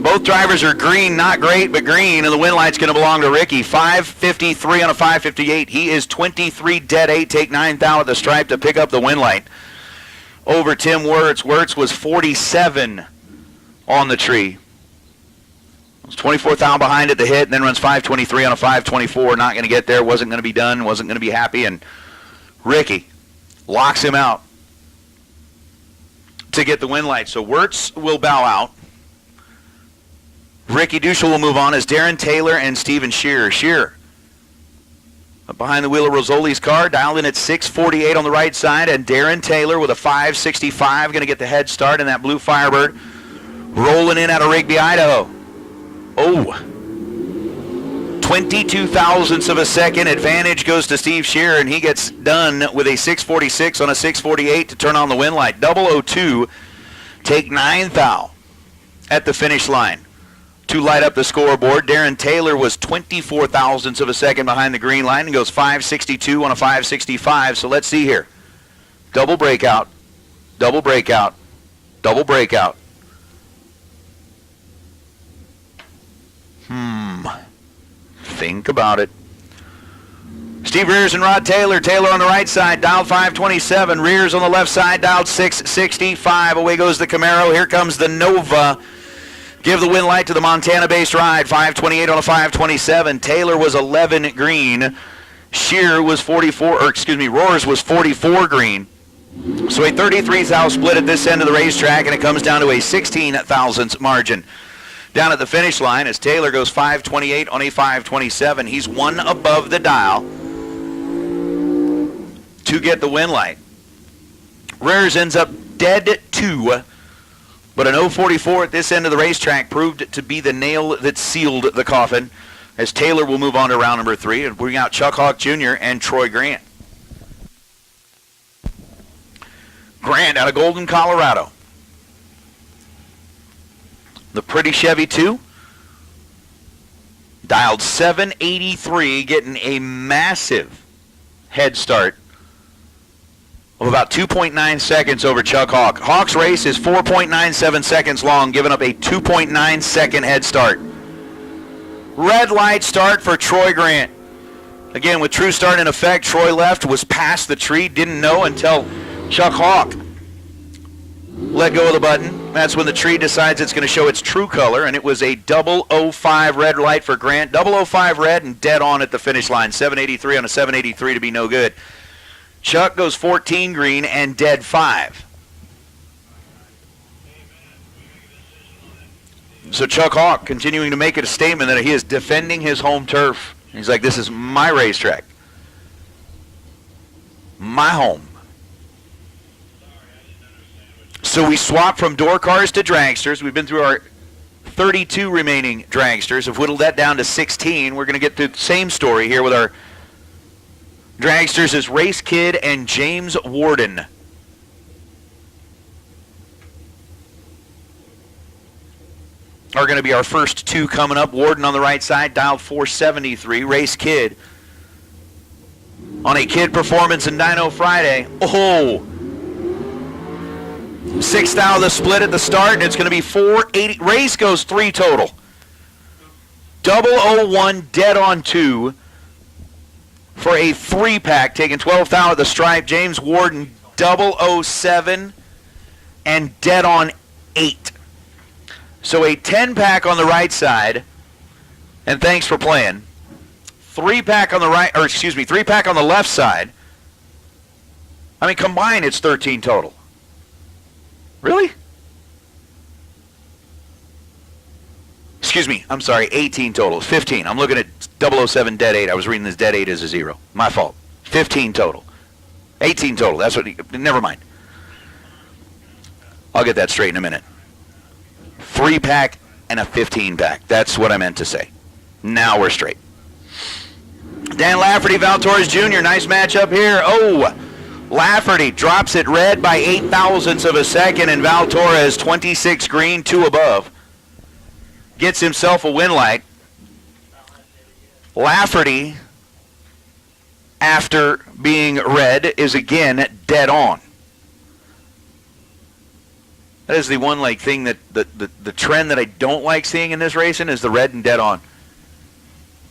Both drivers are green, not great, but green, and the win light's going to belong to Ricky. 553 on a 558. He is 23 dead 8, take 9 thou at the stripe to pick up the win light over Tim Wirtz. Wirtz was 47 on the tree. 24 thou behind at the hit, and then runs 523 on a 524. Not going to get there, wasn't going to be done, wasn't going to be happy, and Ricky locks him out to get the win light. So Wirtz will bow out. Ricky Duchel will move on as Darren Taylor and Steven Shearer. Shearer up behind the wheel of Rosoli's car, dialed in at 648 on the right side, and Darren Taylor with a 565 going to get the head start in that blue Firebird, rolling in out of Rigby, Idaho. Oh, 22 thousandths of a second advantage goes to Steve Shearer, and he gets done with a 646 on a 648 to turn on the win light. 002, take 9 thou at the finish line to light up the scoreboard. Darren Taylor was 24 thousandths of a second behind the green line and goes 562 on a 565. So let's see here. Double breakout, double breakout, double breakout. Think about it. Steve Rears and Rod Taylor. Taylor on the right side, dialed 527. Rears on the left side, dialed 665. Away goes the Camaro. Here comes the Nova. Give the win light to the Montana-based ride. 528 on a 527. Taylor was 11 green. Shearer was 44, or excuse me, Roars was 44 green. So a 33 thou split at this end of the racetrack, and it comes down to a 16 thousandths margin down at the finish line as Taylor goes 528 on a 527. He's one above the dial to get the win light. Rears ends up dead 2, but an 044 at this end of the racetrack proved to be the nail that sealed the coffin, as Taylor will move on to round number 3 and bring out Chuck Hawk Jr. and Troy Grant. Grant out of Golden, Colorado. The pretty Chevy 2, dialed 783, getting a massive head start of about 2.9 seconds over Chuck Hawk. Hawk's race is 4.97 seconds long, giving up a 2.9 second head start. Red light start for Troy Grant. Again, with true start in effect, Troy left, was past the tree, didn't know until Chuck Hawk let go of the button. That's when the tree decides it's going to show its true color, and it was a 005 red light for Grant. 005 red and dead on at the finish line. 783 on a 783 to be no good. Chuck goes 14 green and dead 5. So Chuck Hawk continuing to make it a statement that he is defending his home turf. He's like, this is my racetrack. My home. So we swap from door cars to dragsters. We've been through our 32 remaining dragsters. Have whittled that down to 16. We're going to get through the same story here with our dragsters as Race Kid and James Warden. Are going to be our first two coming up. Warden on the right side, dialed 473. Race Kid on a Kid Performance and Dyno Friday. Oh! 6th out of the split at the start, and it's going to be 480. Race goes 3 total. 001 dead on 2 for a 3-pack, taking 12th out of the stripe. James Warden 007 and dead on 8. So a 10-pack on the right side, and thanks for playing. 3-pack on the right, or excuse me, 3-pack on the left side. I mean, combined it's 13 total. Really? Excuse me, I'm sorry, 18 total. 15. I'm looking at 007 dead 8. I was reading this dead 8 as a 0. My fault. 15 total. 18 total. That's what never mind. I'll get that straight in a minute. 3-pack and a 15-pack. That's what I meant to say. Now we're straight. Dan Lafferty, Val Torres Jr. Nice matchup here. Oh, Lafferty drops it red by 8 thousandths of a second, and Val Torres 26 green, 2 above. Gets himself a win light. Lafferty, after being red, is again dead on. That is the one thing that the trend that I don't like seeing in this racing is the red and dead on.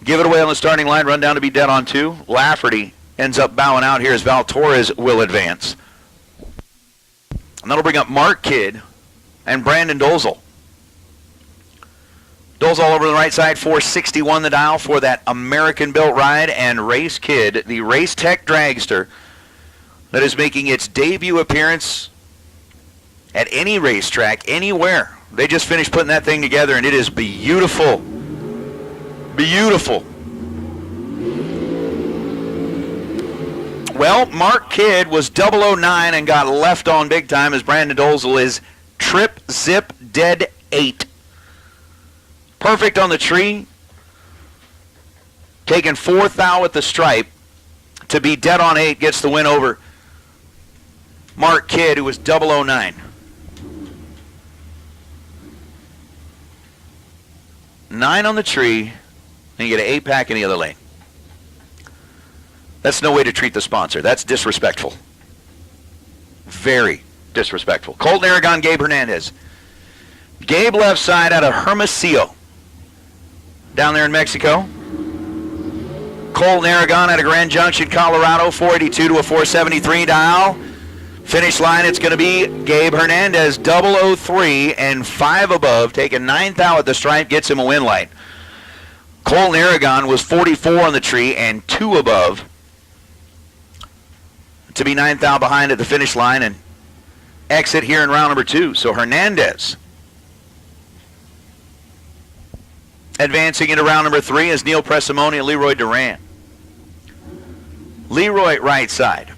Give it away on the starting line, run down to be dead on 2. Lafferty ends up bowing out here as Val Torres will advance. And that'll bring up Mark Kidd and Brandon Dozel. Dozel all over the right side, 461 the dial for that American-built ride, and Race Kid, the Race Tech Dragster, that is making its debut appearance at any racetrack, anywhere. They just finished putting that thing together, and it is beautiful. Beautiful. Well, Mark Kidd was 009 and got left on big time as Brandon Dozel is trip, zip, dead 8. Perfect on the tree. Taking 4th out at the stripe to be dead on 8, gets the win over Mark Kidd, who was 009. 9 on the tree, and you get an 8-pack in the other lane. That's no way to treat the sponsor. That's disrespectful. Very disrespectful. Colton Aragon, Gabe Hernandez. Gabe left side out of Hermosillo, down there in Mexico. Colton Aragon out of Grand Junction, Colorado, 482 to a 473 dial. Finish line, it's going to be Gabe Hernandez, 003 and 5 above, taking 9th out at the stripe, gets him a win light. Colton Aragon was 44 on the tree and 2 above to be 9th out behind at the finish line and exit here in round number 2. So Hernandez advancing into round number 3 is Neil Presimoni and Leroy Duran. Leroy right side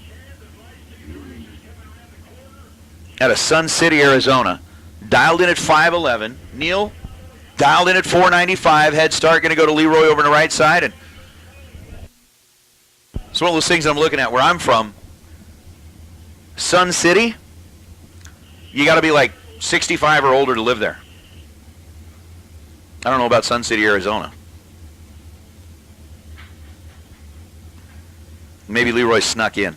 out of Sun City, Arizona. Dialed in at 5'11". Neil dialed in at 495. Head start going to go to Leroy over on the right side. And it's one of those things I'm looking at where I'm from. Sun City, you got to be like 65 or older to live there. I don't know about Sun City, Arizona. Maybe Leroy snuck in.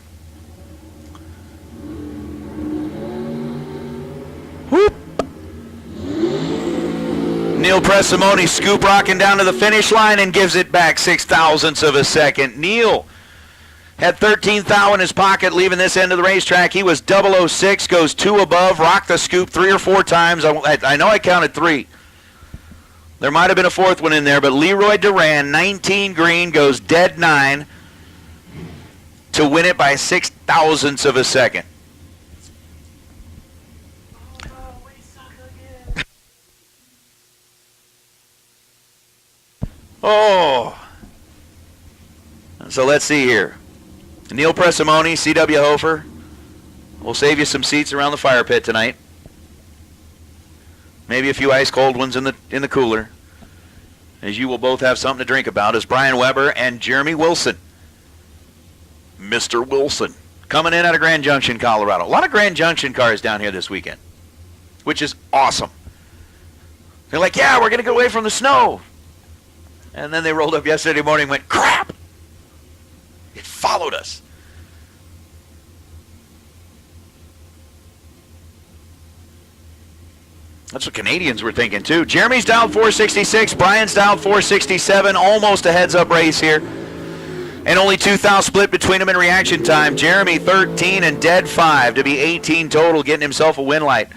Whoop. Neil Presimoni scoop rocking down to the finish line and gives it back 6 thousandths of a second. Neil had 13th thou in his pocket leaving this end of the racetrack. He was 006, goes 2 above, rocked the scoop 3 or 4 times. I know I counted 3. There might have been a 4th one in there, but Leroy Duran, 19 green, goes dead 9 to win it by 6 thousandths of a second. Oh. So let's see here. Neil Presimoni, C.W. Hofer. We'll save you some seats around the fire pit tonight. Maybe a few ice cold ones in the cooler, as you will both have something to drink about, as Brian Weber and Jeremy Wilson. Mr. Wilson coming in out of Grand Junction, Colorado. A lot of Grand Junction cars down here this weekend, which is awesome. They're like, yeah, we're going to get away from the snow. And then they rolled up yesterday morning and went, crap! It followed us. That's what Canadians were thinking, too. Jeremy's dialed 466. Brian's dialed 467. Almost a heads-up race here. And only 2,000 split between them in reaction time. Jeremy 13 and dead 5 to be 18 total, getting himself a win light.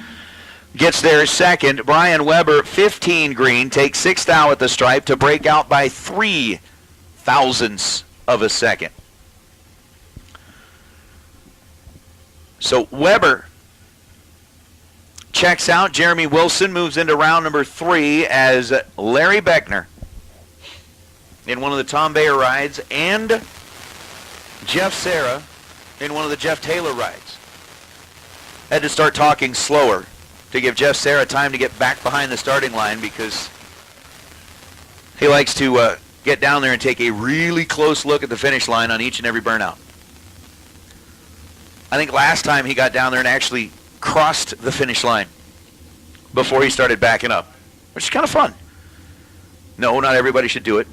Gets there second. Brian Weber 15 green, takes 6 thou at the stripe to break out by 3 thousandths of a second. So Weber checks out. Jeremy Wilson moves into round number 3 as Larry Beckner in one of the Tom Bayer rides and Jeff Serra in one of the Jeff Taylor rides. Had to start talking slower to give Jeff Serra time to get back behind the starting line because he likes to get down there and take a really close look at the finish line on each and every burnout. I think last time he got down there and actually crossed the finish line before he started backing up, which is kind of fun. No, not everybody should do it,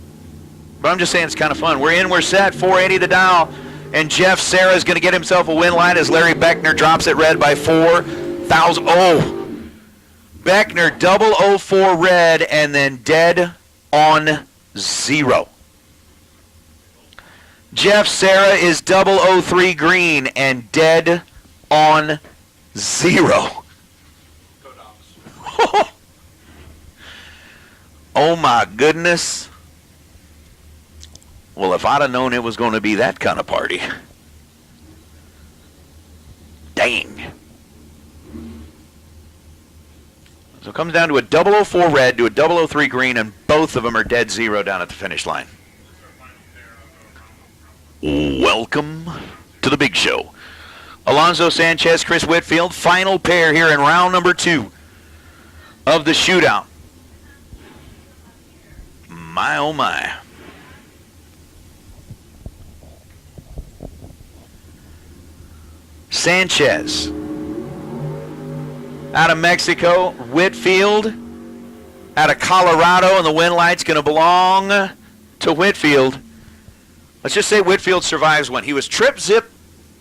but I'm just saying it's kind of fun. We're in, we're set, 480 to dial, and Jeff Serra is going to get himself a win line as Larry Beckner drops it red by 4,000. Oh, Beckner 004 red and then dead on 0. Jeff Serra is 003 green and dead on 0. Oh my goodness. Well, if I'd have known it was going to be that kind of party. Dang. So it comes down to a 004 red to a 003 green, and both of them are dead 0 down at the finish line. Welcome to the big show. Alonzo Sanchez, Chris Whitfield, final pair here in round number 2 of the shootout. My, oh my. Sanchez out of Mexico, Whitfield out of Colorado, and the win light's going to belong to Whitfield. Let's just say Whitfield survives one. He was trip zip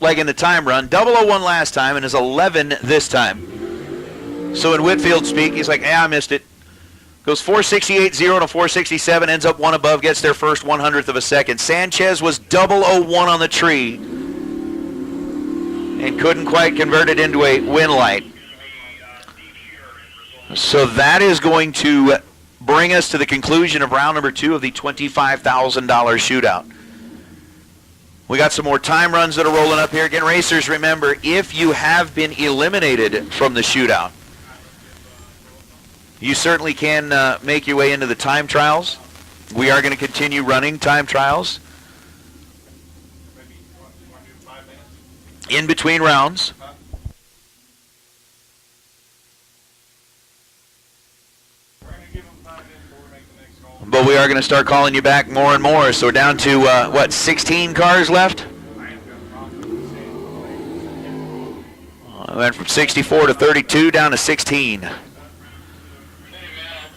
like in the time run, 001 last time, and is 11 this time. So in Whitfield speak, he's like, I missed it. Goes 468.0 to 467, ends up one above, gets their first 100th of a second. Sanchez was 001 on the tree and couldn't quite convert it into a win light. So that is going to bring us to the conclusion of round number 2 of the $25,000 shootout. We got some more time runs that are rolling up here. Again, racers, remember, if you have been eliminated from the shootout, you certainly can make your way into the time trials. We are going to continue running time trials in between rounds. But we are going to start calling you back more and more. So we're down to, 16 cars left? I went from 64 to 32 down to 16.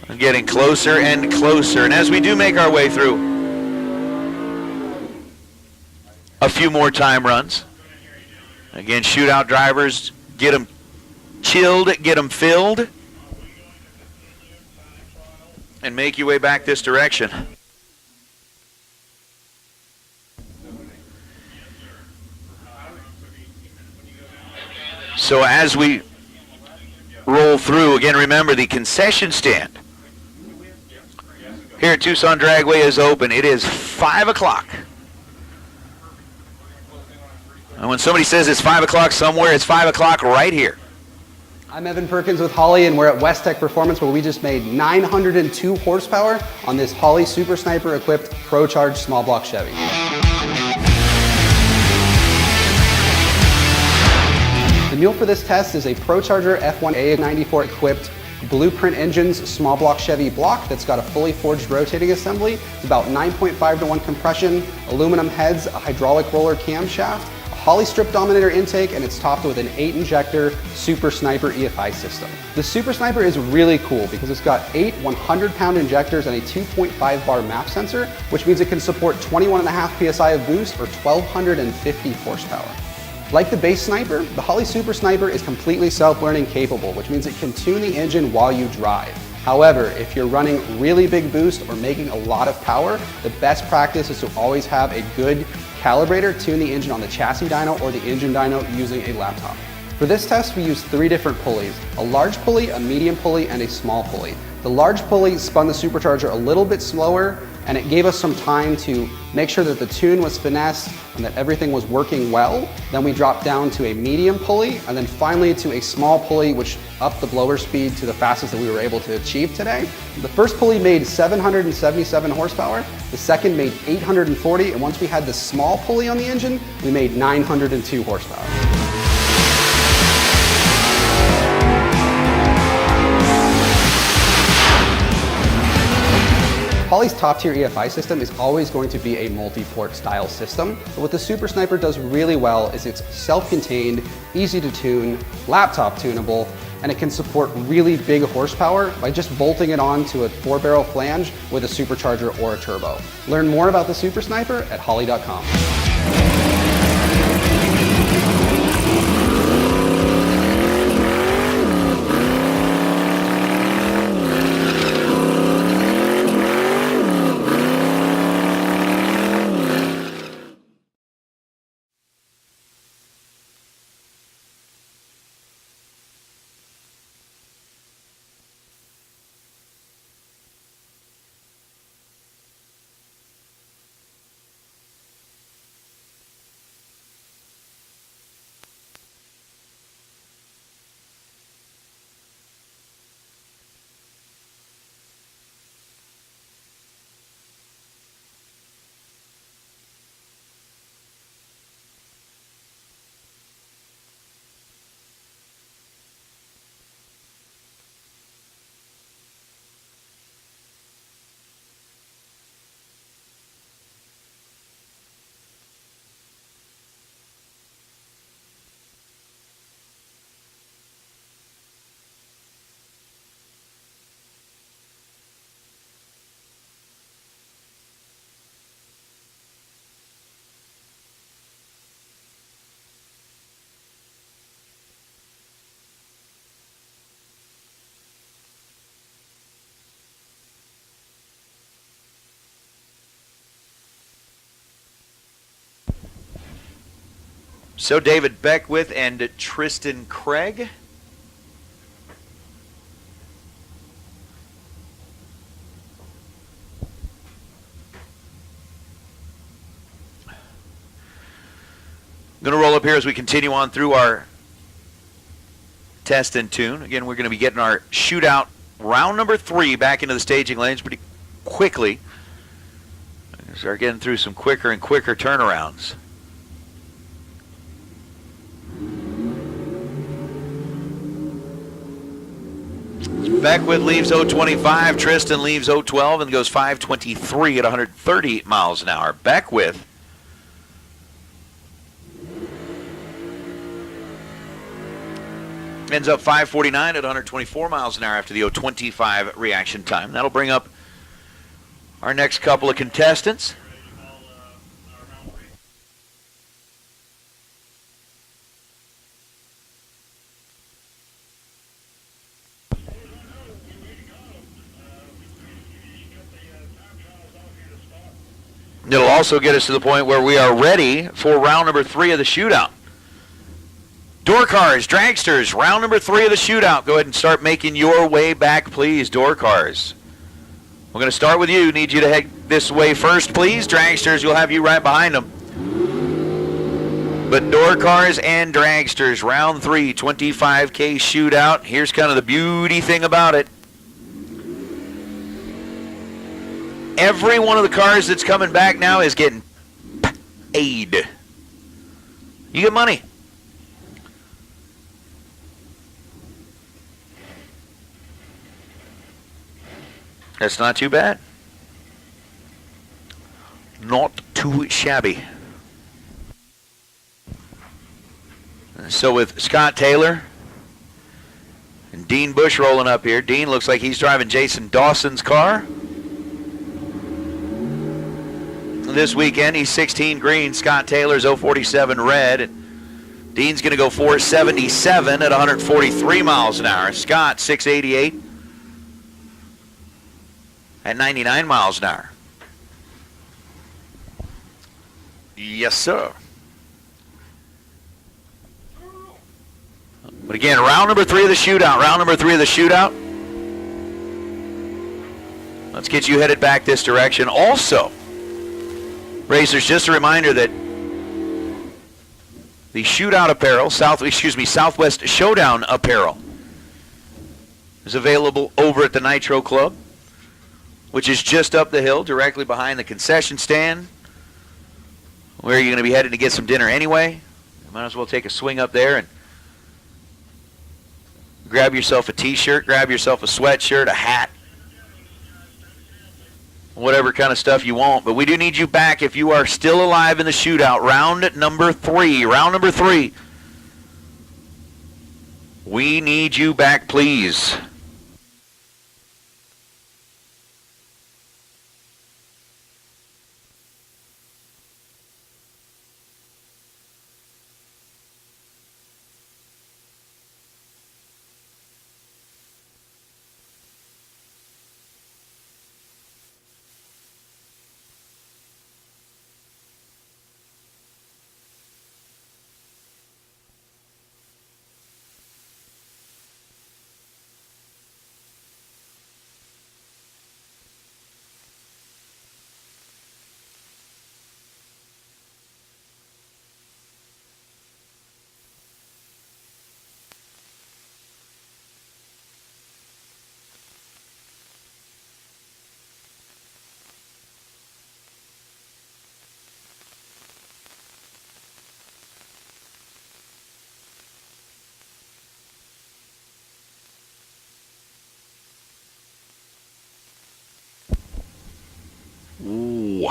I'm getting closer and closer. And as we do make our way through a few more time runs, again, shootout drivers, get them chilled, get them filled, and make your way back this direction. So as we roll through, again, remember the concession stand here at Tucson Dragway is open. It is 5 o'clock. And when somebody says it's 5 o'clock somewhere, it's 5 o'clock right here. I'm Evan Perkins with Holley, and we're at West Tech Performance, where we just made 902 horsepower on this Holley Super Sniper equipped Pro Charge small block Chevy. The mule for this test is a Pro Charger F1A94 equipped Blueprint Engines small block Chevy block that's got a fully forged rotating assembly. It's about 9.5 to 1 compression, aluminum heads, a hydraulic roller camshaft, Holley strip dominator intake, and it's topped with an 8-injector Super Sniper EFI system. The Super Sniper is really cool because it's got 8 100-pound injectors and a 2.5 bar map sensor, which means it can support 21.5 psi of boost or 1,250 horsepower. Like the base Sniper, the Holley Super Sniper is completely self-learning capable, which means it can tune the engine while you drive. However, if you're running really big boost or making a lot of power, the best practice is to always have a good calibrator tune the engine on the chassis dyno or the engine dyno using a laptop. For this test, we used 3 different pulleys: a large pulley, a medium pulley, and a small pulley. The large pulley spun the supercharger a little bit slower, and it gave us some time to make sure that the tune was finessed and that everything was working well. Then we dropped down to a medium pulley, and then finally to a small pulley, which upped the blower speed to the fastest that we were able to achieve today. The first pulley made 777 horsepower, the second made 840, and once we had the small pulley on the engine, we made 902 horsepower. Holley's top-tier EFI system is always going to be a multi-port style system, but what the Super Sniper does really well is it's self-contained, easy to tune, laptop tunable, and it can support really big horsepower by just bolting it onto a 4-barrel flange with a supercharger or a turbo. Learn more about the Super Sniper at holley.com. So David Beckwith and Tristan Craig. I'm going to roll up here as we continue on through our test and tune. Again, we're going to be getting our shootout round number 3 back into the staging lanes pretty quickly. Start getting through some quicker and quicker turnarounds. Beckwith leaves 025, Tristan leaves 012 and goes 523 at 130 miles an hour. Beckwith ends up 549 at 124 miles an hour after the 025 reaction time. That'll bring up our next couple of contestants. It'll also get us to the point where we are ready for round number 3 of the shootout. Door cars, dragsters, round number 3 of the shootout. Go ahead and start making your way back, please, door cars. We're going to start with you. Need you to head this way first, please. Dragsters, you'll have you right behind them. But door cars and dragsters, round 3, 25K shootout. Here's kind of the beauty thing about it. Every one of the cars that's coming back now is getting paid. You get money. That's not too bad. Not too shabby. So with Scott Taylor and Dean Bush rolling up here. Dean looks like he's driving Jason Dawson's car. This weekend, he's 16 green. Scott Taylor's 047 red. And Dean's going to go 477 at 143 miles an hour. Scott, 688 at 99 miles an hour. Yes, sir. But again, round number 3 of the shootout. Round number 3 of the shootout. Let's get you headed back this direction. Also, racers, just a reminder that the shootout apparel, Southwest Showdown apparel, is available over at the Nitro Club, which is just up the hill, directly behind the concession stand, where you're going to be headed to get some dinner anyway. You might as well take a swing up there and grab yourself a t-shirt, grab yourself a sweatshirt, a hat, whatever kind of stuff you want. But we do need you back if you are still alive in the shootout. Round number 3. Round number 3. We need you back, please. Ooh.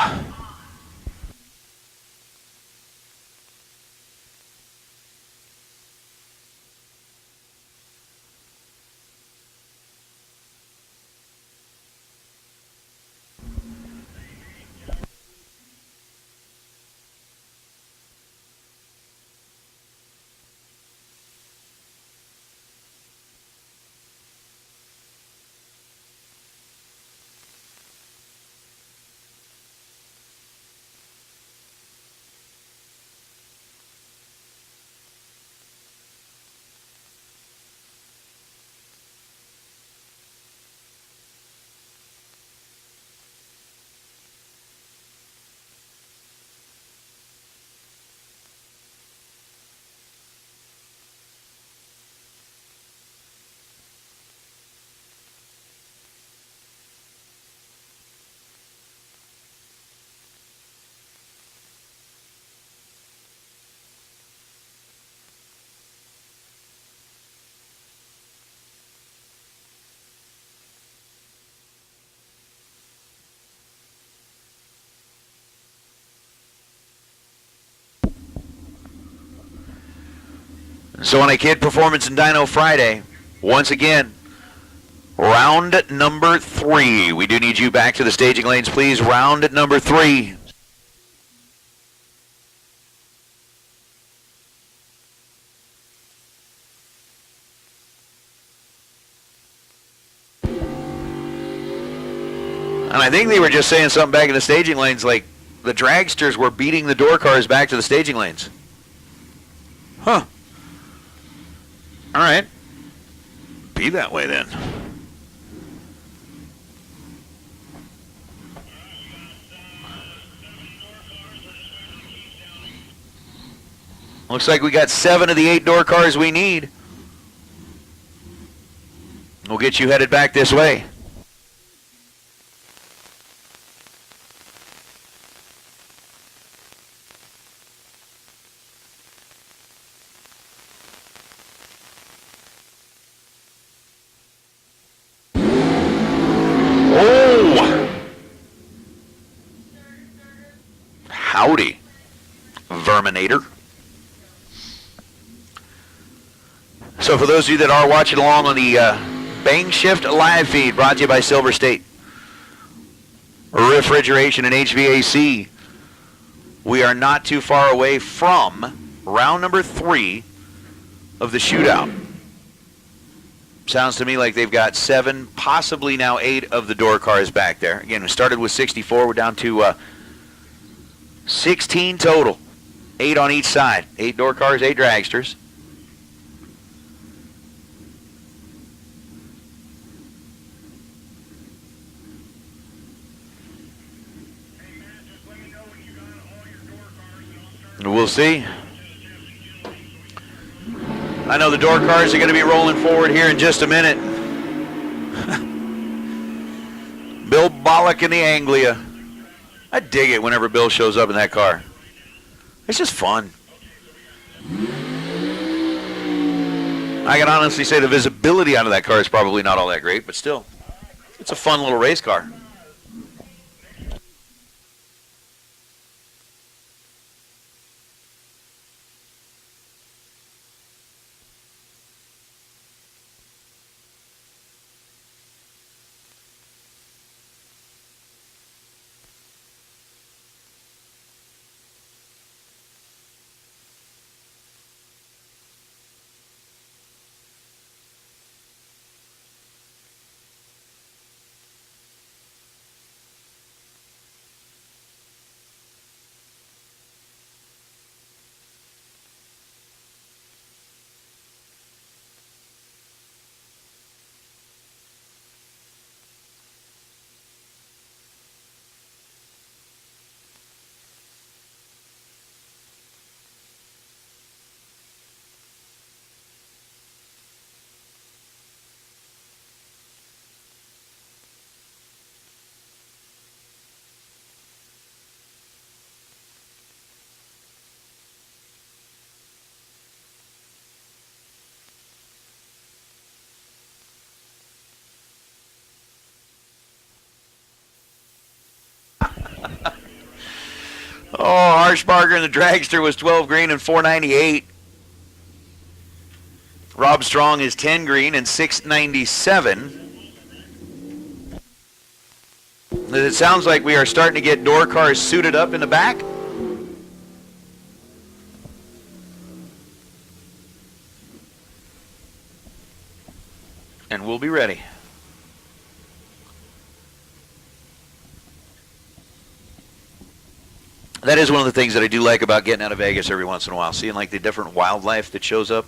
So on a Kid Performance and Dyno Friday, once again, round number 3. We do need you back to the staging lanes, please. Round number 3. And I think they were just saying something back in the staging lanes, like the dragsters were beating the door cars back to the staging lanes. Huh. All right. Be that way then. Looks like we got 7 of the 8 door cars we need. We'll get you headed back this way. Howdy, Verminator. So for those of you that are watching along on the Bang Shift live feed, brought to you by Silver State Refrigeration and HVAC, we are not too far away from round number 3 of the shootout. Sounds to me like they've got 7, possibly now 8 of the door cars back there. Again, we started with 64. We're down to 16 total. 8 on each side. 8 door cars, 8 dragsters. We'll see. I know the door cars are going to be rolling forward here in just a minute. Bill Bollock in the Anglia. I dig it whenever Bill shows up in that car. It's just fun. I can honestly say the visibility out of that car is probably not all that great, but still, it's a fun little race car. Oh, Harshbarger in the dragster was 12 green and 498. Rob Strong is 10 green and 697. It sounds like we are starting to get door cars suited up in the back. And we'll be ready. That is one of the things that I do like about getting out of Vegas every once in a while, seeing like the different wildlife that shows up.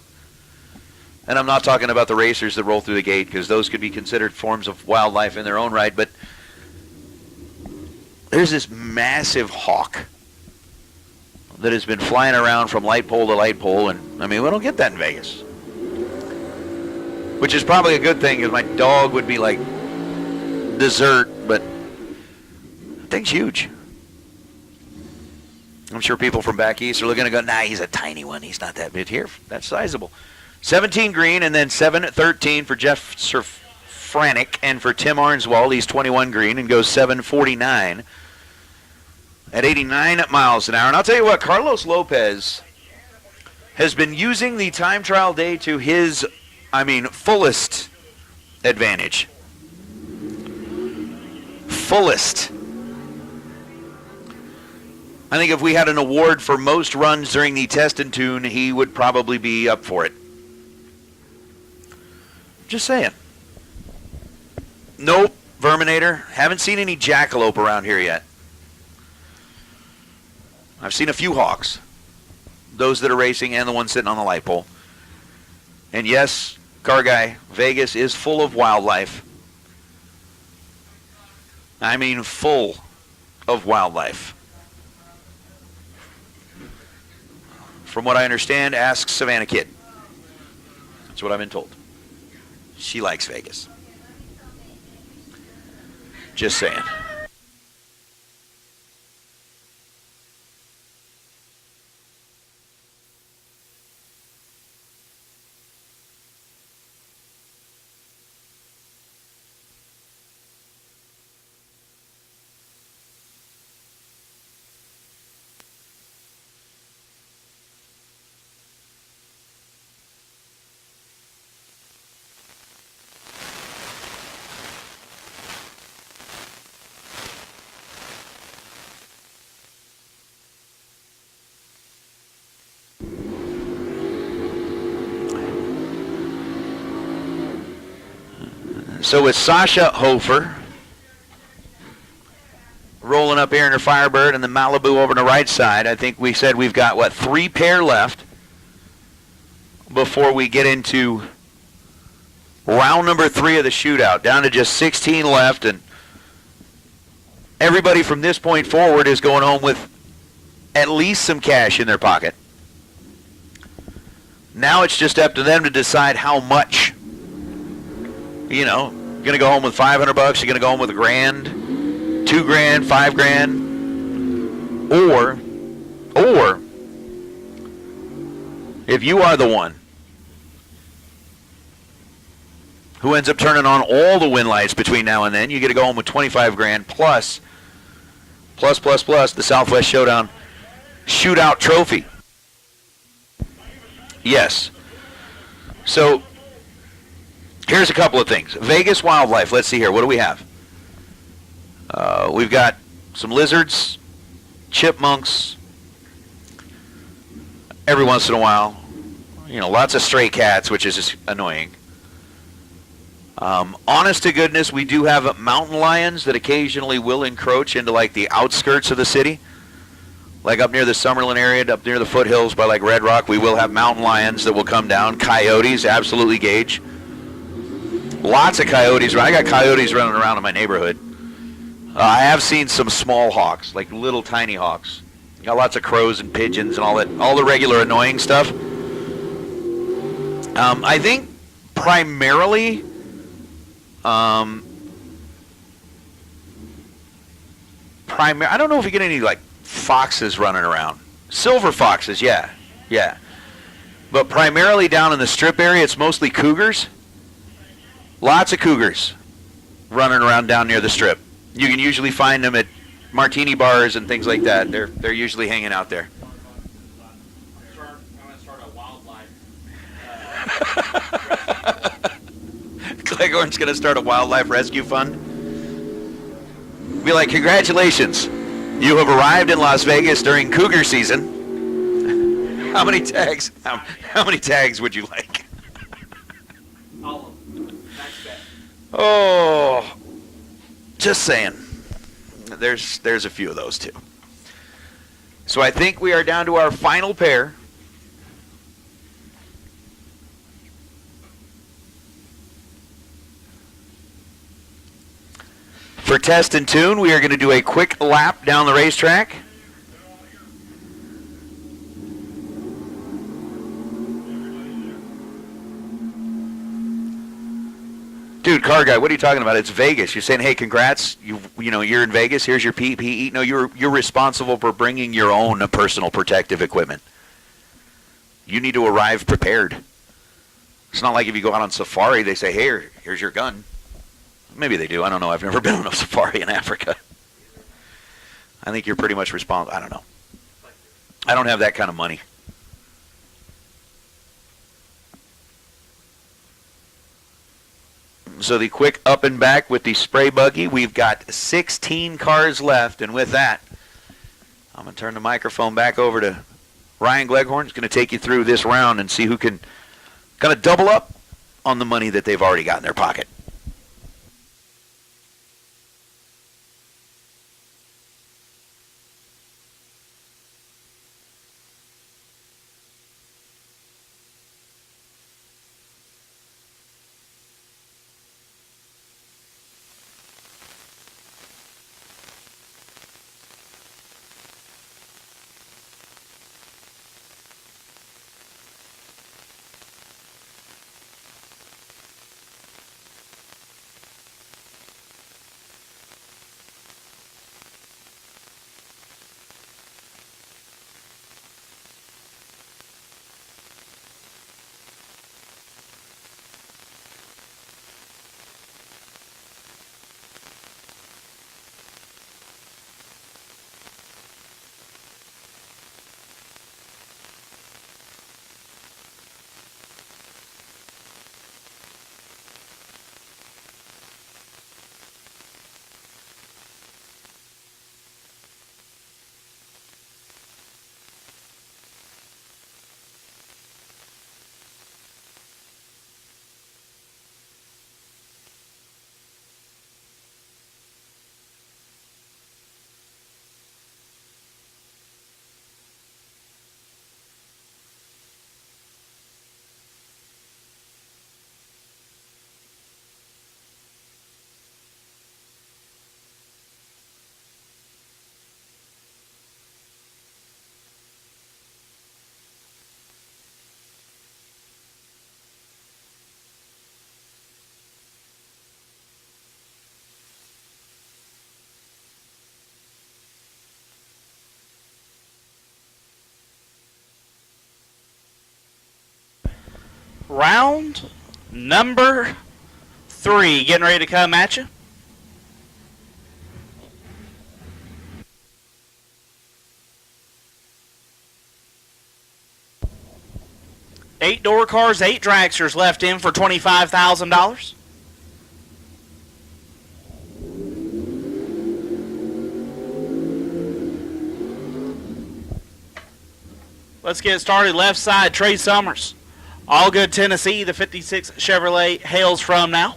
And I'm not talking about the racers that roll through the gate, because those could be considered forms of wildlife in their own right, but there's this massive hawk that has been flying around from light pole to light pole, and I mean, we don't get that in Vegas. Which is probably a good thing, because my dog would be like dessert, but that thing's huge. I'm sure people from back east are looking to go, nah, he's a tiny one. He's not that big. Here, that's sizable. 17 green and then 7-13 for Jeff Franick, and for Tim Arnswald, he's 21 green and goes 7:49 at 89 miles an hour. And I'll tell you what, Carlos Lopez has been using the time trial day to his, fullest advantage. Fullest. I think if we had an award for most runs during the test and tune, he would probably be up for it. Just saying. Nope, Verminator. Haven't seen any jackalope around here yet. I've seen a few hawks. Those that are racing and the ones sitting on the light pole. And yes, car guy, Vegas is full of wildlife. I mean full of wildlife. from what I understand, ask Savannah Kidd. That's what I've been told. She likes Vegas. Just saying. So with Sasha Hofer rolling up here in her Firebird and the Malibu over on the right side, I think we said we've got, what, 3 pair left before we get into round number 3 of the shootout. Down to just 16 left, and everybody from this point forward is going home with at least some cash in their pocket. Now it's just up to them to decide how much. You know, you're going to go home with $500, you're going to go home with $1,000, $2,000, $5,000, or if you are the one who ends up turning on all the win lights between now and then, you get to go home with $25,000 plus the Southwest Showdown Shootout trophy. Yes. So here's a couple of things. Vegas wildlife. Let's see here. What do we have? We've got some lizards, chipmunks, every once in a while. You know, lots of stray cats, which is just annoying. Honest to goodness, we do have mountain lions that occasionally will encroach into like the outskirts of the city. Like up near the Summerlin area, up near the foothills by like Red Rock, we will have mountain lions that will come down. Coyotes, absolutely, Gage. Lots of coyotes. I got coyotes running around in my neighborhood. I have seen some small hawks, like little tiny hawks. Got lots of crows and pigeons and all that, all the regular annoying stuff. I think primarily, I don't know if you get any like foxes running around. Silver foxes, yeah. But primarily down in the Strip area, it's mostly cougars. Lots of cougars running around down near the Strip. You can usually find them at martini bars and things like that. They're usually hanging out there. I'm going to start a wildlife. Cleghorn's going to start a wildlife rescue fund. Be like, congratulations. You have arrived in Las Vegas during cougar season. How many tags? How many tags would you like? All of them. Next bet. Oh, just saying. There's a few of those too. So I think we are down to our final pair. For test and tune, we are going to do a quick lap down the racetrack. Dude, car guy, what are you talking about? It's Vegas. You're saying, hey, congrats. You know, you're in Vegas. Here's your PPE. No, you're responsible for bringing your own personal protective equipment. You need to arrive prepared. It's not like if you go out on safari, they say, hey, here's your gun. Maybe they do. I don't know. I've never been on a safari in Africa. I think you're pretty much responsible. I don't know. I don't have that kind of money. So the quick up and back with the spray buggy. We've got 16 cars left, and with that, I'm going to turn the microphone back over to Ryan Gleghorn. He's going to take you through this round and see who can kind of double up on the money that they've already got in their pocket. round number 3 getting ready to come at you. Eight door cars, 8 dragsters left in for $25,000. Let's get started. Left side, Trey Summers. All Good, Tennessee, the 56 Chevrolet hails from now.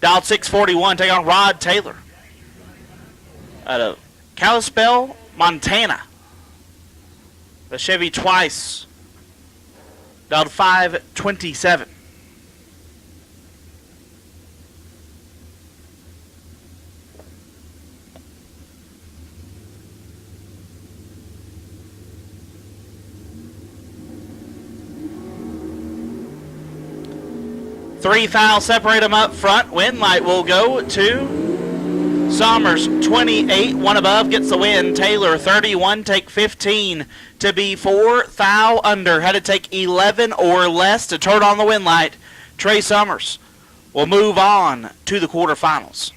Dialed 641, take on Rod Taylor. Out of Kalispell, Montana. The Chevy Twice. Dialed 527. Three fouls separate them up front. Win light will go to Summers, 28. One above gets the win. Taylor, 31. Take 15 to be 4 foul under. Had to take 11 or less to turn on the win light. Trey Summers will move on to the quarterfinals.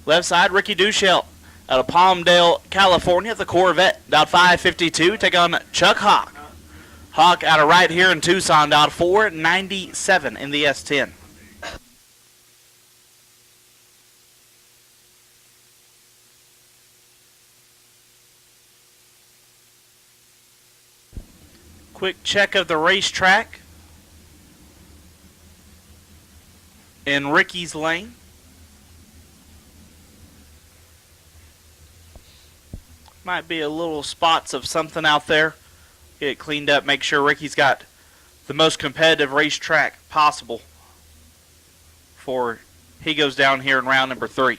Left side, Ricky Duchelle out of Palmdale, California, the Corvette. Dialed 552. Take on Chuck Hawk. Hawk out of right here in Tucson, dialed 497 in the S10. Quick check of the racetrack in Ricky's lane. Might be a little spots of something out there. Get it cleaned up, make sure Ricky's got the most competitive racetrack possible before he goes down here in round number 3.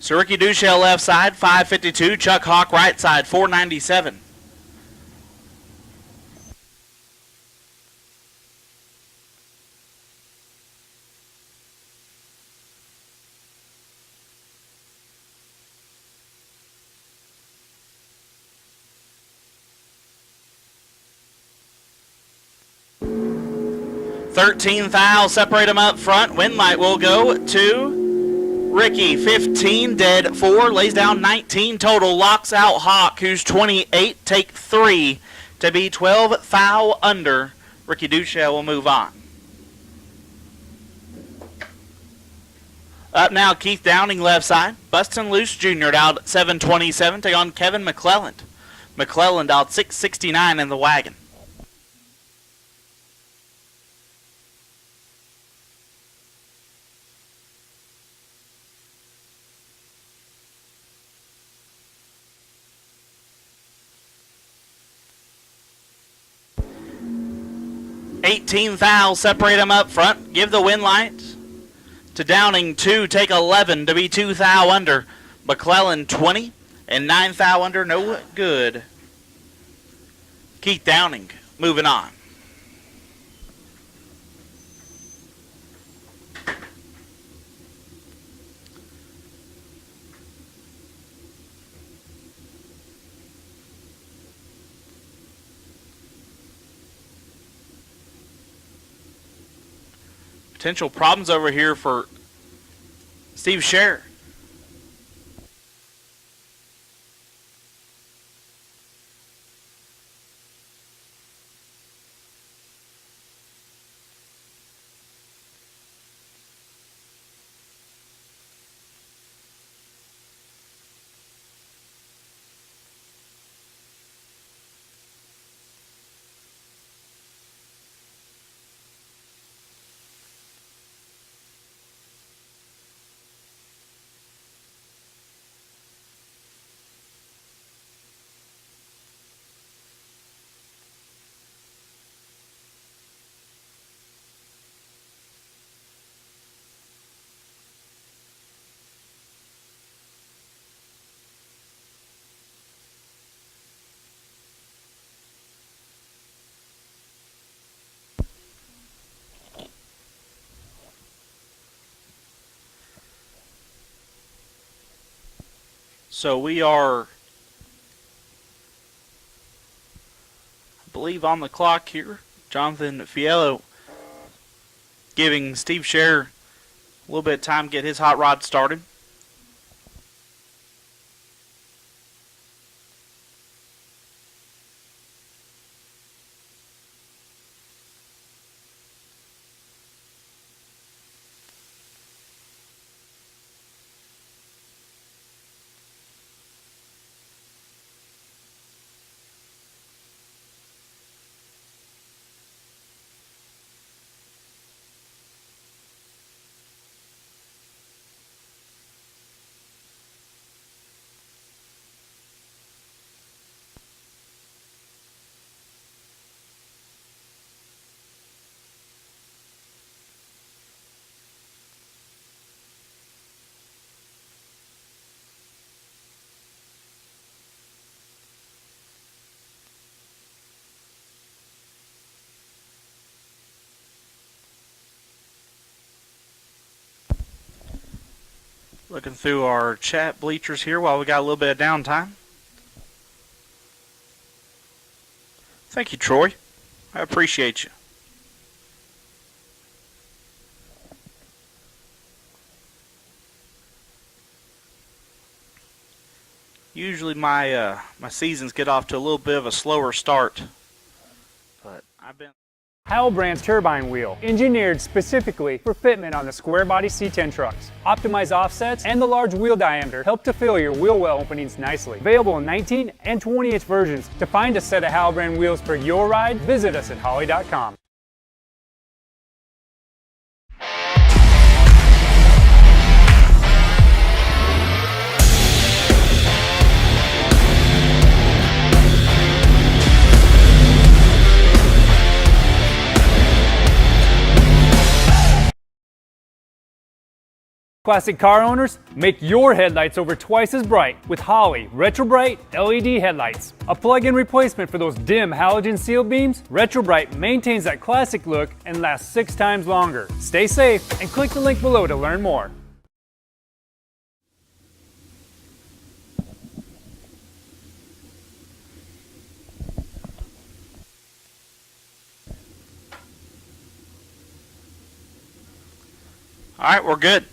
So Ricky Duchelle left side, 552. Chuck Hawk right side, 497. $13 fouls separate them up front. Win light will go to Ricky, 15, dead 4, lays down 19 total, locks out Hawk, who's 28, take 3 to be 12 foul under. Ricky Duchelle will move on. Up now, Keith Downing left side. Bustin' Loose Jr. dialed 727, take on Kevin McClelland. McClelland dialed 669 in the wagon. $18 fouls separate them up front. Give the win light to Downing, 2, take 11 to be 2 foul under. McClellan 20 and 9 foul under, no good. Keith Downing moving on. Potential problems over here for Steve Scher. So we are, I believe, on the clock here. Jonathan Fiello giving Steve Scher a little bit of time to get his hot rod started. Looking through our chat bleachers here while we got a little bit of downtime. Thank you, Troy. I appreciate you. Usually my seasons get off to a little bit of a slower start, but I've been. Brand's turbine wheel, engineered specifically for fitment on the square body C10 trucks. Optimized offsets and the large wheel diameter help to fill your wheel well openings nicely. Available in 19 and 20-inch versions. To find a set of Brand wheels for your ride, visit us at Holley.com. Classic car owners, make your headlights over twice as bright with Holley Retro Bright LED headlights. A plug-in replacement for those dim halogen seal beams, Retro Bright maintains that classic look and lasts 6 times longer. Stay safe and click the link below to learn more. All right, we're good.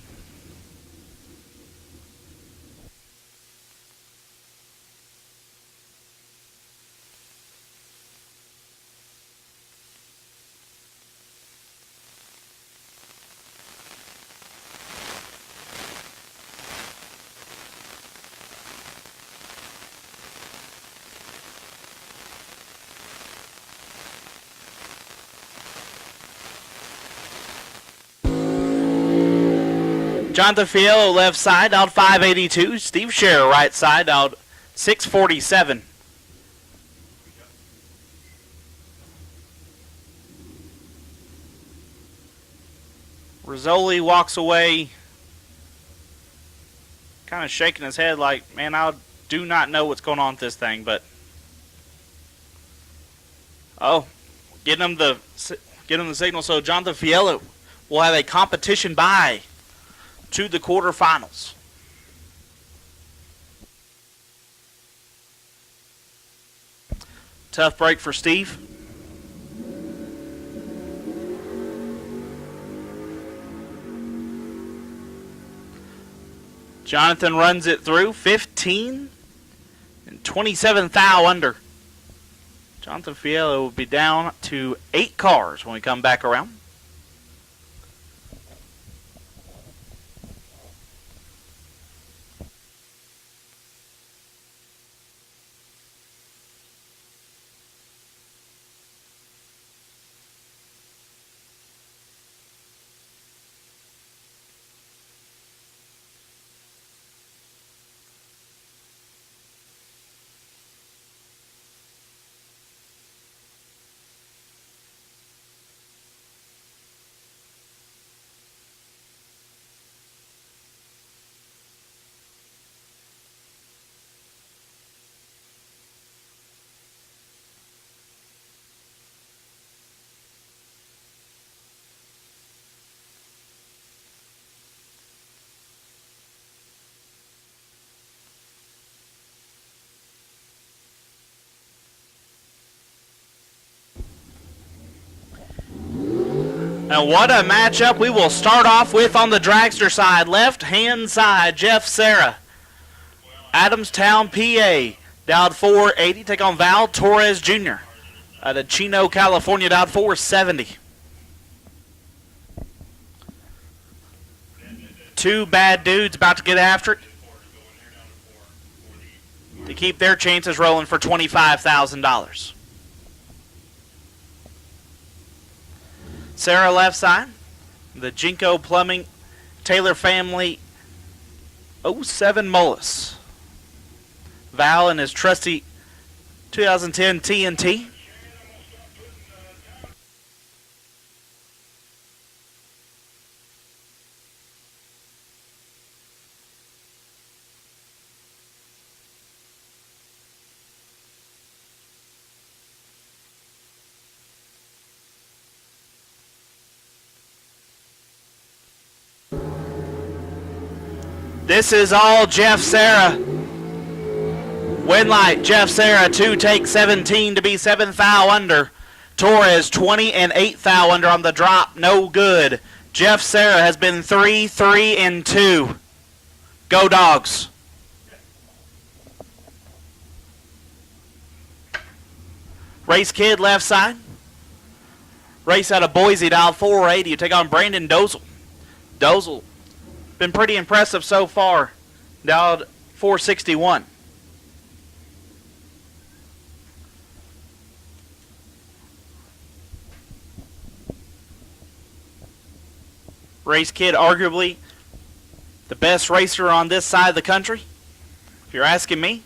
Jonathan Fiello left side out 582. Steve Scher right side out 647. Rizzoli walks away kind of shaking his head like, man, I do not know what's going on with this thing, but oh, getting him the signal. So Jonathan Fiello will have a competition bye to the quarterfinals. Tough break for Steve. Jonathan runs it through 15 and 27 thou under. Jonathan Fiello will be down to 8 cars when we come back around. And what a matchup we will start off with on the Dragster side. Left-hand side, Jeff Serra. Adamstown, PA. Dialed 480. Take on Val Torres Jr. Out of Chino, California. Dialed 470. Two bad dudes about to get after it to keep their chances rolling for $25,000. Sarah left side, the Jinko Plumbing Taylor family 07 Mullis. Val and his trusty 2010 TNT. This is all Jeff Serra. Win light, Jeff Serra, 2 take 17 to be 7 thou under. Torres, 20 and 8 thou under on the drop, no good. Jeff Serra has been 3, 3, and 2. Go Dogs. Race Kid left side. Race out of Boise, dial 480. You take on Brandon Dozel. Dozel been pretty impressive so far. Dialed 461. Race Kid, arguably the best racer on this side of the country, if you're asking me.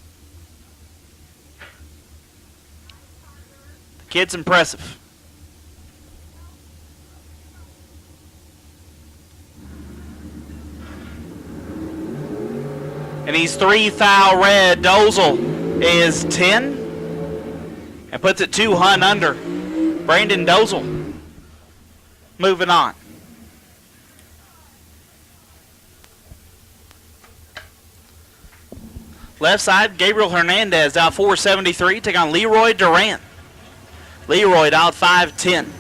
The kid's impressive. And he's 3 thou red. Dozel is 10 and puts it 2 hun under. Brandon Dozel moving on. Left side, Gabriel Hernandez down 473. Take on Leroy Durant. Leroy out 510.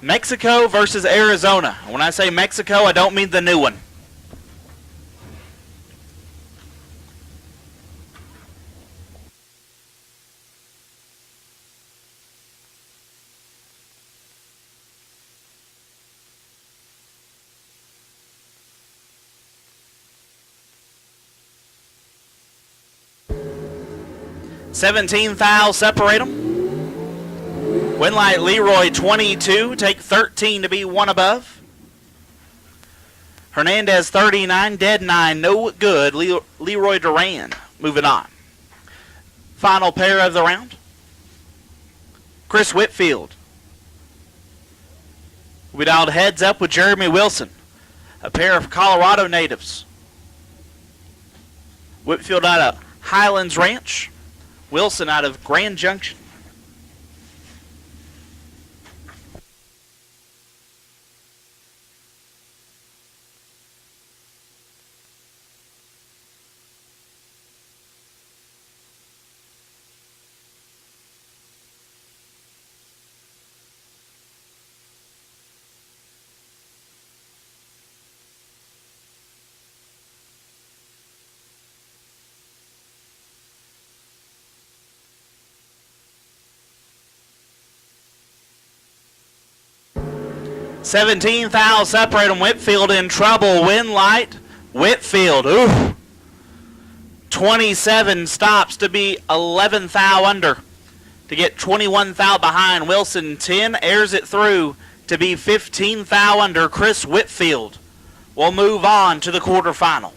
Mexico versus Arizona. When I say Mexico, I don't mean the new one. $17 thou separate them. Win light Leroy 22, take 13 to be 1 above. Hernandez 39, dead 9, no good. Leroy Duran moving on. Final pair of the round. Chris Whitfield. We dialed heads up with Jeremy Wilson, a pair of Colorado natives. Whitfield out of Highlands Ranch. Wilson out of Grand Junction. $17 thou separate them. Whitfield in trouble. Win light. Whitfield. Ooh. 27 stops to be 11 thou under. To get 21 thou behind. Wilson 10 airs it through to be 15 thou under. Chris Whitfield will move on to the quarterfinal.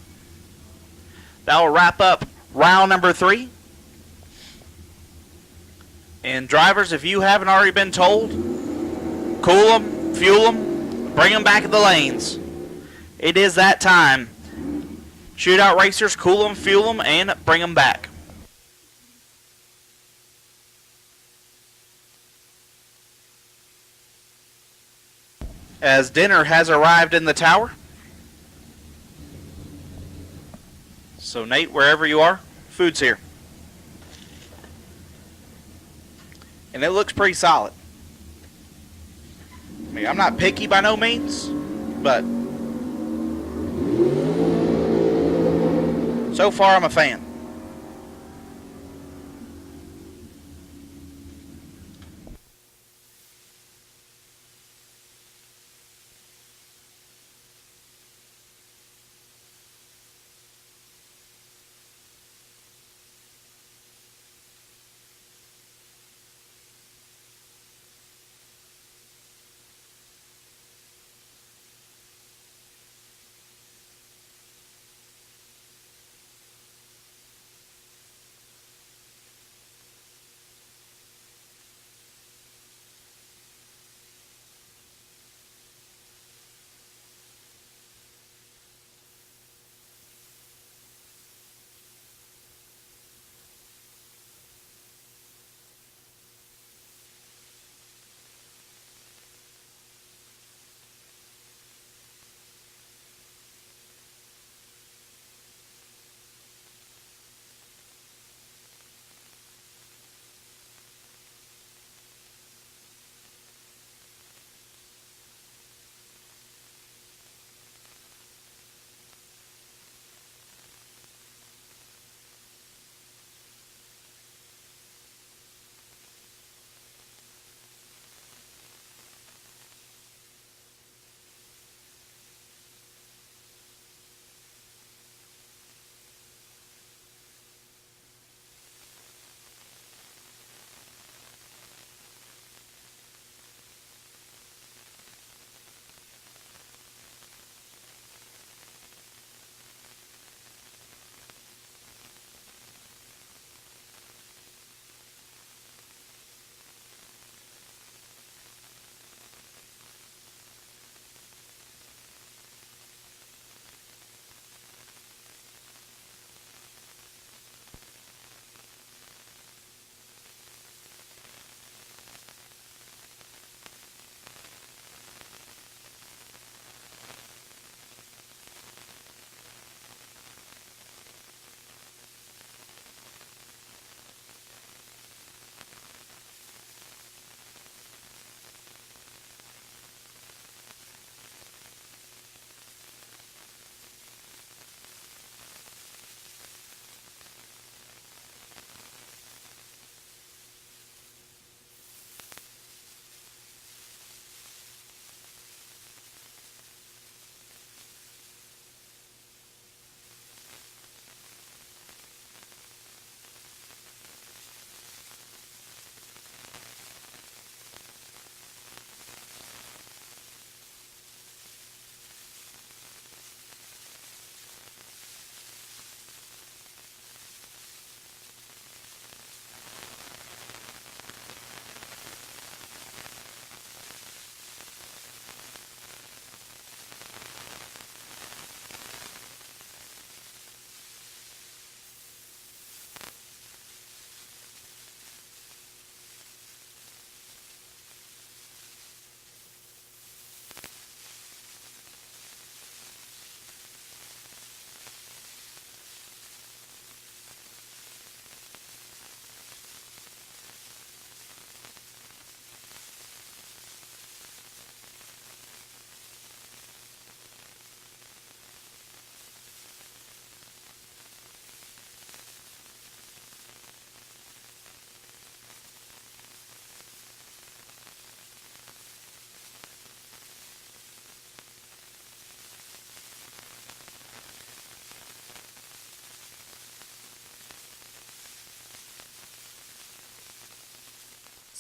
That will wrap up round number 3. And drivers, if you haven't already been told, cool them, fuel them, bring them back in the lanes. It is that time. Shootout racers, cool them, fuel them, and bring them back. as dinner has arrived in the tower. So Nate, wherever you are, food's here. And it looks pretty solid. I mean, I'm not picky by no means, but so far I'm a fan.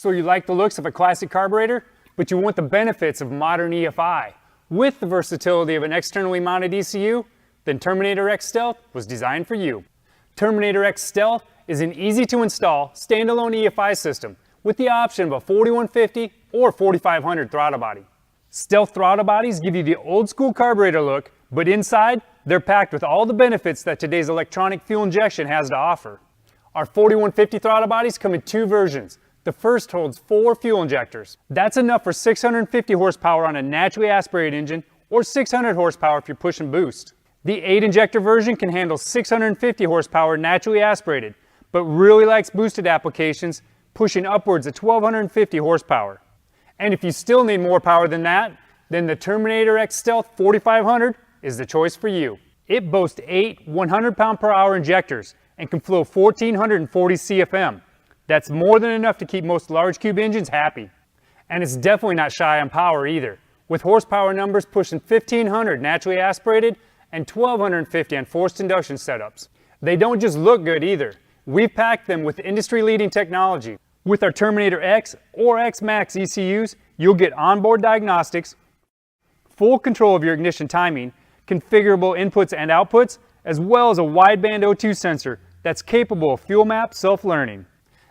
So you like the looks of a classic carburetor, but you want the benefits of modern EFI with the versatility of an externally mounted ECU? Then Terminator X Stealth was designed for you. Terminator X Stealth is an easy to install standalone EFI system with the option of a 4150 or 4500 throttle body. Stealth throttle bodies give you the old school carburetor look, but inside they're packed with all the benefits that today's electronic fuel injection has to offer. Our 4150 throttle bodies come in two versions, The first holds 4 fuel injectors. That's enough for 650 horsepower on a naturally aspirated engine or 600 horsepower if you're pushing boost. The 8 injector version can handle 650 horsepower naturally aspirated, but really likes boosted applications, pushing upwards of 1250 horsepower. And if you still need more power than that, then the Terminator X Stealth 4500 is the choice for you. It boasts 8 100 pound/hour injectors and can flow 1440 CFM. That's more than enough to keep most large cube engines happy. And it's definitely not shy on power either, with horsepower numbers pushing 1500 naturally aspirated and 1250 on forced induction setups. They don't just look good either. We've packed them with industry-leading technology. With our Terminator X or X Max ECUs, you'll get onboard diagnostics, full control of your ignition timing, configurable inputs and outputs, as well as a wideband O2 sensor that's capable of fuel map self-learning.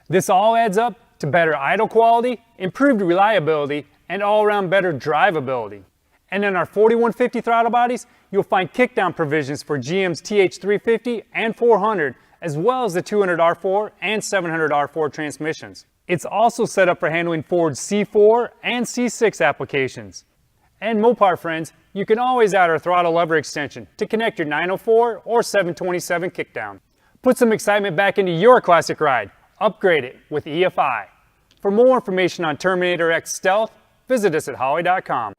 This all adds up to better idle quality, improved reliability, and all-around better drivability. And in our 4150 throttle bodies, you'll find kickdown provisions for GM's TH350 and 400, as well as the 200R4 and 700R4 transmissions. It's also set up for handling Ford's C4 and C6 applications. And Mopar friends, you can always add our throttle lever extension to connect your 904 or 727 kickdown. Put some excitement back into your classic ride. Upgrade it with EFI. For more information on Terminator X Stealth, visit us at Holley.com.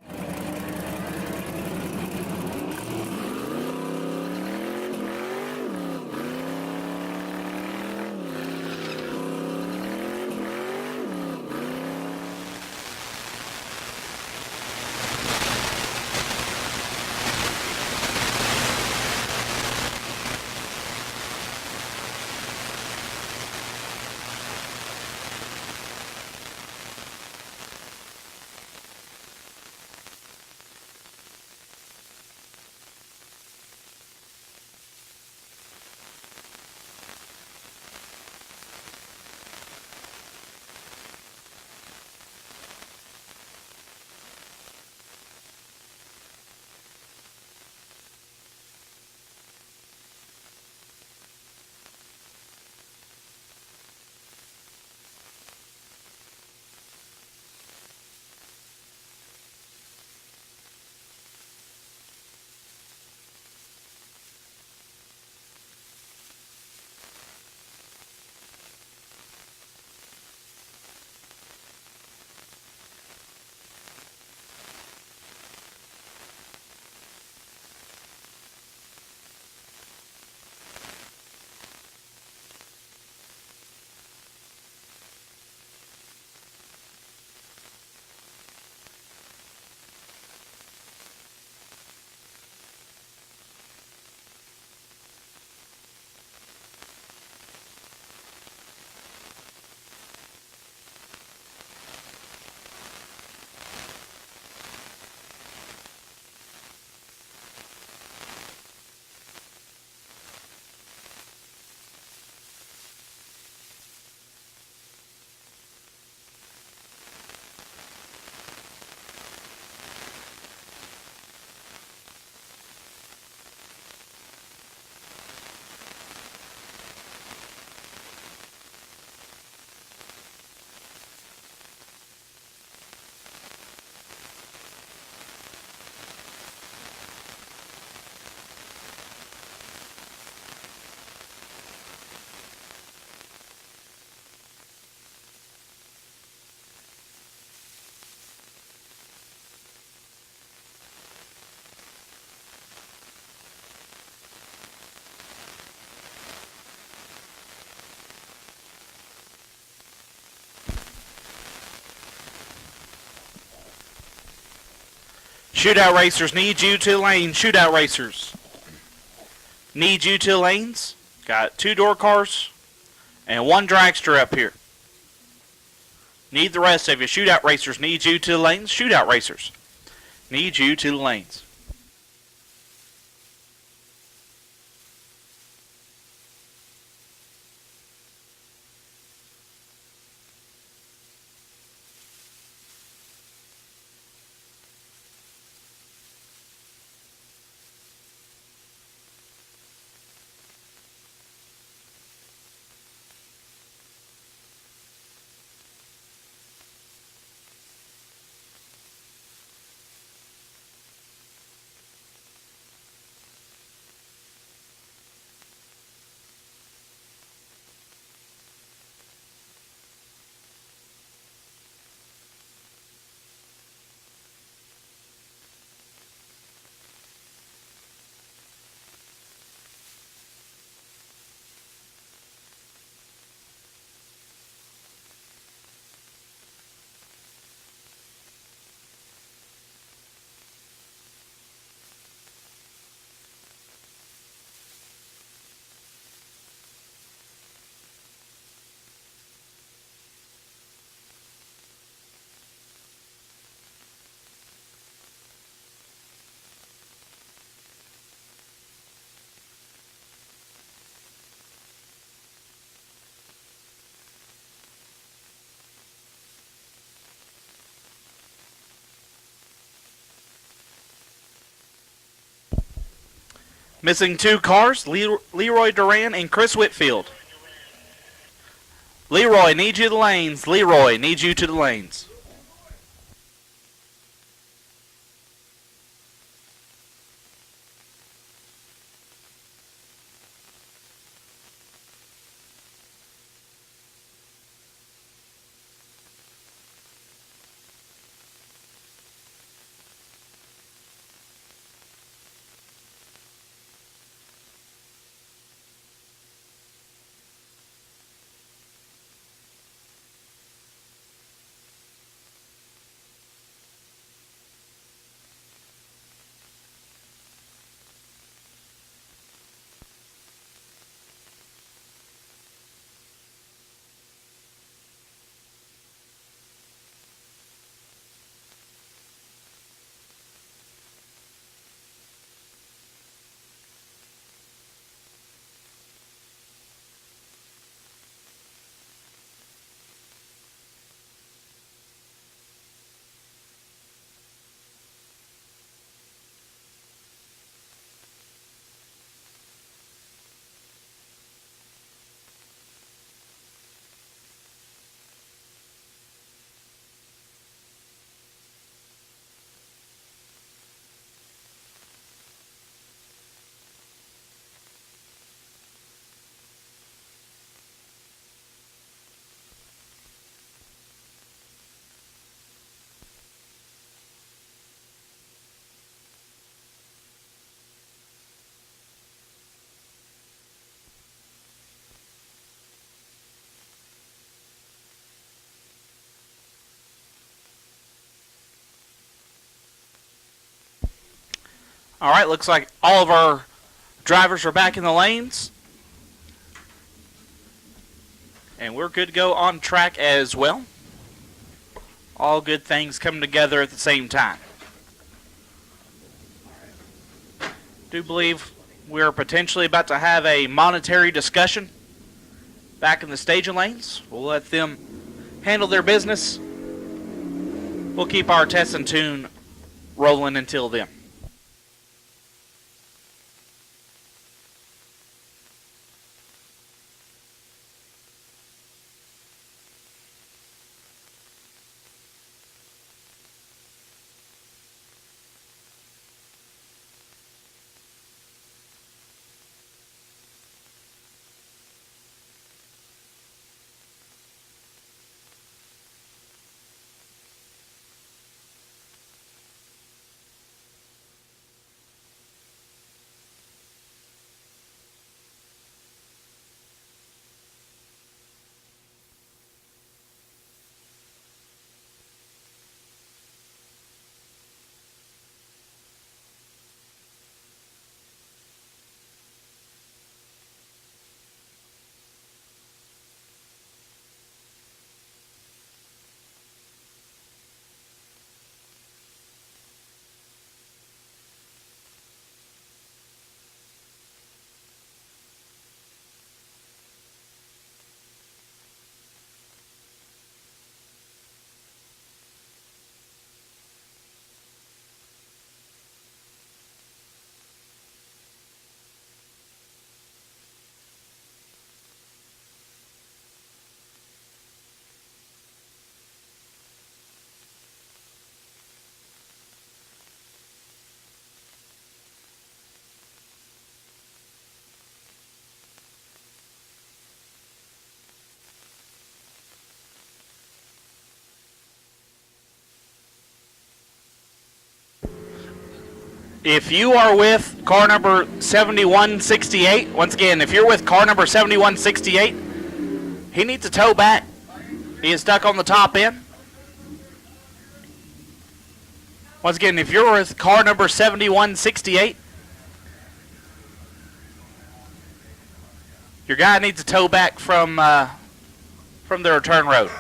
Shootout racers, need you to lanes. Shootout racers, need you to lanes. Got 2 door cars and 1 dragster up here. Need the rest of you. Shootout racers, need you to lanes. Shootout racers, need you to lanes. Missing 2 cars, Leroy Duran and Chris Whitfield. Leroy needs you to the lanes. Leroy needs you to the lanes. All right, looks like all of our drivers are back in the lanes. And we're good to go on track as well. All good things coming together at the same time. Do believe we're potentially about to have a monetary discussion back in the staging lanes. We'll let them handle their business. We'll keep our test and tune rolling until then. If you are with car number 7168, once again, if you're with car number 7168, he needs to tow back. He is stuck on the top end. Once again, if you're with car number 7168, your guy needs to tow back from the return road.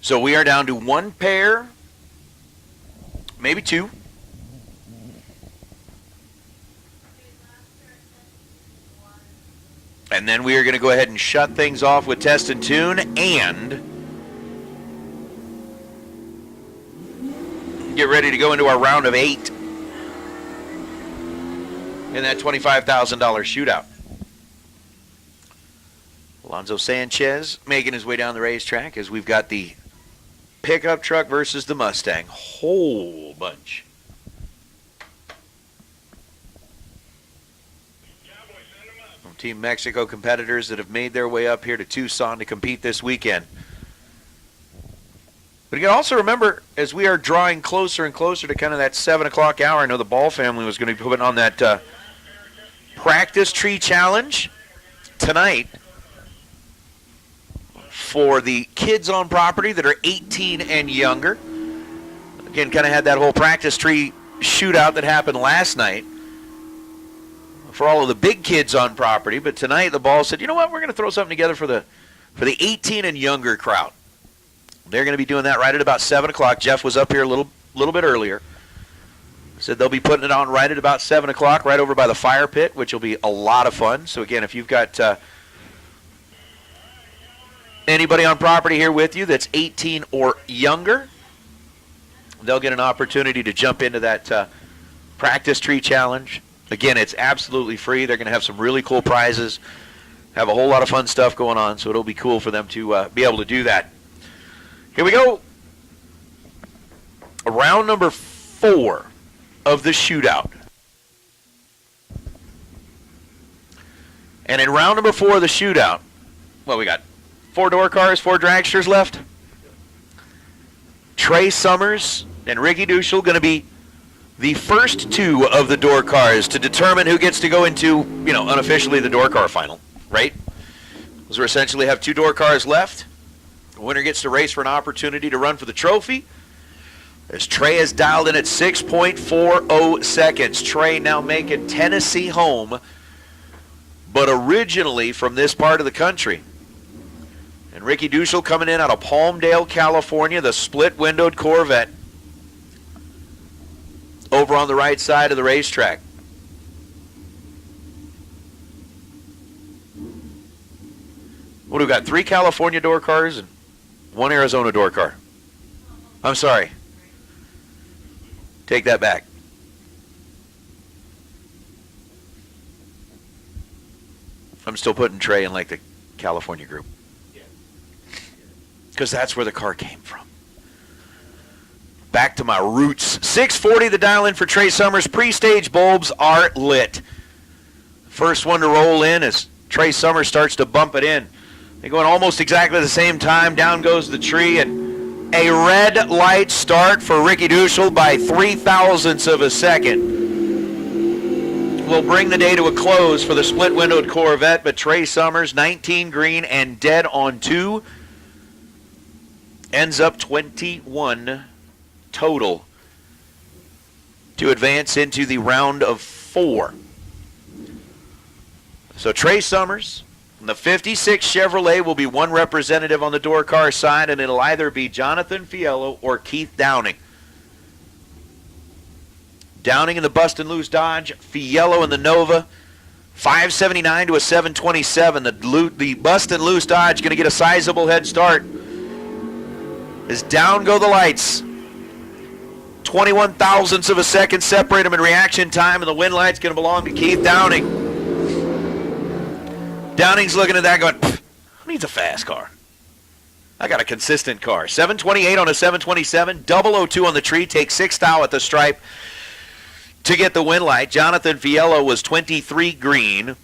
So we are down to one pair, maybe two. And then we are going to go ahead and shut things off with test and tune and get ready to go into our round of 8 in that $25,000 shootout. Alonzo Sanchez making his way down the racetrack as we've got the pickup truck versus the Mustang. Whole bunch. From Team Mexico competitors that have made their way up here to Tucson to compete this weekend. But you can also remember, as we are drawing closer and closer to kind of that 7 o'clock hour, I know the Ball family was going to be putting on that practice tree challenge tonight for the kids on property that are 18 and younger. Again, kind of had that whole practice tree shootout that happened last night for all of the big kids on property. But tonight the Ball said, you know what, we're going to throw something together for the 18 and younger crowd. They're going to be doing that right at about 7 o'clock. Jeff was up here a little bit earlier. Said they'll be putting it on right at about 7 o'clock, right over by the fire pit, which will be a lot of fun. So again, if you've got anybody on property here with you that's 18 or younger, they'll get an opportunity to jump into that practice tree challenge. Again, it's absolutely free. They're going to have some really cool prizes, have a whole lot of fun stuff going on, so it'll be cool for them to be able to do that. Here we go. Round number 4 of the shootout. And in round number 4 of the shootout, well, we got 4 door cars, 4 dragsters left. Trey Summers and Ricky Duschel going to be the first 2 of the door cars to determine who gets to go into, unofficially the door car final, right? Because we essentially have 2 door cars left. The winner gets to race for an opportunity to run for the trophy. As Trey is dialed in at 6.40 seconds. Trey now making Tennessee home, but originally from this part of the country. And Ricky Duschel coming in out of Palmdale, California, the split-windowed Corvette over on the right side of the racetrack. What do we got? 3 California door cars and 1 Arizona door car. I'm sorry. Take that back. I'm still putting Trey in like the California group. Because that's where the car came from. Back to my roots. 6:40 the dial in for Trey Summers. Pre-stage bulbs are lit. First one to roll in as Trey Summers starts to bump it in. They go in almost exactly the same time. Down goes the tree, and a red light start for Ricky Duschel by 0.003 of a second. Will bring the day to a close for the split-windowed Corvette, but Trey Summers, 19 green and dead on 2, ends up 21 total to advance into the round of 4. So Trey Summers and the 56 Chevrolet will be one representative on the door car side, and it'll either be Jonathan Fiello or Keith Downing. Downing in the Bust and Loose Dodge, Fiello in the Nova. 579 to a 727. The Bust and Loose Dodge going to get a sizable head start. As down go the lights. 21 thousandths of a second separate them in reaction time, and the win light's going to belong to Keith Downing. Downing's looking at that going, who needs a fast car? I got a consistent car. 728 on a 727, 002 on the tree, takes 6 thou at the stripe to get the win light. Jonathan Fiello was 23 green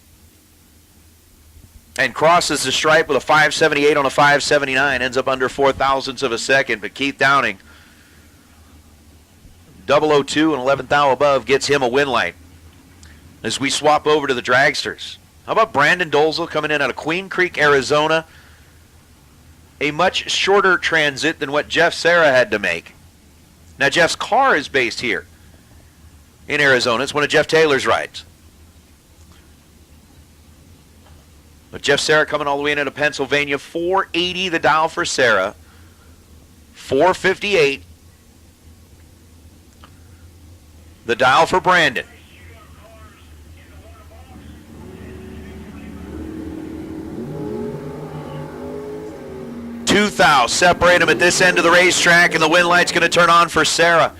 and crosses the stripe with a 578 on a 579, ends up under 4 thousandths of a second, but Keith Downing, 002 and 11 thou above, gets him a win light. As we swap over to the dragsters. How about Brandon Dolzel coming in out of Queen Creek, Arizona? A much shorter transit than what Jeff Serra had to make. Now, Jeff's car is based here in Arizona. It's one of Jeff Taylor's rides. But Jeff Serra coming all the way in out of Pennsylvania. 480 the dial for Serra. 4:58. The dial for Brandon. Separate them at this end of the racetrack, and the win light's going to turn on for Sarah.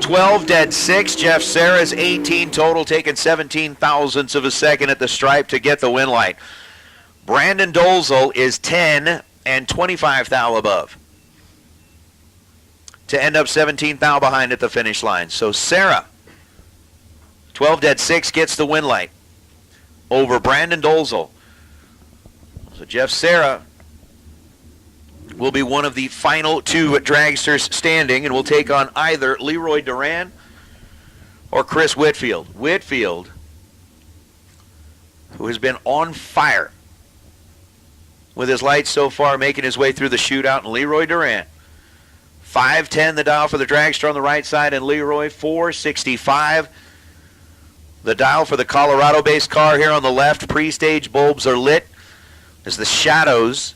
12 dead 6. Jeff Sarah's 18 total, taking 17 thousandths of a second at the stripe to get the win light. Brandon Dolzel is 10 and 25 thou above to end up 17 thou behind at the finish line. So Sarah, 12 dead 6, gets the win light over Brandon Dolzel. So Jeff Sarah will be one of the final 2 dragsters standing, and will take on either Leroy Duran or Chris Whitfield. Whitfield, who has been on fire with his lights so far, making his way through the shootout, and Leroy Duran. 510 the dial for the dragster on the right side, and Leroy 465. The dial for the Colorado-based car here on the left. Pre-stage bulbs are lit as the shadows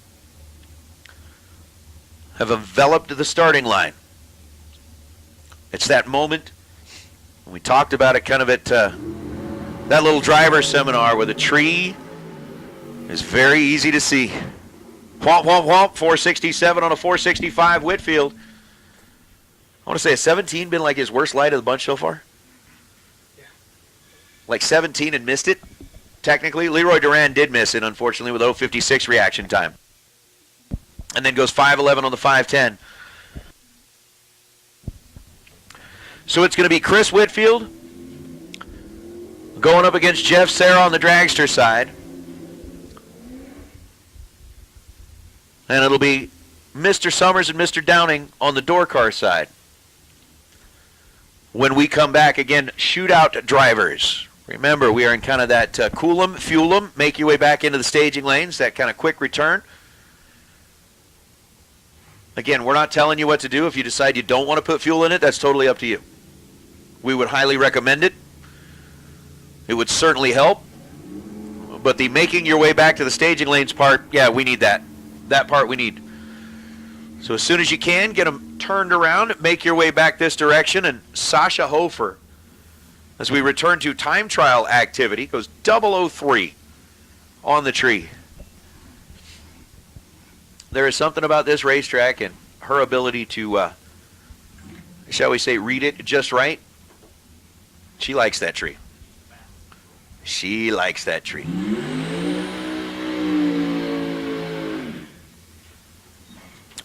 have enveloped the starting line. It's that moment, we talked about it kind of at that little driver seminar, where the tree is very easy to see. Whomp, whomp, whomp, 467 on a 465 Whitfield. I want to say, has 17 been like his worst light of the bunch so far? Yeah. Like 17 and missed it? Technically, Leroy Duran did miss it, unfortunately, with 0:56 reaction time. And then goes 5:11 on the 5:10. So it's going to be Chris Whitfield going up against Jeff Sarah on the dragster side. And it'll be Mr. Summers and Mr. Downing on the door car side. When we come back, again, shootout drivers. Remember, we are in kind of that cool 'em, fuel 'em, make your way back into the staging lanes, that kind of quick return. Again, we're not telling you what to do. If you decide you don't want to put fuel in it, that's totally up to you. We would highly recommend it. It would certainly help. But the making your way back to the staging lanes part, yeah, we need that. That part we need. So as soon as you can, get them turned around, make your way back this direction, and Sasha Hofer, as we return to time trial activity, goes 003 on the tree. There is something about this racetrack and her ability to, shall we say, read it just right. She likes that tree. She likes that tree.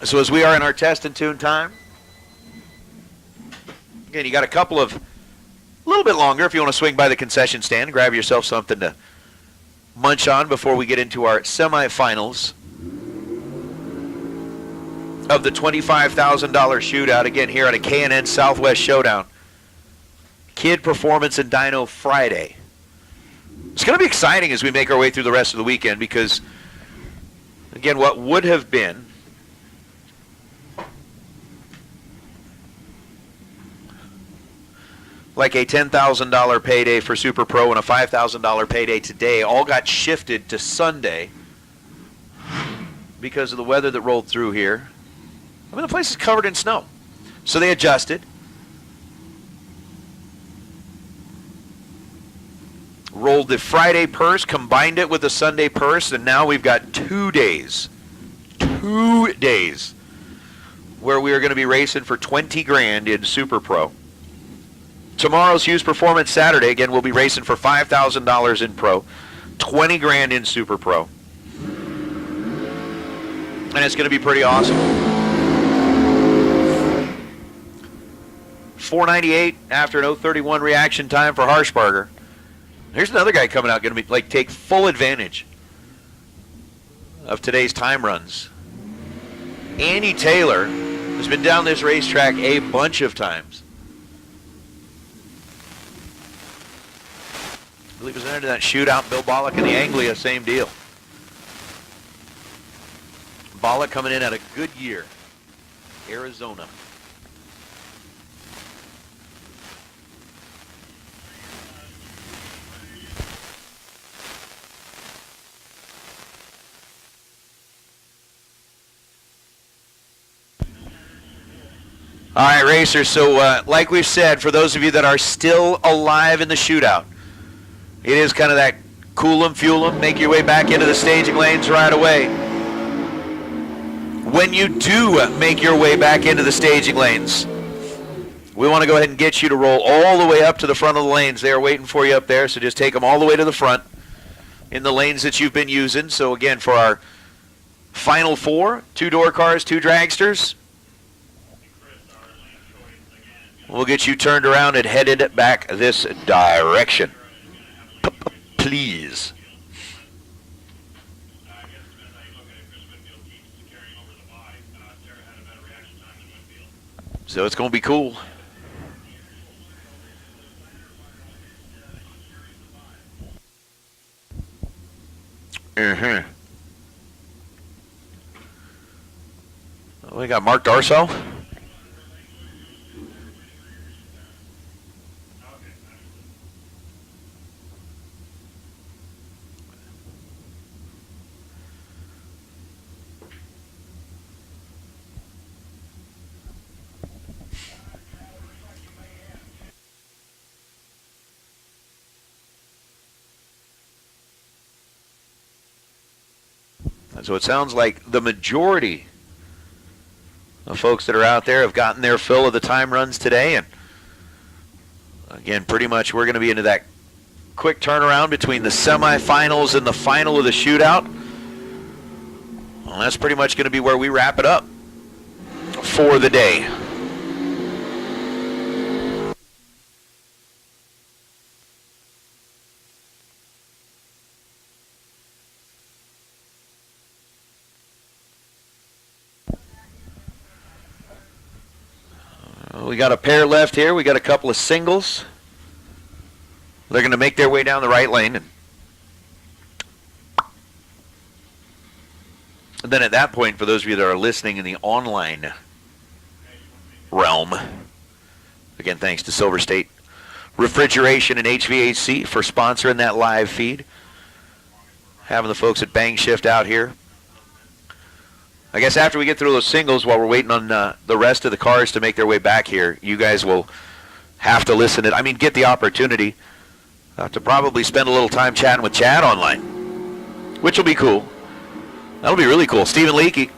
So as we are in our test and tune time, again, you got a couple of, a little bit longer if you want to swing by the concession stand and grab yourself something to munch on before we get into our semifinals of the $25,000 shootout, again here at a K&N Southwest Showdown. Kid Performance and Dyno Friday. It's going to be exciting as we make our way through the rest of the weekend, because, again, what would have been like a $10,000 payday for Super Pro and a $5,000 payday today all got shifted to Sunday because of the weather that rolled through here. I mean, the place is covered in snow. So they adjusted. Rolled the Friday purse, combined it with the Sunday purse, and now we've got 2 days. 2 days where we are going to be racing for 20 grand in Super Pro. Tomorrow's Hughes Performance Saturday, again, we'll be racing for $5,000 in Pro, 20 grand in Super Pro. And it's going to be pretty awesome. 498 after an 031 reaction time for Harshbarger. Here's another guy coming out, going to be take full advantage of today's time runs. Andy Taylor has been down this racetrack a bunch of times. I believe he was into that shootout. Bill Bollock and the Anglia, same deal. Bollock coming in at a good year. Arizona. All right, racers, so like we've said, for those of you that are still alive in the shootout, it is kind of that cool 'em, fuel 'em, make your way back into the staging lanes right away. When you do make your way back into the staging lanes, we want to go ahead and get you to roll all the way up to the front of the lanes. They are waiting for you up there, so just take them all the way to the front in the lanes that you've been using. So again, for our final four, 2 door cars, 2 dragsters, we'll get you turned around and headed back this direction. Please. So it's going to be cool. We got Mark Darso. So it sounds like the majority of folks that are out there have gotten their fill of the time runs today. And again, pretty much we're going to be into that quick turnaround between the semifinals and the final of the shootout. Well, that's pretty much going to be where we wrap it up for the day. We got a pair left here. We got a couple of singles. They're going to make their way down the right lane. And then at that point, for those of you that are listening in the online realm, again, thanks to Silver State Refrigeration and HVAC for sponsoring that live feed. Having the folks at Bang Shift out here. I guess after we get through those singles, while we're waiting on the rest of the cars to make their way back here, you guys will have to listen to, get the opportunity to probably spend a little time chatting with Chad online, which will be cool. That'll be really cool. Stephen Leakey,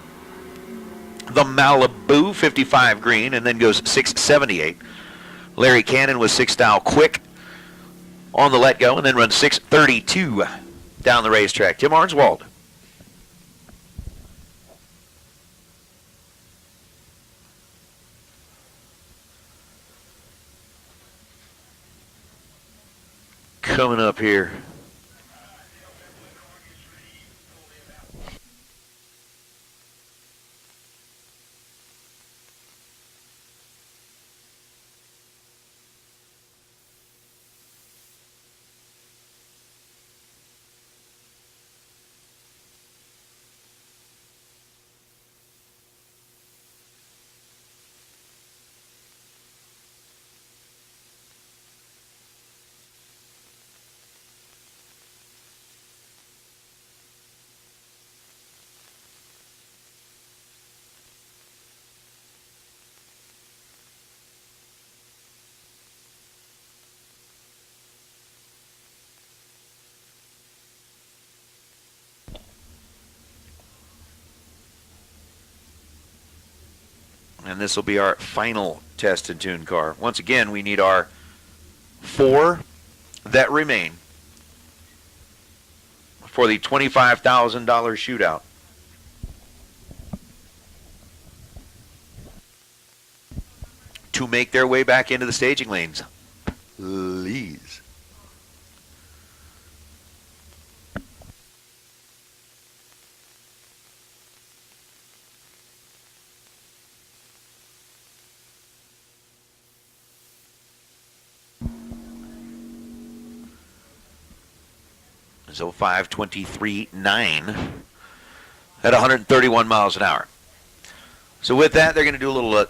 the Malibu 55 green, and then goes 678. Larry Cannon was 6 style quick on the let go, and then runs 632 down the racetrack. Tim Arnswald. Coming up here. And this will be our final test and tune car. Once again, we need our 4 that remain for the $25,000 shootout. To make their way back into the staging lanes. Please. So 5:23.9 at 131 miles an hour. So with that, they're going to do a little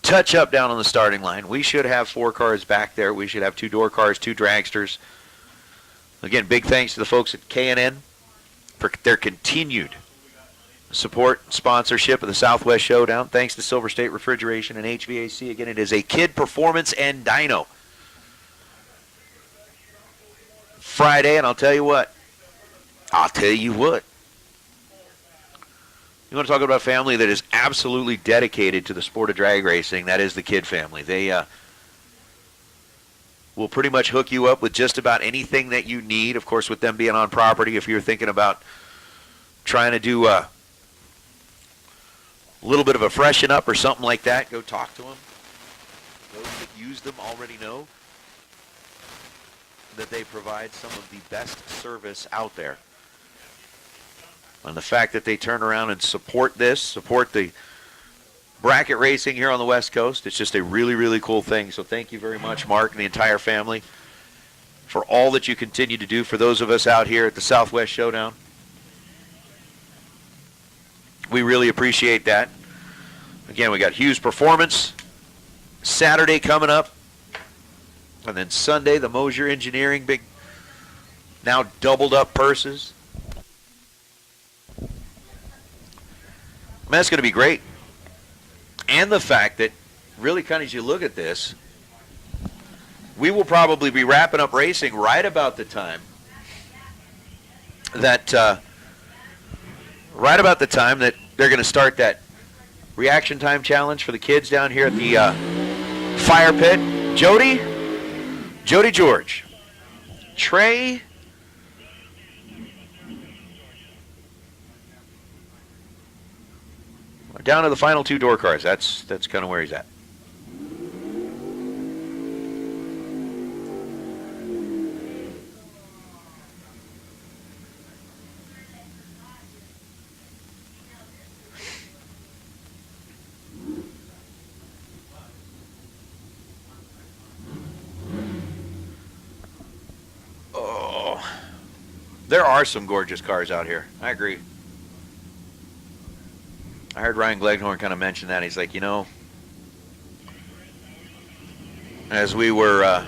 touch up down on the starting line. We should have 4 cars back there. We should have 2 door cars, 2 dragsters. Again, big thanks to the folks at K&N for their continued support, sponsorship of the Southwest Showdown. Thanks to Silver State Refrigeration and HVAC. Again, it is a kid performance and dyno Friday, and I'll tell you what. You want to talk about a family that is absolutely dedicated to the sport of drag racing? That is the Kidd family. They will pretty much hook you up with just about anything that you need. Of course, with them being on property, if you're thinking about trying to do a little bit of a freshen up or something like that, go talk to them. Those that use them already know that they provide some of the best service out there. And the fact that they turn around and support the bracket racing here on the West Coast, it's just a really, really cool thing. So thank you very much, Mark, and the entire family, for all that you continue to do for those of us out here at the Southwest Showdown. We really appreciate that. Again, we got Hughes Performance Saturday coming up. And then Sunday, the Mosier Engineering, big, now doubled up purses. That's going to be great. And the fact that, really kind of as you look at this, we will probably be wrapping up racing right about the time that, they're going to start that reaction time challenge for the kids down here at the fire pit. Jody George, Trey, down to the final two door cars. That's kind of where he's at. There are some gorgeous cars out here. I agree. I heard Ryan Gleghorn kind of mention that. He's like, as we were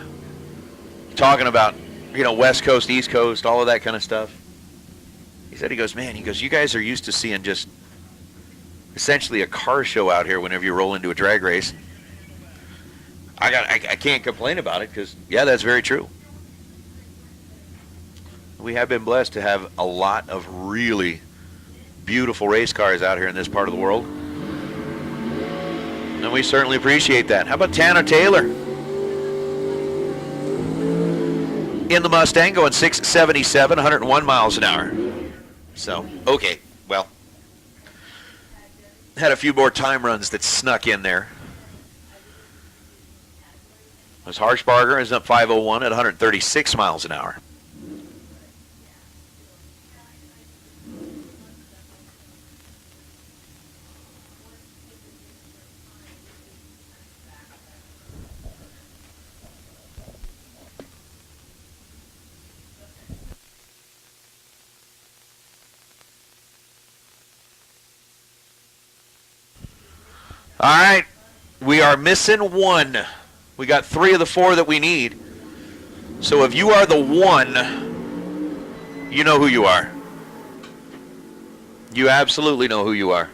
talking about, West Coast, East Coast, all of that kind of stuff. He goes, you guys are used to seeing just essentially a car show out here whenever you roll into a drag race. I can't complain about it because, yeah, that's very true. We have been blessed to have a lot of really beautiful race cars out here in this part of the world. And we certainly appreciate that. How about Tanner Taylor? In the Mustang going 677, 101 miles an hour. So, okay, well. Had a few more time runs that snuck in there. As Harshbarger is up 501 at 136 miles an hour. All right, we are missing one. We got 3 of the 4 that we need. So if you are the one, you know who you are. You absolutely know who you are.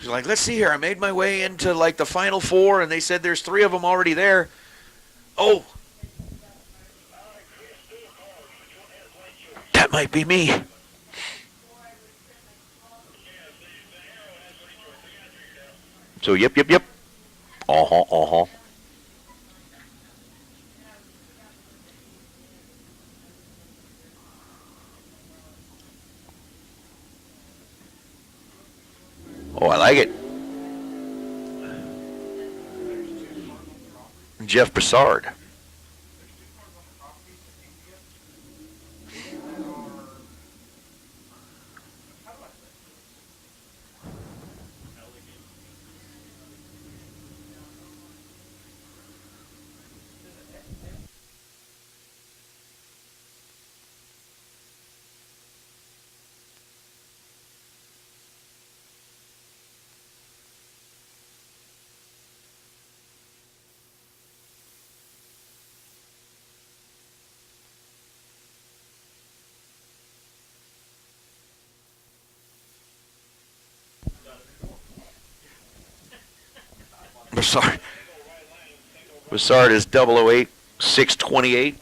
You're like, let's see here. I made my way into like the final 4, and they said there's 3 of them already there. Oh, that might be me. So, yep. Uh-huh. Oh, I like it. Jeff Broussard. Broussard. Broussard is 008, 628.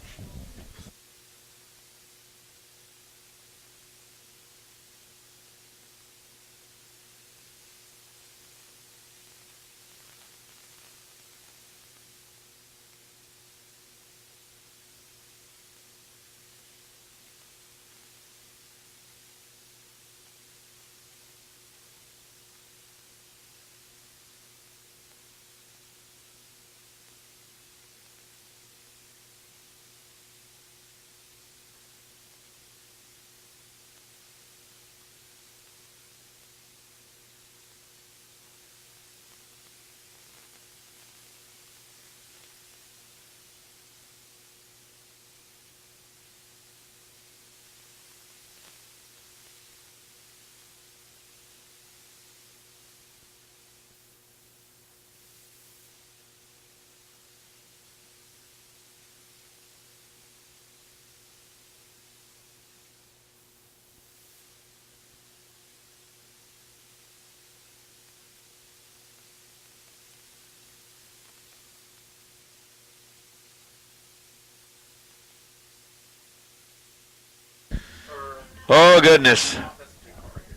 Oh, goodness.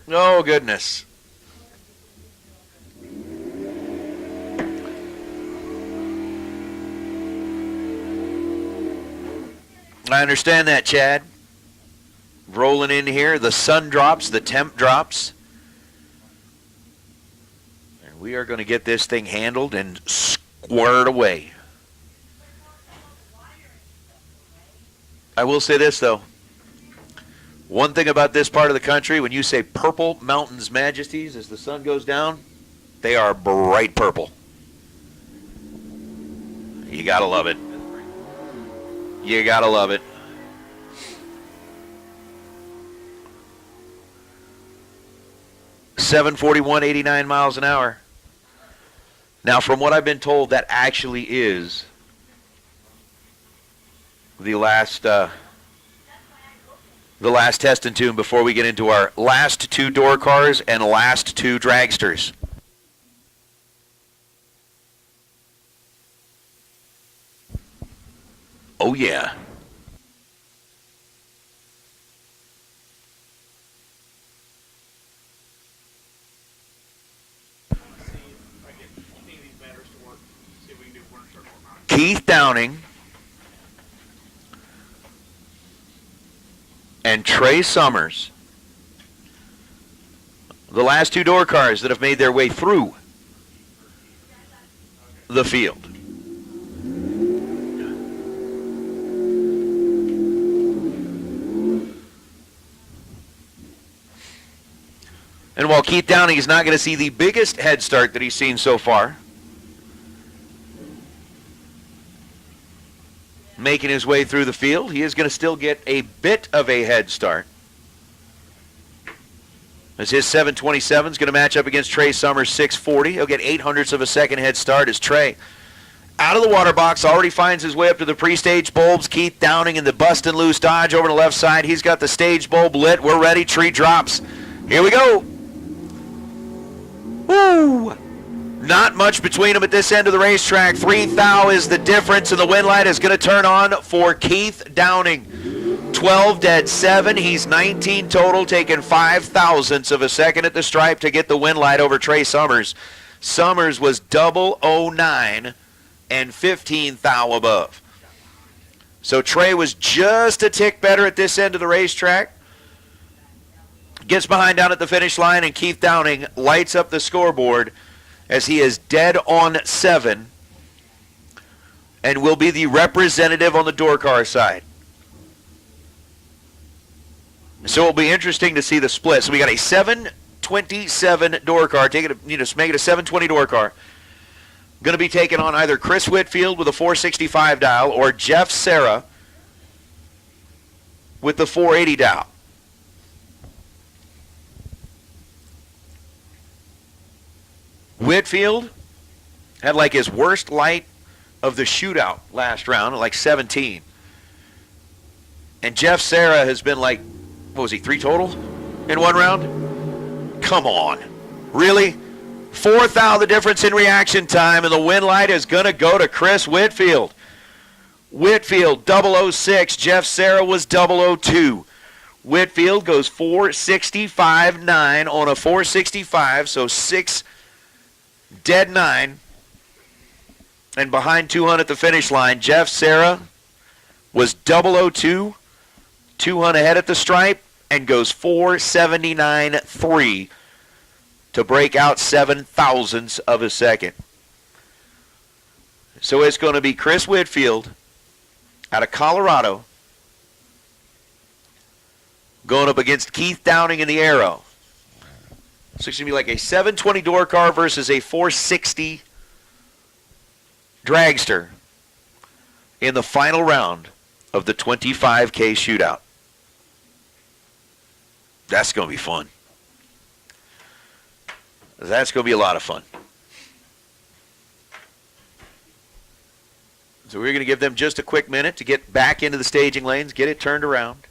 Oh, goodness. I understand that, Chad. Rolling in here. The sun drops. The temp drops. And we are going to get this thing handled and squared away. I will say this, though. One thing about this part of the country, when you say purple mountains majesties as the sun goes down, they are bright purple. You gotta love it. You gotta love it. .741, 89 miles an hour. Now, from what I've been told, that actually is the last test and tune before we get into our last two door cars and last two dragsters. Oh, yeah. Keith Downing and Trey Summers, the last two door cars that have made their way through the field. And while Keith Downing is not going to see the biggest head start that he's seen so far, making his way through the field, he is going to still get a bit of a head start, as his 727 is going to match up against Trey Summers' 640. He'll get 0.08 of a second head start as Trey, out of the water box, already finds his way up to the pre-stage bulbs. Keith Downing in the bustin' loose Dodge over on the left side. He's got the stage bulb lit. We're ready. Tree drops. Here we go. Woo! Not much between them at this end of the racetrack. 3 thou is the difference, and the win light is going to turn on for Keith Downing. 12 dead 7. He's 19 total, taking 0.05 of a second at the stripe to get the win light over Trey Summers. Summers was 009 and 15 thou above. So Trey was just a tick better at this end of the racetrack. Gets behind down at the finish line, and Keith Downing lights up the scoreboard as he is dead on 7 and will be the representative on the door car side. So it'll be interesting to see the split. So we got a 727 door car. Make it a 720 door car. Going to be taking on either Chris Whitfield with a 465 dial or Jeff Serra with the 480 dial. Whitfield had like his worst light of the shootout last round at like 17. And Jeff Serra has been like, what was he, 3 total in one round? Come on. Really? Fourth out, the difference in reaction time, and the win light is going to go to Chris Whitfield. Whitfield, 006. Jeff Serra was 002. Whitfield goes 465.9 on a 465, so 6 dead 9. And behind 200 at the finish line, Jeff Serra was 002, 200 ahead at the stripe, and goes 479.3 to break out 7 thousandths of a second. So it's going to be Chris Whitfield out of Colorado going up against Keith Downing in the Arrow. So it's going to be like a 720 door car versus a 460 Dragster in the final round of the 25K shootout. That's going to be fun. That's going to be a lot of fun. So we're going to give them just a quick minute to get back into the staging lanes, get it turned around.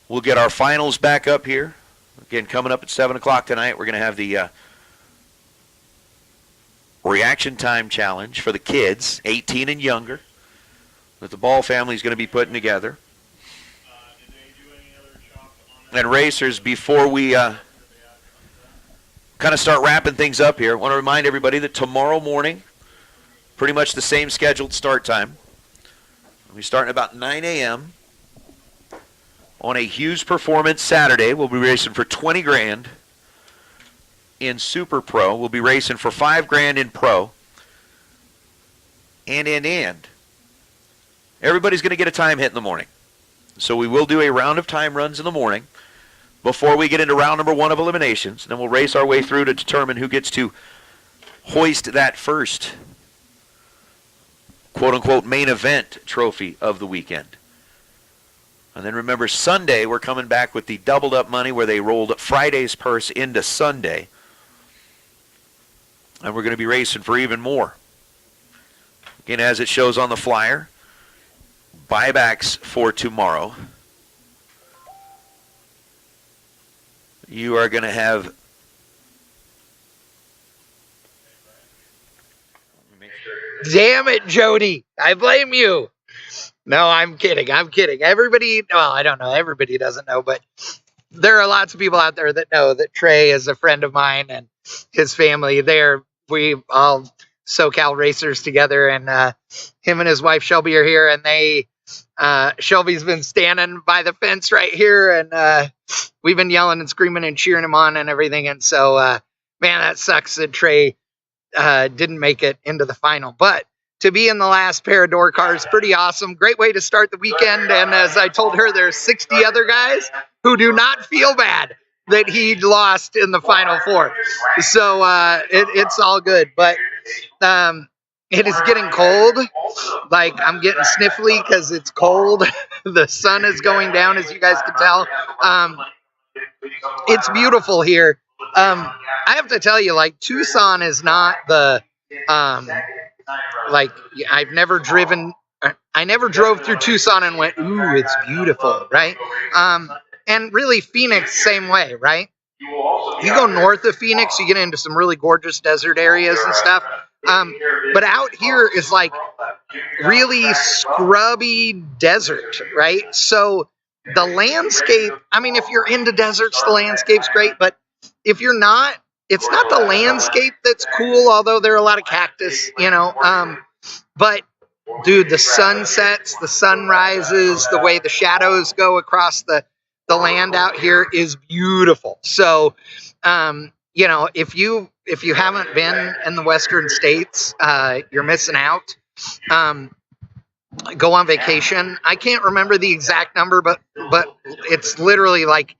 We'll get our finals back up here. Again, coming up at 7 o'clock tonight, we're going to have the reaction time challenge for the kids, 18 and younger, that the Ball family is going to be putting together. And racers, before we kind of start wrapping things up here, I want to remind everybody that tomorrow morning, pretty much the same scheduled start time. We'll be starting about 9 a.m. on a Hughes Performance Saturday. We'll be racing for 20 grand in Super Pro. We'll be racing for 5 grand in Pro. And everybody's going to get a time hit in the morning. So we will do a round of time runs in the morning before we get into round number 1 of eliminations. Then we'll race our way through to determine who gets to hoist that first quote-unquote main event trophy of the weekend. And then remember, Sunday, we're coming back with the doubled up money where they rolled Friday's purse into Sunday. And we're going to be racing for even more. Again, as it shows on the flyer, buybacks for tomorrow. You are going to have Damn it, Jody. I blame you. No, I'm kidding. Everybody, well, I don't know. Everybody doesn't know, but there are lots of people out there that know that Trey is a friend of mine and his family. We all SoCal racers together, and him and his wife Shelby are here, and Shelby's been standing by the fence right here, and we've been yelling and screaming and cheering him on and everything. And so, man, that sucks that Trey didn't make it into the final, but to be in the last pair of door cars, pretty awesome. Great way to start the weekend. And as I told her, there's 60 other guys who do not feel bad that he lost in the final 4. So it's all good. But it is getting cold. Like, I'm getting sniffly because it's cold. The sun is going down, as you guys can tell. It's beautiful here. I have to tell you, like, Tucson is not the like, I never drove through Tucson and went, ooh, it's beautiful, right? And really, Phoenix, same way, right? You go north of Phoenix, you get into some really gorgeous desert areas and stuff. But out here is like really scrubby desert, right? So the landscape, I mean, if you're into deserts, the landscape's great, but if you're not, it's not the landscape that's cool, although there are a lot of cactus, but dude, the sunsets, the sunrises, the way the shadows go across the land out here is beautiful. So, if you haven't been in the Western states, you're missing out. Go on vacation. I can't remember the exact number, but it's literally like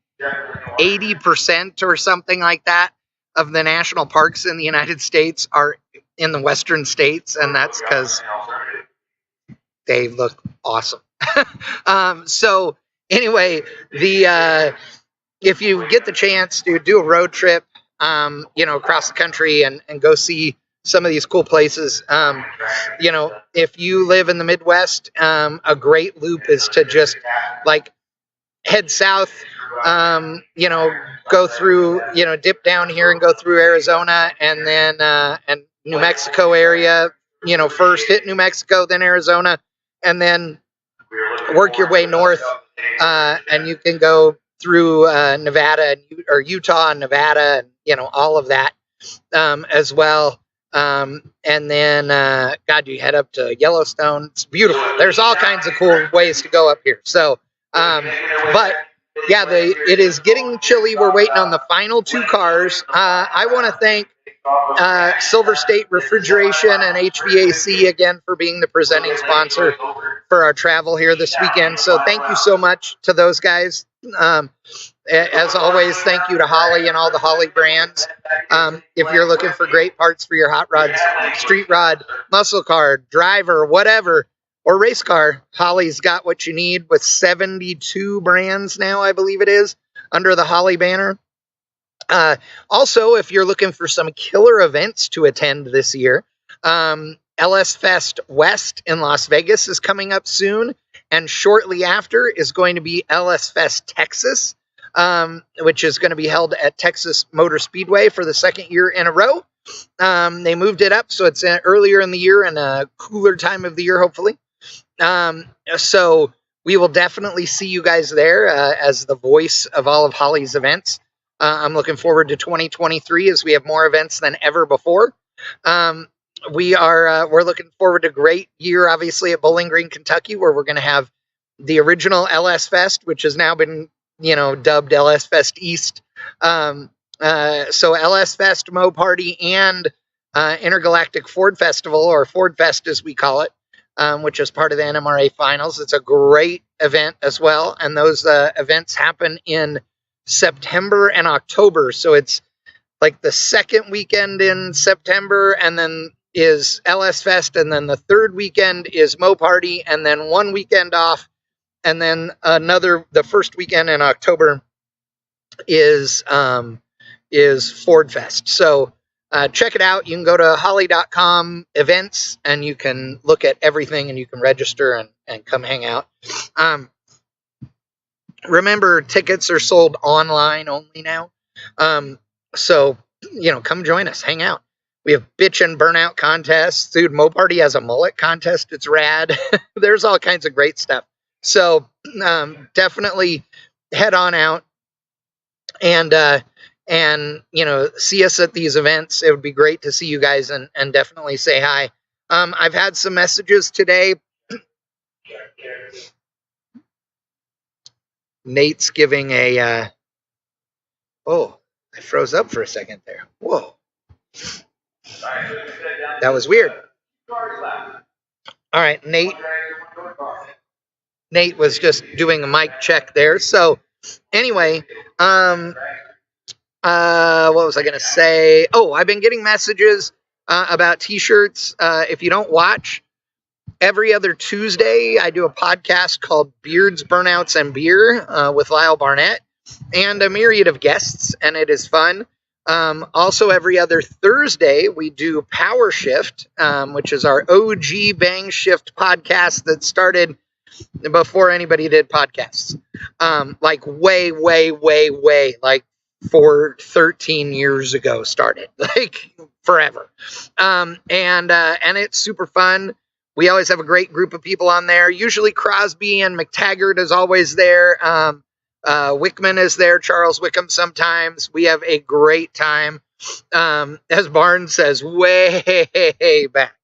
80% or something like that of the national parks in the United States are in the Western states, and that's because they look awesome. So anyway, if you get the chance to do a road trip, across the country and go see some of these cool places, if you live in the Midwest, a great loop is to just like head south go through, dip down here and go through Arizona, and then and New Mexico area. First hit New Mexico, then Arizona, and then work your way north, and you can go through Nevada or Utah and Nevada, and all of that as well. And then God, you head up to Yellowstone. It's beautiful. There's all kinds of cool ways to go up here. So, but yeah, it is getting chilly. We're waiting on the final 2 cars. I want to thank Silver State Refrigeration and HVAC again for being the presenting sponsor for our travel here this weekend. So thank you so much to those guys. As always, thank you to Holley and all the Holley brands. If you're looking for great parts for your hot rods, street rod, muscle car, driver, whatever, or race car, Holley's got what you need with 72 brands now, I believe it is, under the Holley banner. Also, if you're looking for some killer events to attend this year, LS Fest West in Las Vegas is coming up soon, and shortly after is going to be LS Fest Texas, which is going to be held at Texas Motor Speedway for the 2nd year in a row. They moved it up, so it's earlier in the year and a cooler time of the year, hopefully. So we will definitely see you guys there as the voice of all of Holley's events. I'm looking forward to 2023 as we have more events than ever before. We're looking forward to a great year, obviously, at Bowling Green, Kentucky, where we're going to have the original LS Fest, which has now been, dubbed LS Fest East. So LS Fest, Mo Party, and Intergalactic Ford Festival, or Ford Fest as we call it, which is part of the NMRA finals. It's a great event as well. And those events happen in September and October. So it's like the second weekend in September, and then is LS Fest, and then the third weekend is Mo Party, and then one weekend off, and then the first weekend in October is Ford Fest. So check it out. You can go to holley.com events, and you can look at everything, and you can register and come hang out. Remember, tickets are sold online only now. So, come join us, hang out. We have bitch and burnout contests. Dude, Mo Party has a mullet contest. It's rad. There's all kinds of great stuff. So, definitely head on out and see us at these events. It would be great to see you guys and definitely say hi. I've had some messages today. Nate's giving a, oh, I froze up for a second there. Whoa. That was weird. All right, Nate was just doing a mic check there. So anyway, what was I going to say? Oh, I've been getting messages about t-shirts. If you don't watch, every other Tuesday, I do a podcast called Beards, Burnouts, and Beer with Lyle Barnett and a myriad of guests, and it is fun. Also, every other Thursday, we do Power Shift, which is our OG Bang Shift podcast that started before anybody did podcasts. Like way, like 13 years ago started, like forever. And it's super fun. We always have a great group of people on there. Usually Crosby and McTaggart is always there. Wickman is there. Charles Wickham sometimes. We have a great time. As Barnes says, way back.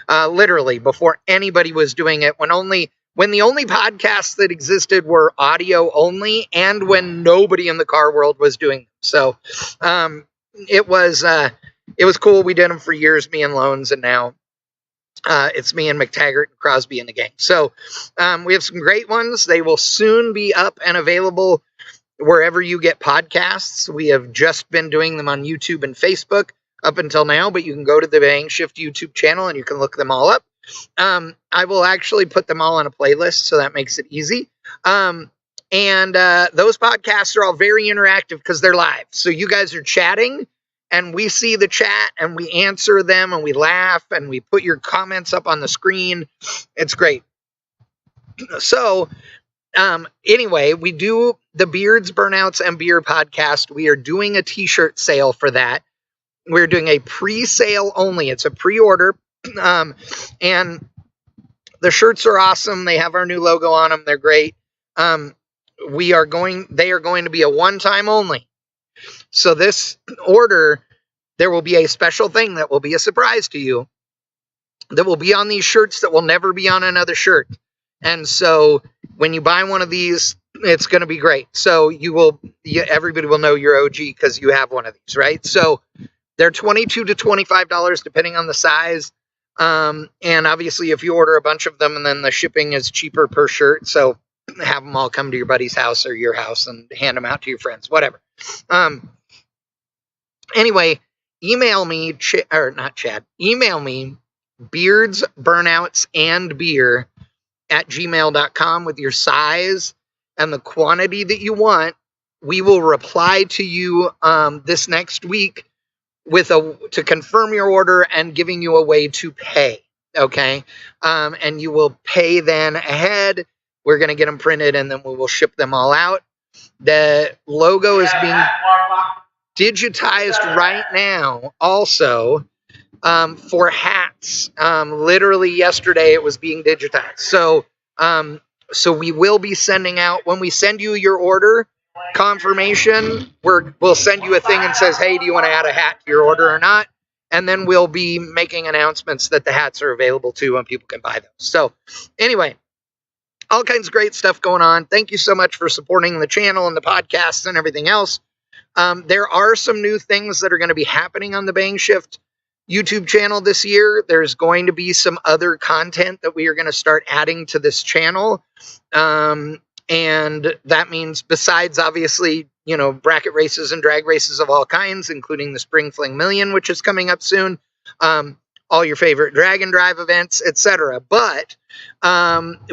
Literally before anybody was doing it. When the only podcasts that existed were audio only, and when nobody in the car world was doing them. So it was cool. We did them for years, me and Loans, and now it's me and McTaggart and Crosby in the gang. So we have some great ones. They will soon be up and available wherever you get podcasts. We have just been doing them on YouTube and Facebook up until now, but you can go to the Bang Shift YouTube channel and you can look them all up. I will actually put them all on a playlist, so that makes it easy. And those podcasts are all very interactive because they're live. So you guys are chatting, and we see the chat, and we answer them, and we laugh, and we put your comments up on the screen. It's great. So, anyway, we do the Beards, Burnouts, and Beer podcast, we are doing a t-shirt sale for that. We're doing a pre-sale only. It's a pre-order. And the shirts are awesome. They have our new logo on them. They're great. They are going to be a one-time only. So this order, there will be a special thing that will be a surprise to you that will be on these shirts that will never be on another shirt. And so when you buy one of these, it's going to be great. So everybody will know you're OG because you have one of these, right? So they're $22 to $25 depending on the size. And obviously if you order a bunch of them, and then the shipping is cheaper per shirt. So have them all come to your buddy's house or your house and hand them out to your friends, whatever. Anyway, email me, email me beards, burnouts, and beer at gmail.com with your size and the quantity that you want. We will reply to you this next week with to confirm your order and giving you a way to pay. Okay. And you will pay then ahead. We're going to get them printed and then we will ship them all out. The logo is being digitized right now also for hats. Literally yesterday it was being digitized. So we will be sending out, when we send you your order confirmation, we'll send you a thing and says, hey, do you want to add a hat to your order or not? And then we'll be making announcements that the hats are available too and people can buy those. So anyway, all kinds of great stuff going on. Thank you so much for supporting the channel and the podcasts and everything else. There are some new things that are going to be happening on the Bang Shift YouTube channel this year. There's going to be some other content that we are going to start adding to this channel. And that means besides obviously, bracket races and drag races of all kinds, including the Spring Fling Million, which is coming up soon, all your favorite drag and drive events, etc. But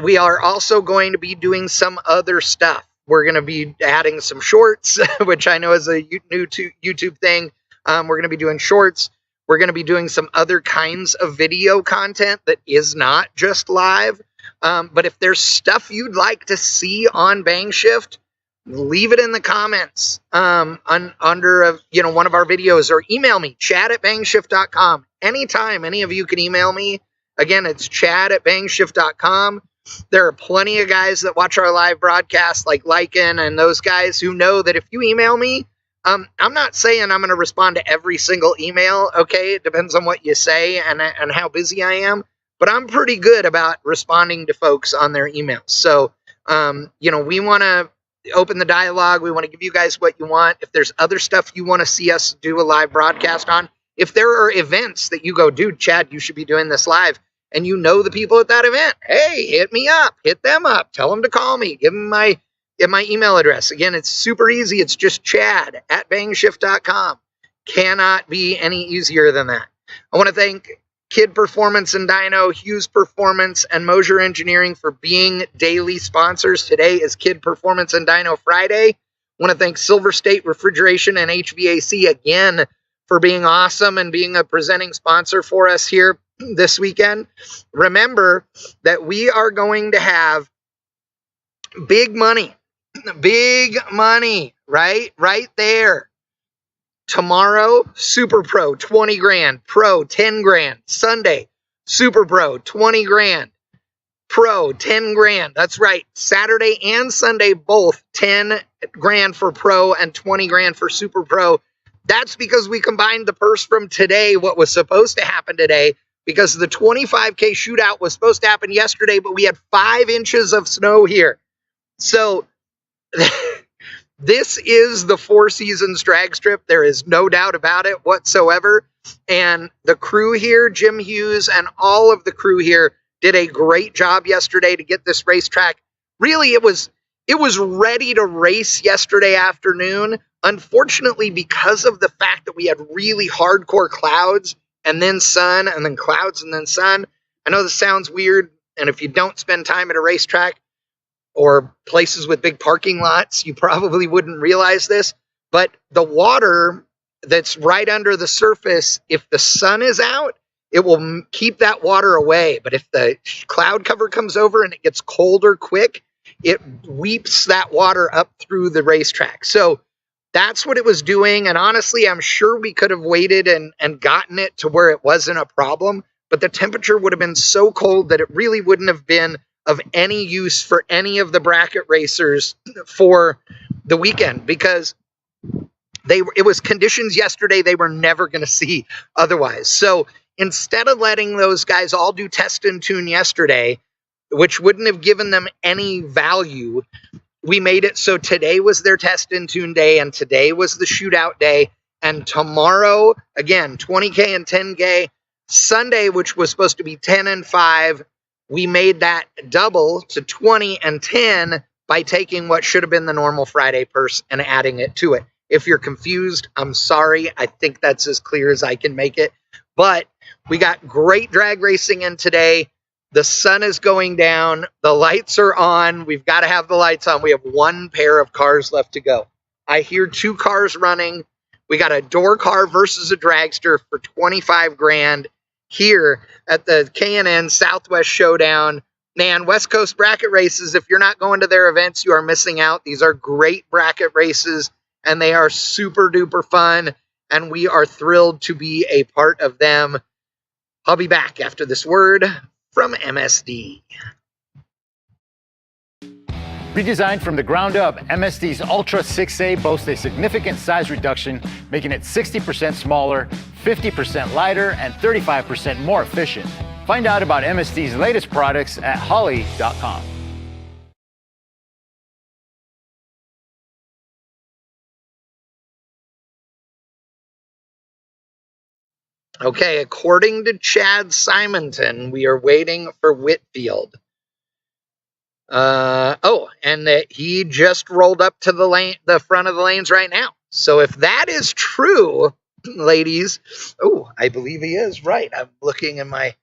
we are also going to be doing some other stuff. We're going to be adding some shorts, which I know is a new YouTube thing. We're going to be doing shorts. We're going to be doing some other kinds of video content that is not just live. But if there's stuff you'd like to see on Bang Shift, leave it in the comments under one of our videos, or email me, chad@bangshift.com. Anytime any of you can email me. Again, it's chad@bangshift.com. There are plenty of guys that watch our live broadcast, like Lycan and those guys, who know that if you email me, I'm not saying I'm going to respond to every single email. Okay, it depends on what you say and how busy I am. But I'm pretty good about responding to folks on their emails. So, we want to open the dialogue. We want to give you guys what you want. If there's other stuff you want to see us do a live broadcast on, if there are events that you go, dude, Chad, you should be doing this live, and you know the people at that event, hey, hit me up, hit them up, tell them to call me, give them my email address. Again, it's super easy. It's just chad@bangshift.com. Cannot be any easier than that. I want to thank Kid Performance and Dyno, Hughes Performance, and Mosier Engineering for being daily sponsors. Today is Kid Performance and Dyno Friday. I want to thank Silver State Refrigeration and HVAC again for being awesome and being a presenting sponsor for us here this weekend. Remember that we are going to have big money, right there. Tomorrow, Super Pro, 20 grand. Pro, 10 grand. Sunday, Super Pro, 20 grand. Pro, 10 grand. That's right. Saturday and Sunday, both 10 grand for Pro and 20 grand for Super Pro. That's because we combined the purse from today, what was supposed to happen today, because the 25K shootout was supposed to happen yesterday, but we had 5 inches of snow here. So this is the Four Seasons drag strip. There is no doubt about it whatsoever. And the crew here, Jim Hughes and all of the crew here, did a great job yesterday to get this racetrack. Really, it was ready to race yesterday afternoon. Unfortunately, because of the fact that we had really hardcore clouds and then sun and then clouds and then sun. I know this sounds weird. And if you don't spend time at a racetrack or places with big parking lots, you probably wouldn't realize this. But the water that's right under the surface, if the sun is out, it will keep that water away. But if the cloud cover comes over and it gets colder quick, it weeps that water up through the racetrack. So that's what it was doing. And honestly, I'm sure we could have waited and gotten it to where it wasn't a problem, but the temperature would have been so cold that it really wouldn't have been of any use for any of the bracket racers for the weekend, because it was conditions yesterday they were never going to see otherwise. So instead of letting those guys all do test and tune yesterday, which wouldn't have given them any value, we made it so today was their test and tune day, and today was the shootout day, and tomorrow, again, 20K and 10K. Sunday, which was supposed to be 10 and 5, we made that double to 20 and 10 by taking what should have been the normal Friday purse and adding it to it. If you're confused, I'm sorry. I think that's as clear as I can make it. But we got great drag racing in today. The sun is going down. The lights are on. We've got to have the lights on. We have one pair of cars left to go. I hear 2 cars running. We got a door car versus a dragster for 25 grand here at the K&N Southwest Showdown. Man, West Coast bracket races, if you're not going to their events, you are missing out. These are great bracket races, and they are super duper fun, and we are thrilled to be a part of them. I'll be back after this word from MSD. Redesigned from the ground up, MSD's Ultra 6A boasts a significant size reduction, making it 60% smaller, 50% lighter, and 35% more efficient. Find out about MSD's latest products at Holley.com. Okay, according to Chad Simonton, we are waiting for Whitfield. And that he just rolled up to the front of the lanes right now. So if that is true, ladies, I believe he is right. I'm looking in my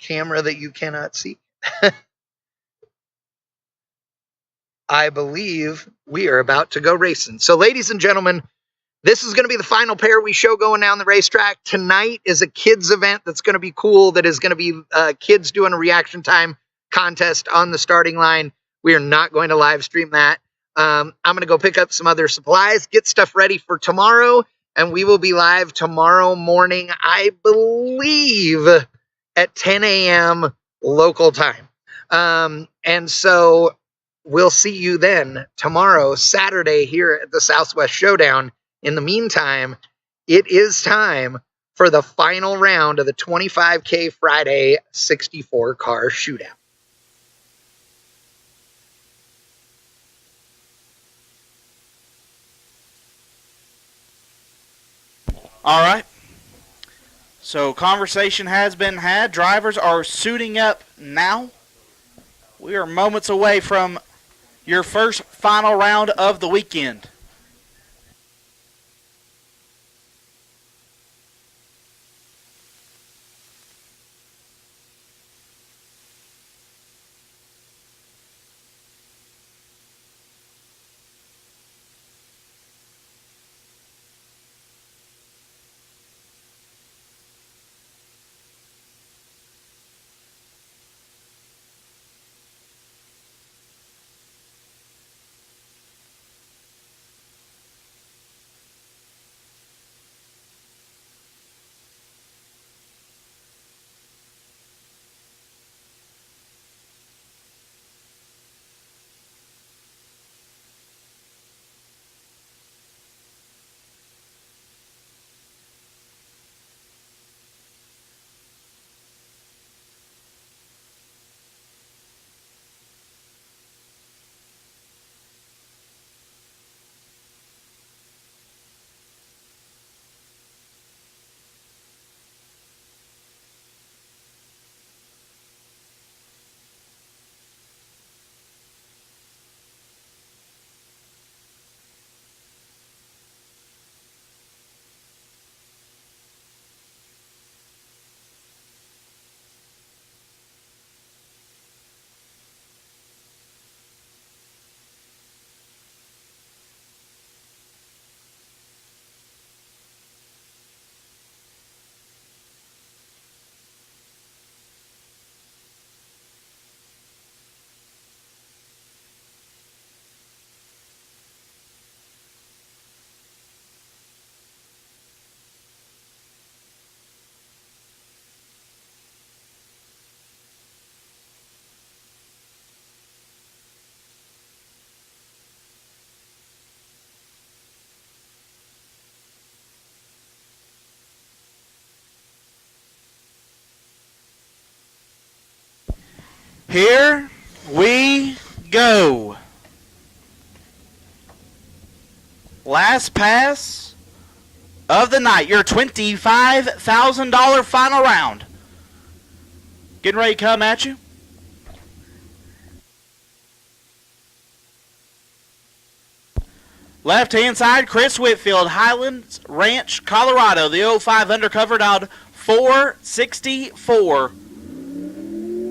camera that you cannot see. I believe we are about to go racing. So ladies and gentlemen, this is going to be the final pair we show going down the racetrack. Tonight is a kids event that's going to be cool. That is going to be kids doing a reaction time contest on the starting line. We are not going to live stream that. I'm going to go pick up some other supplies, get stuff ready for tomorrow, and we will be live tomorrow morning, I believe, at 10 a.m. local time. And so we'll see you then tomorrow, Saturday, here at the Southwest Showdown. In the meantime, it is time for the final round of the 25K Friday 64 car shootout. All right. So conversation has been had. Drivers are suiting up now. We are moments away from your first final round of the weekend. Here we go. Last pass of the night. Your $25,000 final round. Getting ready to come at you. Left-hand side, Chris Whitfield, Highlands Ranch, Colorado. The 05 undercover dialed 464.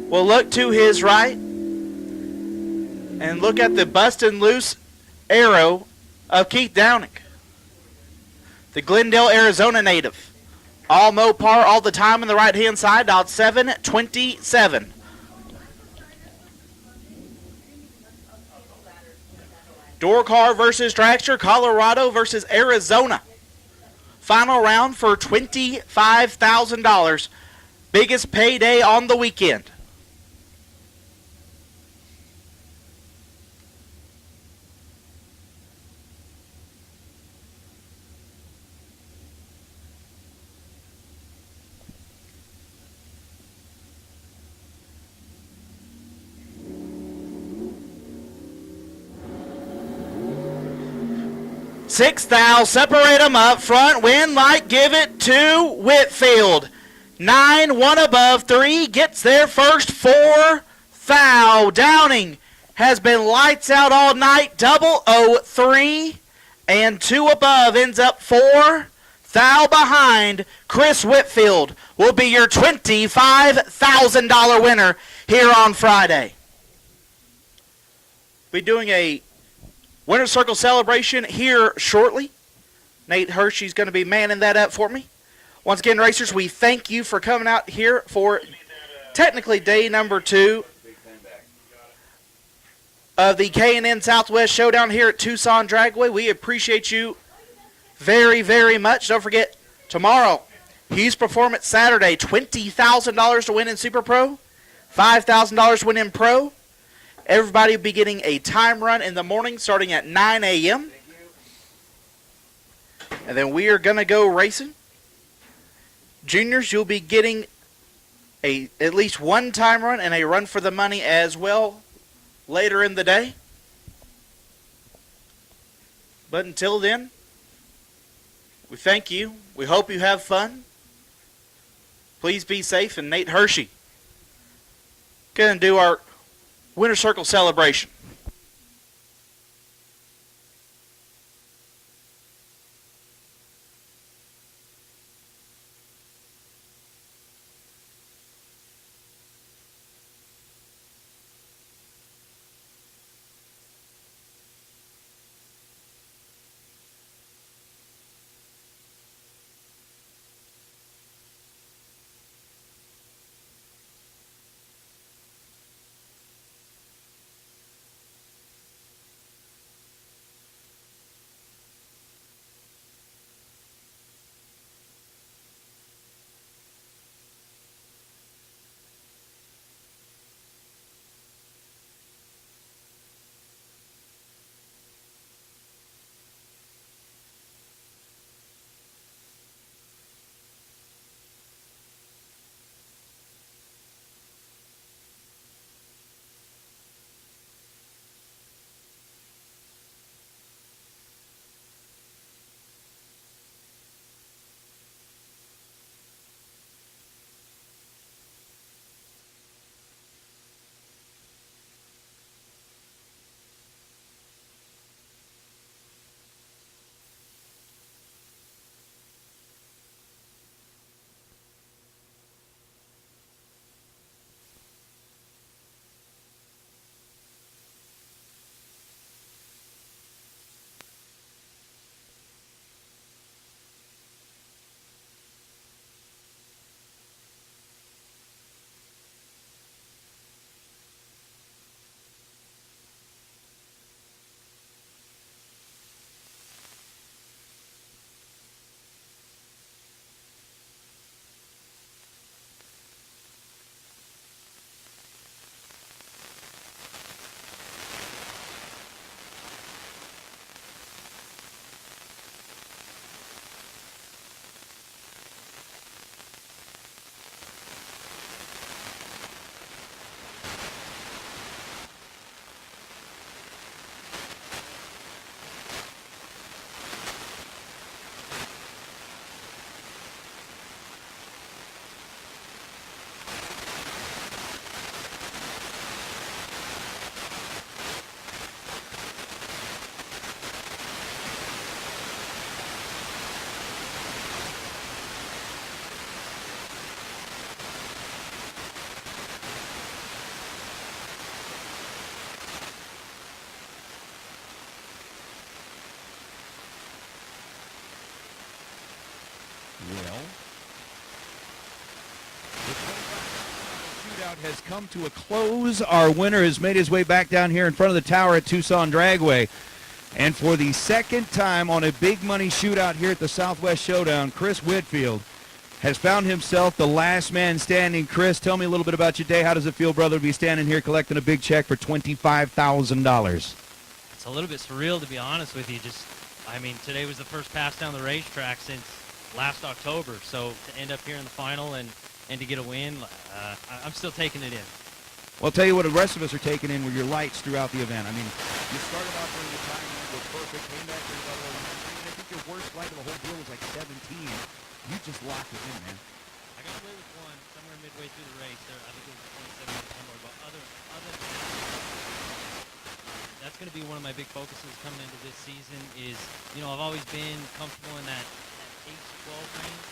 We'll look to his right and look at the bustin' loose arrow of Keith Downing, the Glendale, Arizona native. All Mopar all the time on the right-hand side, dialed 727. Door car versus Dragster, Colorado versus Arizona. Final round for $25,000. Biggest payday on the weekend. Six thou, separate them up front, win light, give it to Whitfield. 9, 1 above, 3, gets there first, 4 thou. Downing has been lights out all night, 003, and 2 above, ends up 4 thou behind. Chris Whitfield will be your $25,000 winner here on Friday. We're doing a Winner's Circle celebration here shortly. Nate Hershey's going to be manning that up for me. Once again, racers, we thank you for coming out here for technically day number 2 of the K&N Southwest Showdown here at Tucson Dragway. We appreciate you very, very much. Don't forget, tomorrow, Hughes Performance Saturday, $20,000 to win in Super Pro, $5,000 to win in Pro. Everybody will be getting a time run in the morning starting at 9 a.m. And then we are going to go racing. Juniors, you'll be getting at least one time run and a run for the money as well later in the day. But until then, we thank you. We hope you have fun. Please be safe. And Nate Hershey going to do our Winner's Circle celebration. Shootout has come to a close. Our winner has made his way back down here in front of the tower at Tucson Dragway. And for the second time on a big money shootout here at the Southwest Showdown, Chris Whitfield has found himself the last man standing. Chris, tell me a little bit about your day. How does it feel, brother, to be standing here collecting a big check for $25,000? It's a little bit surreal, to be honest with you. Today was the first pass down the racetrack since last October. So to end up here in the final and to get a win, I'm still taking it in. Well, I'll tell you what the rest of us are taking in were your lights throughout the event. I mean, you started off during the time you were perfect, came back pretty well. I think your worst light of the whole deal was like 17. You just locked it in, man. I got away with one somewhere midway through the race. I think it was 27 or somewhere. But other than that's going to be one of my big focuses coming into this season is, I've always been comfortable in that 8 to 12 range.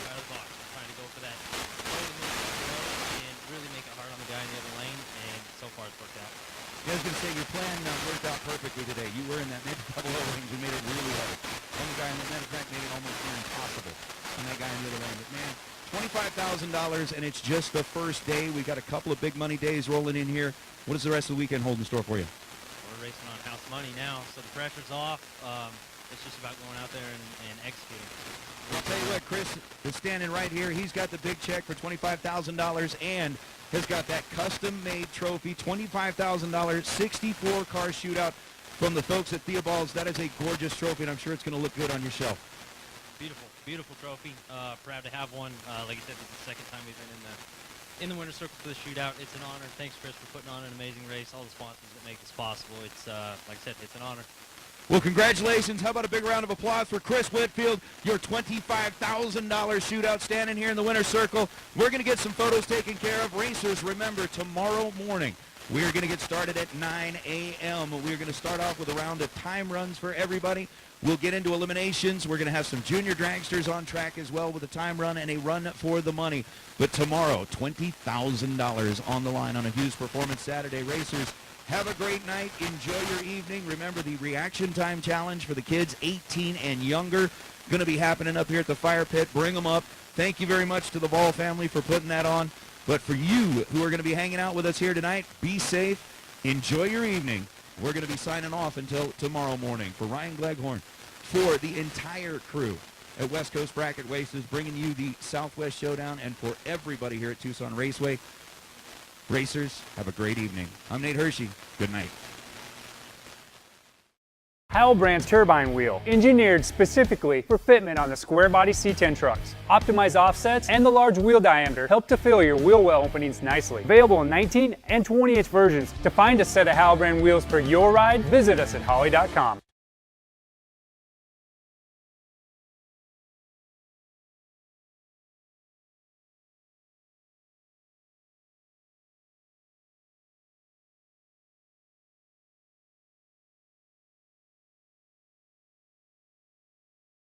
Out of the box. I'm trying to go for that and really make it hard on the guy in the other lane, and so far it's worked out. I was going to say, your plan worked out perfectly today. You were in that mid-double O range and made it really hard. One guy in the matter of fact made it almost near impossible on that guy in the other lane. But man, $25,000, and it's just the first day. We've got a couple of big money days rolling in here. What does the rest of the weekend hold in store for you? We're racing on house money now, so the pressure's off. It's just about going out there and executing. I'll tell you what, Chris is standing right here. He's got the big check for $25,000 and has got that custom-made trophy, $25,000, 64-car shootout from the folks at Theobald's. That is a gorgeous trophy, and I'm sure it's going to look good on your shelf. Beautiful, beautiful trophy. Proud to have one. Like I said, this is the second time we've been in the winner's circle for the shootout. It's an honor. Thanks, Chris, for putting on an amazing race. All the sponsors that make this possible. It's like I said, it's an honor. Well, congratulations. How about a big round of applause for Chris Whitfield, your $25,000 shootout, standing here in the winner's circle. We're going to get some photos taken care of. Racers, remember, tomorrow morning, we're going to get started at 9 a.m. We're going to start off with a round of time runs for everybody. We'll get into eliminations. We're going to have some junior dragsters on track as well with a time run and a run for the money. But tomorrow, $20,000 on the line on a Hughes Performance Saturday. Racers, have a great night. Enjoy your evening. Remember, the reaction time challenge for the kids 18 and younger going to be happening up here at the fire pit. Bring them up. Thank you very much to the Ball family for putting that on. But for you who are going to be hanging out with us here tonight, be safe. Enjoy your evening. We're going to be signing off until tomorrow morning. For Ryan Gleghorn, for the entire crew at West Coast Bracket Races, bringing you the Southwest Showdown, and for everybody here at Tucson Raceway, racers, have a great evening. I'm Nate Hershey. Good night. Brand's turbine wheel, engineered specifically for fitment on the square body C10 trucks. Optimized offsets and the large wheel diameter help to fill your wheel well openings nicely. Available in 19 and 20-inch versions. To find a set of Brand wheels for your ride, visit us at Holley.com.